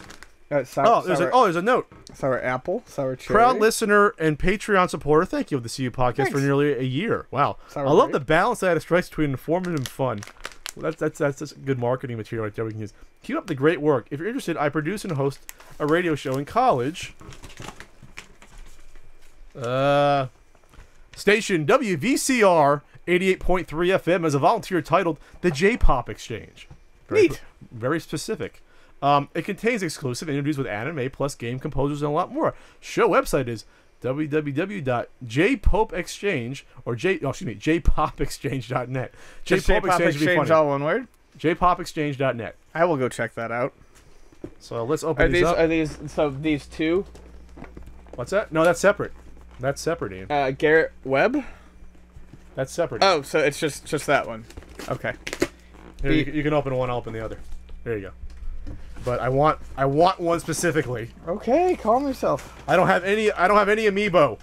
There's a note. Sour apple, sour cherry. Proud listener and Patreon supporter. Thank you of the CU podcast for nearly a year. Wow. Sour I love grape. the balance that it strikes between informative and fun. Well, that's just good marketing material right there we can use. Keep up the great work. If you're interested, I produce and host a radio show in college. Station WVCR 88.3 FM as a volunteer titled The J-Pop Exchange. Neat. Very specific. It contains exclusive interviews with anime plus game composers and a lot more. Show website is www.jpopexchange or jpopexchange.net. J-Pop Exchange, all one word? jpopexchange.net. I will go check that out. So let's open these up. Are these these two? What's that? No, that's separate. That's separate, Ian. Garrett Webb? That's separate. Oh, so it's just that one. Okay. Here, you can open one, I'll open the other. There you go. But I want one specifically. Okay, calm yourself. I don't have any amiibo.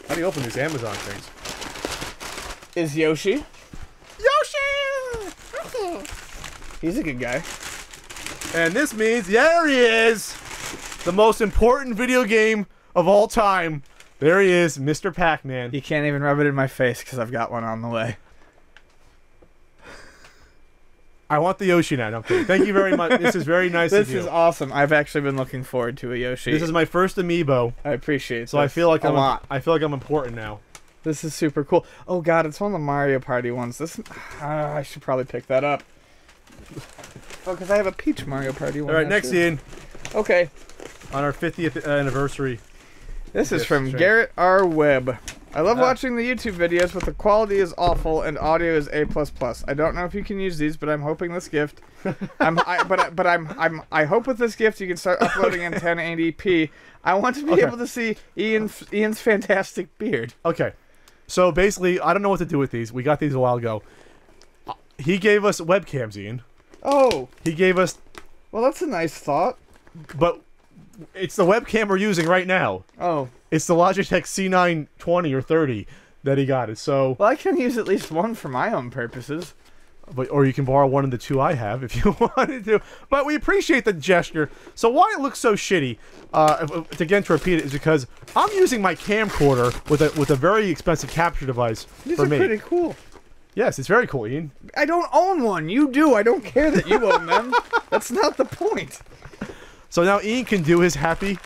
How do you open these Amazon things? Is Yoshi? Yoshi! He's a good guy. And this means, there he is! The most important video game of all time. There he is, Mr. Pac-Man. You can't even rub it in my face because I've got one on the way. I want the Yoshi now. No, I'm kidding. Thank you very much. This is very nice of you. This is awesome. I've actually been looking forward to a Yoshi. This is my first amiibo. I appreciate it. So I feel like a lot. I feel like I'm important now. This is super cool. Oh god, it's one of the Mario Party ones. This, I should probably pick that up. Oh, because I have a Peach Mario Party one. All right, next, Ian. Okay. On our 50th anniversary. This is Yes, from strange. Garrett R. Webb. I love Ah. watching the YouTube videos, but the quality is awful and audio is A++. I don't know if you can use these, but I'm hoping this gift. I hope with this gift you can start uploading in 1080p. I want to be Okay. able to see Ian's fantastic beard. Okay. So basically, I don't know what to do with these. We got these a while ago. He gave us webcams, Ian. Oh, He gave us, well, that's a nice thought. but it's the webcam we're using right now. Oh, It's the Logitech C920 or 30 that he got. So, well, I can use at least one for my own purposes. or you can borrow one of the two I have if you wanted to. But we appreciate the gesture. So why it looks so shitty, again to repeat it, is because I'm using my camcorder with a very expensive capture device These for are me. pretty cool. Yes, it's very cool, Ian. I don't own one. You do. I don't care that you own them. That's not the point. So now Ian's happy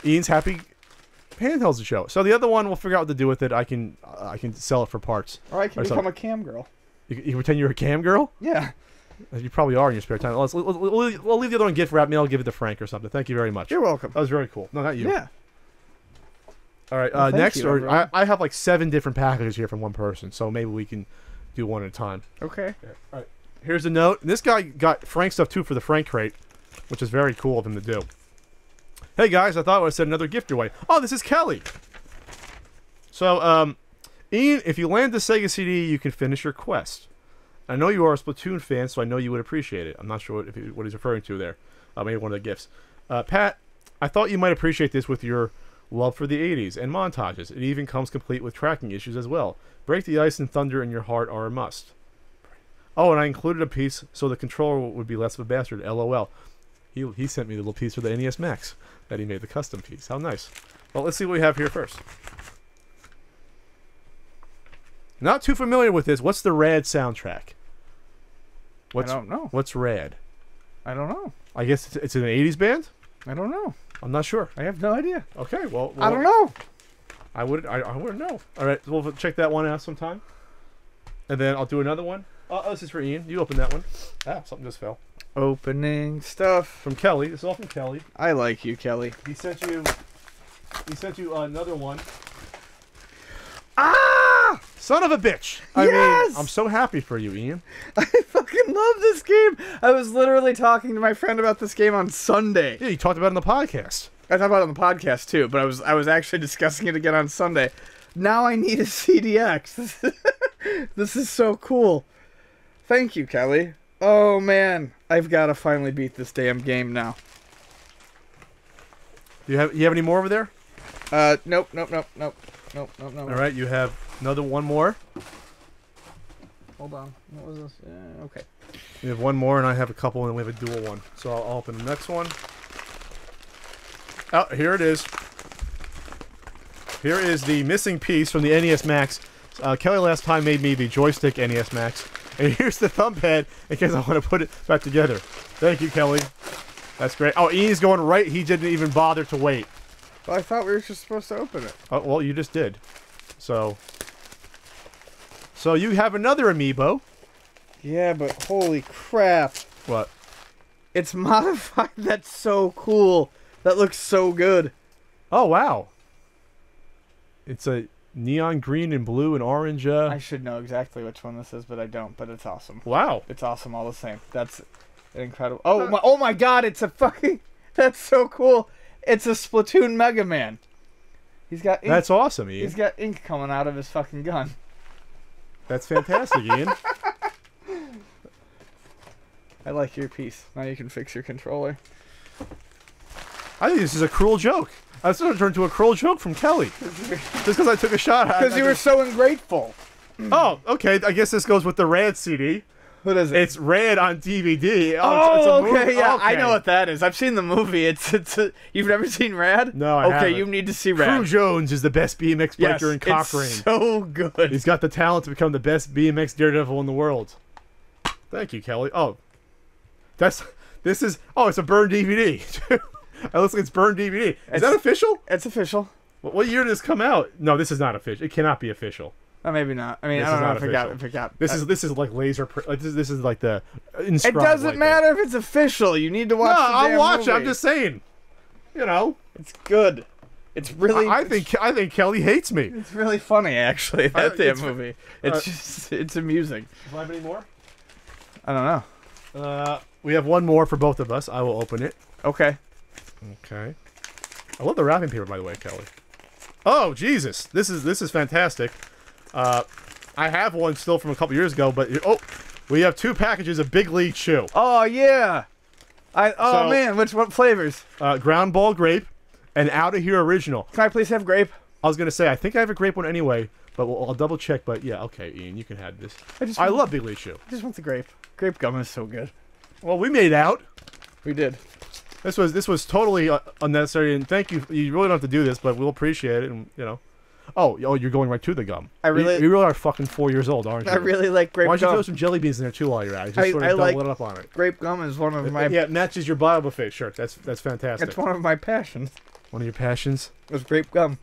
handhelds to show. So the other one, we'll figure out what to do with it. I can sell it for parts. Or I can Or become something. a cam girl. You pretend you're a cam girl? Yeah. You probably are in your spare time. We'll leave the other one gift wrap. Maybe I'll give it to Frank or something. Thank you very much. You're welcome. That was very cool. No, not you. Yeah. All right. Well, thank Next, you, or everyone. I have like 7 different packages here from one person, so maybe we can do one at a time. Okay. All right. Here's a note. This guy got Frank stuff too for the Frank crate, which is very cool of him to do. Hey guys, I thought I would have sent another gift your way. Oh, this is Kelly. So, Ian, if you land the Sega CD, you can finish your quest. I know you are a Splatoon fan, so I know you would appreciate it. I'm not sure what he's referring to there. Maybe one of the gifts. Pat, I thought you might appreciate this with your love for the 80s and montages. It even comes complete with tracking issues as well. Break the Ice and Thunder in Your Heart are a must. Oh, and I included a piece so the controller would be less of a bastard. LOL. He sent me the little piece for the NES Max that he made, the custom piece. How nice. Well, let's see what we have here first. Not too familiar with this. What's the Rad soundtrack? I don't know. What's Rad? I don't know. I guess it's an 80s band? I don't know. I'm not sure. I have no idea. Okay, well I don't know. I wouldn't know. All right, we'll check that one out sometime. And then I'll do another one. Oh, this is for Ian. You open that one. Ah, something just fell. Opening stuff. From Kelly. This is all from Kelly. I like you, Kelly. He sent you another one. Ah! Son of a bitch. I Yes! mean, I'm so happy for you, Ian. I fucking love this game. I was literally talking to my friend about this game on Sunday. Yeah, you talked about it on the podcast. I talked about it on the podcast too, but I was actually discussing it again on Sunday. Now I need a CDX. This is so cool. Thank you, Kelly. Oh man, I've got to finally beat this damn game now. You have any more over there? Nope. All right, you have one more. Hold on. What was this? Okay. We have one more, and I have a couple, and we have a dual one. So I'll open the next one. Oh, here it is. Here is the missing piece from the NES Max. Kelly last time made me the joystick NES Max. And here's the thumb pad in case I want to put it back together. Thank you, Kelly. That's great. Oh, Ian's going right. He didn't even bother to wait. Well, I thought we were just supposed to open it. Oh, well, you just did. So you have another amiibo. Yeah, but holy crap. What? It's modified. That's so cool. That looks so good. Oh, wow. It's a neon green and blue and orange. I should know exactly which one this is, but I don't. But it's awesome. Wow. It's awesome all the same. That's incredible. Oh my god, it's a fucking... That's so cool. It's a Splatoon Mega Man. He's got ink. That's awesome, Ian. He's got ink coming out of his fucking gun. That's fantastic, Ian. I like your piece. Now you can fix your controller. I think this is a cruel joke. I sort of turned into a cruel joke from Kelly. Just because I took a shot at it. Because you were so ungrateful. Oh, okay. I guess this goes with the Rad CD. What is it? It's Rad on DVD. Oh, it's a movie. okay, yeah, Okay. I know what that is. I've seen the movie. You've never seen Rad? No, I haven't. Okay, you need to see Crew Rad. Jones is the best BMX Yes, biker in Cochrane. it's so good. He's got the talent to become the best BMX daredevil in the world. Thank you, Kelly. Oh, it's a burned DVD. It looks like it's burned DVD. Is that official? It's official. What year did this come out? No, this is not official. It cannot be official. Maybe not. I mean, This I is don't know not if it got. This is like laser. Like this is like the. It doesn't matter if it's official. You need to watch. No, the I'll damn watch movie. it. I'm just saying. You know. It's good. It's really. I think Kelly hates me. it's really funny actually. That damn it's- movie. It's just it's amusing. Do I have any more? I don't know. We have one more for both of us. I will open it. Okay. Okay. I love the wrapping paper, by the way, Kelly. Oh Jesus, this is fantastic. I have one still from a couple years ago, but we have 2 packages of Big League Chew. Oh yeah. So- Man, what flavors? Ground ball grape and Out of Here original. Can I please have grape? I was gonna say I think I have a grape one anyway, but I'll double check. But yeah, okay, Ian, you can have this. I love Big League Chew. I just want the grape. Grape gum is so good. Well, we made out. We did. This was totally unnecessary, and thank you. You really don't have to do this, but we'll appreciate it. And you know, oh, you're going right to the gum. You really are fucking 4 years old, aren't you? I really like grape Why don't you gum. throw some jelly beans in there too while you're at it? Just sort of double it up on it. Grape gum is one of my. Yeah, it matches your Bio Buffet shirt. That's fantastic. It's one of my passions. One of your passions. It's grape gum.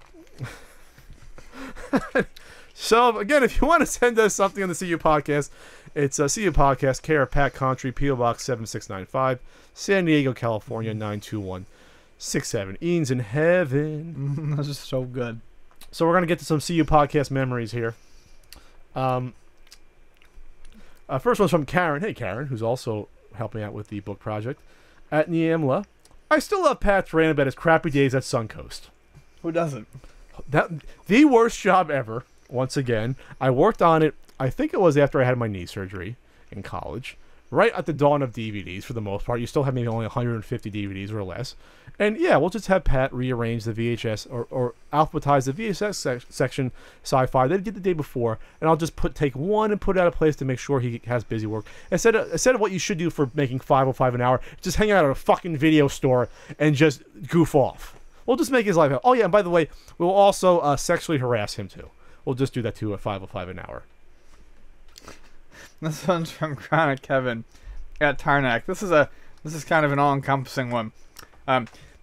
So again, if you want to send us something on the CU Podcast, it's CU Podcast, care of Pat Country, PO Box 7695, San Diego, California 92167. Ian's in heaven. This is so good. So we're gonna get to some CU Podcast memories here. First one's from Karen. Hey Karen, who's also helping out with the book project at Niamla. I still love Pat's rant about his crappy days at Suncoast. Who doesn't? The worst job ever. Once again, I worked on it. I think it was after I had my knee surgery in college, right at the dawn of DVDs. For the most part, you still have maybe only 150 DVDs or less. And yeah, we'll just have Pat rearrange the VHS or alphabetize the VHS section sci-fi that he did the day before, and I'll just take one and put it out of place to make sure he has busy work. Instead of what you should do for making $505 an hour, just hang out at a fucking video store and just goof off. We'll just make his life. Oh yeah, and by the way, we'll also sexually harass him too. We'll just do that too at $505 an hour. This one's from Chronic Kevin at Tarnac. This is kind of an all-encompassing one.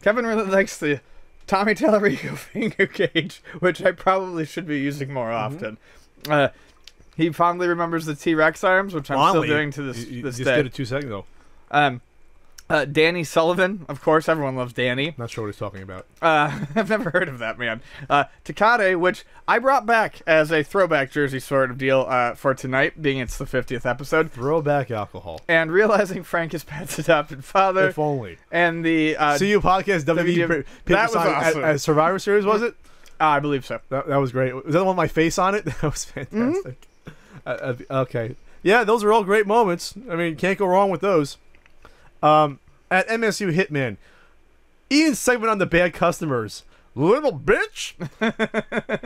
Kevin really likes the Tommy Tallarico finger gauge, which I probably should be using more often. He fondly remembers the T-Rex arms, which I'm still doing to this you this just day. did it 2 seconds ago. Danny Sullivan, of course, everyone loves Danny. Not sure what he's talking about. I've never heard of that man. Takade, which I brought back as a throwback jersey sort of deal for tonight, being it's the 50th episode. Throwback alcohol. And realizing Frank is Pat's adopted father. If only. And the CU Podcast WWE that was awesome. at Survivor Series, was it? I believe so. That was great. Was that the one with my face on it? That was fantastic. Okay. Yeah, those are all great moments. I mean, can't go wrong with those. At MSU Hitman, Ian's segment on the bad customers. Little bitch!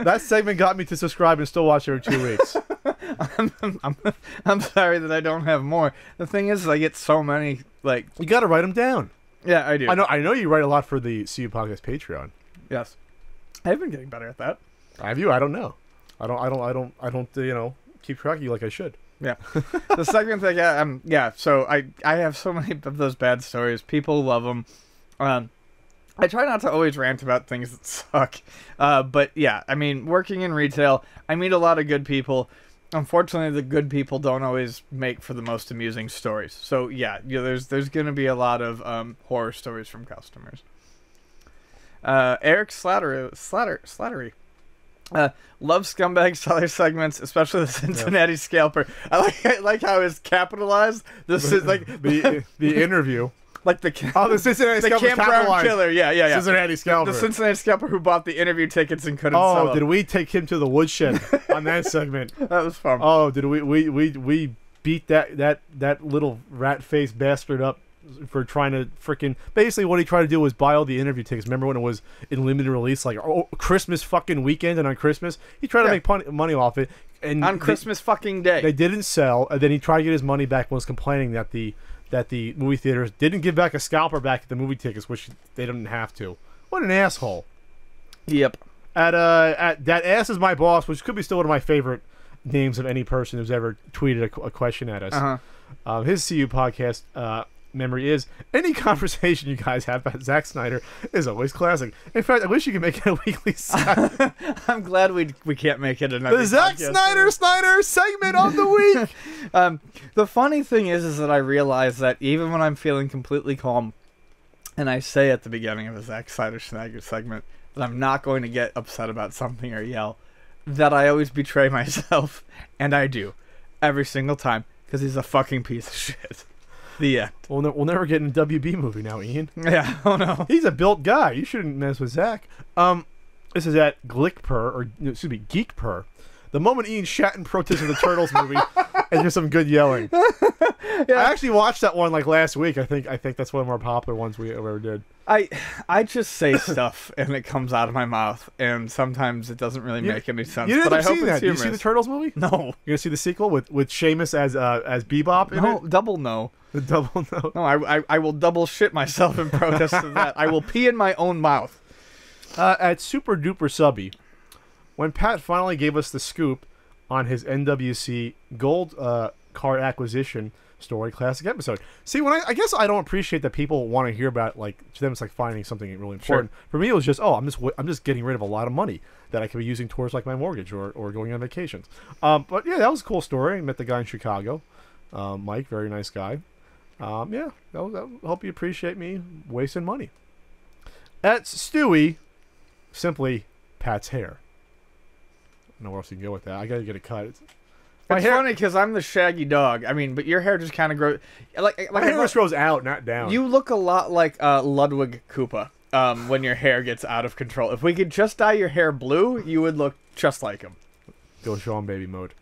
That segment got me to subscribe and still watch every 2 weeks. I'm sorry that I don't have more. The thing is, I get so many, like... You gotta write them down. Yeah, I do. I know you write a lot for the CU Podcast Patreon. Yes. I've been getting better at that. Have you? I don't know. I don't keep track of you like I should. Yeah. The segment that yeah, so I have so many of those bad stories. People love them. I try not to always rant about things that suck. But yeah, I mean, working in retail, I meet a lot of good people. Unfortunately, the good people don't always make for the most amusing stories. So yeah, there's going to be a lot of horror stories from customers. Eric Slattery. Love Scumbag Seller segments, especially the Cincinnati Scalper. I like how it's capitalized. This is like the interview. Like the the Cincinnati the Scalper Camp Killer. Yeah. Cincinnati Scalper. The Cincinnati Scalper who bought the interview tickets and couldn't sell them. Did we take him to the woodshed on that segment? That was fun. Oh, did we beat that little rat-faced bastard up for trying to freaking... Basically, what he tried to do was buy all the interview tickets. Remember when it was in limited release, like Christmas fucking weekend, and on Christmas, he tried to make money off it. And on Christmas fucking day. They didn't sell, and then he tried to get his money back and was complaining that the movie theaters didn't give back a scalper back at the movie tickets, which they didn't have to. What an asshole. Yep. At That Ass Is My Boss, which could be still one of my favorite names of any person who's ever tweeted a question at us. Uh-huh. His CU podcast memory is any conversation you guys have about Zack Snyder is always classic. In fact, I wish you could make it a weekly segment. I'm glad we can't make it another The Zack Snyder segment of the week. The funny thing is that I realize that even when I'm feeling completely calm, and I say at the beginning of a Zack Snyder segment that I'm not going to get upset about something or yell, that I always betray myself, and I do every single time because he's a fucking piece of shit. The end. We'll never get in a WB movie now, Ian. Yeah, oh no. He's a built guy. You shouldn't mess with Zach. This is at Glickpur, or excuse me, Geekpur. The moment Ian Shatton protested the Turtles movie, and there's some good yelling. Yeah. I actually watched that one like last week. I think that's one of the more popular ones we ever did. I just say stuff and it comes out of my mouth, and sometimes it doesn't really make any sense. You didn't but I hope see that. it's Did you humorous. see the Turtles movie? No. You're gonna see the sequel with Seamus as Bebop in No, it? double no. The double no. No, I will double shit myself in protest of that. I will pee in my own mouth. At Super Duper Subby, when Pat finally gave us the scoop on his NWC Gold card acquisition story classic episode. See, when I guess I don't appreciate that people want to hear about, like, to them it's like finding something really important. Sure. For me, it was just, I'm just getting rid of a lot of money that I could be using towards like my mortgage or going on vacations. But yeah, that was a cool story. I met the guy in Chicago, Mike, very nice guy. Yeah, that hope you appreciate me wasting money. At Stewie, simply Pat's hair. I don't know where else you can go with that. I gotta get it cut. It's funny because I'm the shaggy dog. I mean, but your hair just kind of grows. My hair just grows out, not down. You look a lot like Ludwig Koopa when your hair gets out of control. If we could just dye your hair blue, you would look just like him. Go Sean Baby mode.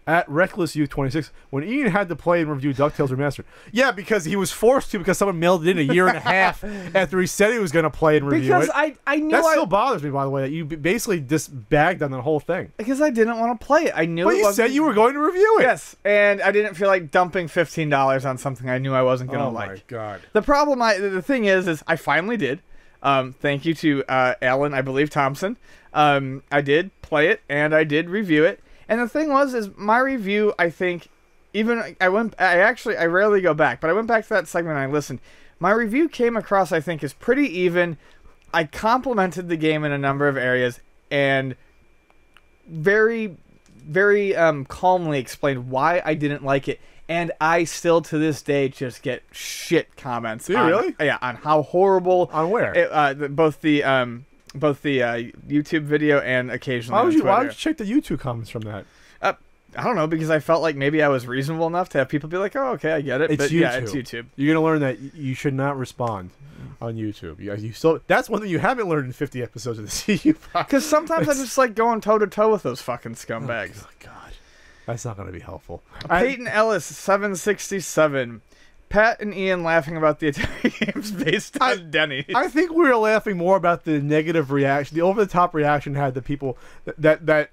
At Reckless Youth 26, when Ian had to play and review DuckTales Remastered. Yeah, because he was forced to because someone mailed it in a year and a half after he said he was going to play and review because it. I knew that still bothers me, by the way, that you basically just bagged on the whole thing. Because I didn't want to play it. I knew but it you wasn't... said you were going to review it. Yes, and I didn't feel like dumping $15 on something I knew I wasn't going to like. Oh my god. The thing is I finally did. Thank you to Alan, I believe Thompson. I did play it and I did review it. And the thing is my review, I think, I rarely go back, but I went back to that segment and I listened. My review came across, I think, as pretty even. I complimented the game in a number of areas and very, very calmly explained why I didn't like it. And I still, to this day, just get shit comments. Really? Yeah, on how horrible. On where? Both the YouTube video and occasionally Why would you Twitter. check the YouTube comments from that? I don't know, because I felt like maybe I was reasonable enough to have people be like, "Oh, okay, I get it." It's but YouTube. yeah, it's YouTube. You're gonna learn that you should not respond on YouTube. You still, that's one thing you haven't learned in 50 episodes of the CU podcast. Because sometimes I just like going toe to toe with those fucking scumbags. Oh god, that's not gonna be helpful. Peyton Ellis 767. Pat and Ian laughing about the Atari games based on Denny's. I think we were laughing more about the negative reaction, the over-the-top reaction had the people that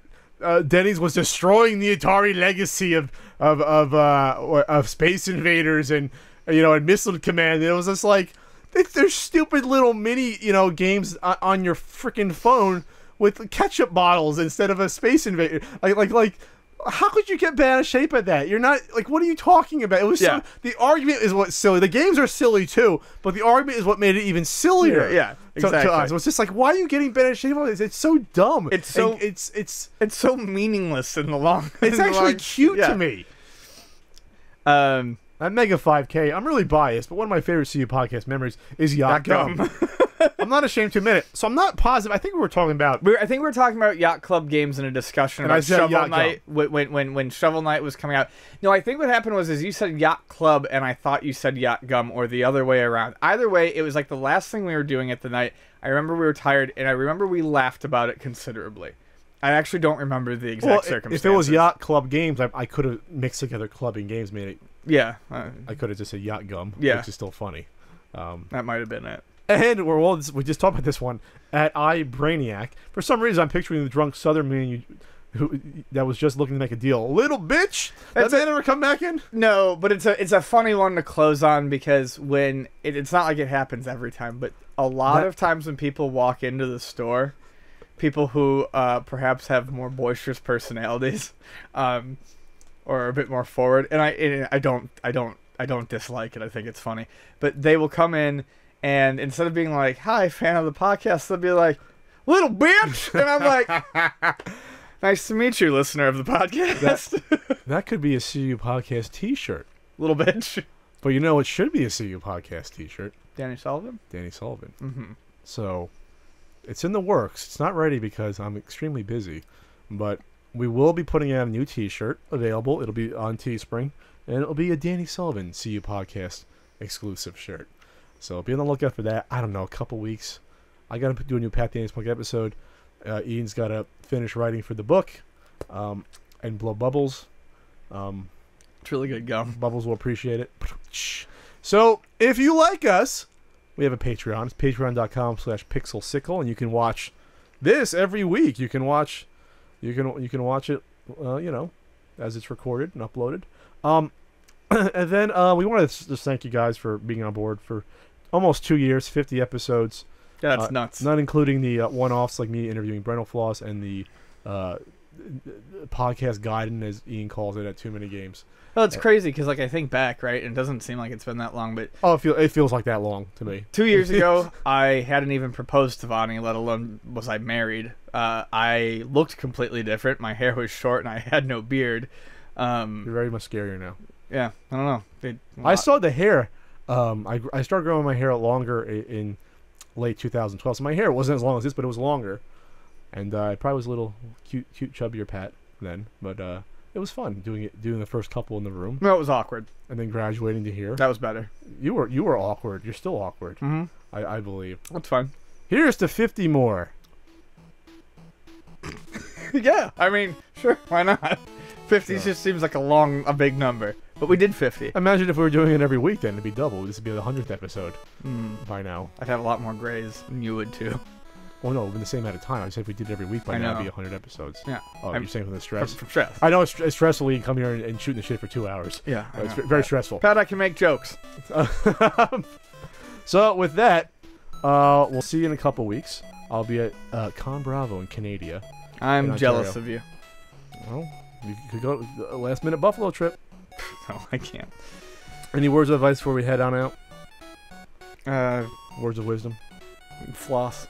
Denny's was destroying the Atari legacy of Space Invaders and and Missile Command. And it was just like they're stupid little mini games on your freaking phone with ketchup bottles instead of a Space Invader. Like. How could you get bent out of shape at that? You're not like, what are you talking about? It was so, the argument is what's silly. The games are silly too, but the argument is what made it even sillier. Yeah, exactly. To us, it was just like, why are you getting bent out of shape on this? It's so dumb. It's so and it's so meaningless in the long. It's actually cute to me. At Mega 5K, I'm really biased, but one of my favorite CU podcast memories is Yacht Gum. I'm not ashamed to admit it. So I'm not positive. I think we were talking about... I think we were talking about Yacht Club games in a discussion about Shovel Knight when Shovel Knight was coming out. No, I think what happened was you said Yacht Club, and I thought you said Yacht Gum, or the other way around. Either way, it was like the last thing we were doing at the night. I remember we were tired, and I remember we laughed about it considerably. I actually don't remember the exact circumstances. If it was Yacht Club games, I could have mixed together clubbing games, made it... Yeah. I could have just said Yacht Gum, which is still funny. That might have been it. And we just talked about this one at iBrainiac. For some reason, I'm picturing the drunk Southern man that was just looking to make a deal. Little bitch. Did that ever come back in? No, but it's a funny one to close on because when it's not like it happens every time, but a lot of times when people walk into the store, people who perhaps have more boisterous personalities, or a bit more forward, and I don't I don't dislike it. I think it's funny. But they will come in, and instead of being like, "Hi, fan of the podcast," they'll be like, "Little bitch," and I'm like, "Nice to meet you, listener of the podcast." That could be a CU podcast T-shirt. Little bitch. But you know what should be a CU podcast T-shirt? Danny Sullivan. Danny Sullivan. Mm-hmm. So it's in the works. It's not ready because I'm extremely busy, but we will be putting out a new T-shirt available. It'll be on Teespring, and it'll be a Danny Sullivan CU podcast exclusive shirt. So be on the lookout for that. I don't know, a couple weeks. I got to do a new Pat Danny's Punk episode. Ian's got to finish writing for the book, and blow bubbles. It's really good gum. Bubbles will appreciate it. So if you like us, we have a Patreon. It's patreon.com/pixelsickle, and you can watch this every week. You can watch it, as it's recorded and uploaded. And then we want to just thank you guys for being on board for almost 2 years, 50 episodes. Yeah, that's nuts. Not including the one-offs like me interviewing Brental Floss and the podcast guiding, as Ian calls it, at Too Many Games. Well, it's crazy because I think back, right, and it doesn't seem like it's been that long, but it feels like that long to me. 2 years ago, I hadn't even proposed to Vonnie, let alone was I married. I looked completely different. My hair was short, and I had no beard. You're very much scarier now. Yeah, I don't know. I saw the hair. I started growing my hair out longer in late 2012. So my hair wasn't as long as this, but it was longer. And I probably was a little cute, chubbier Pat then. But it was fun doing the first couple in the room. No, it was awkward. And then graduating to here. That was better. You were awkward. You're still awkward. Mm-hmm. I believe. That's fine. Here's to 50 more. Yeah, I mean, sure, why not? 50 just seems like a big number. But we did 50. Imagine if we were doing it every week, then it'd be double. This would be the 100th episode by now. I'd have a lot more grays than you would too. Well, no, in the same amount of time. I said if we did it every week, by now it'd be 100 episodes. Yeah. Oh, you're saying from the stress? From stress. I know it's stressful. You come here and shooting the shit for 2 hours. Yeah. It's very stressful. Pat, I can make jokes. So with that, we'll see you in a couple weeks. I'll be at Con Bravo in Canada. I'm jealous of you. Well, you could go a last-minute Buffalo trip. No, I can't. Any words of advice before we head on out? Uh, Words of wisdom? Floss.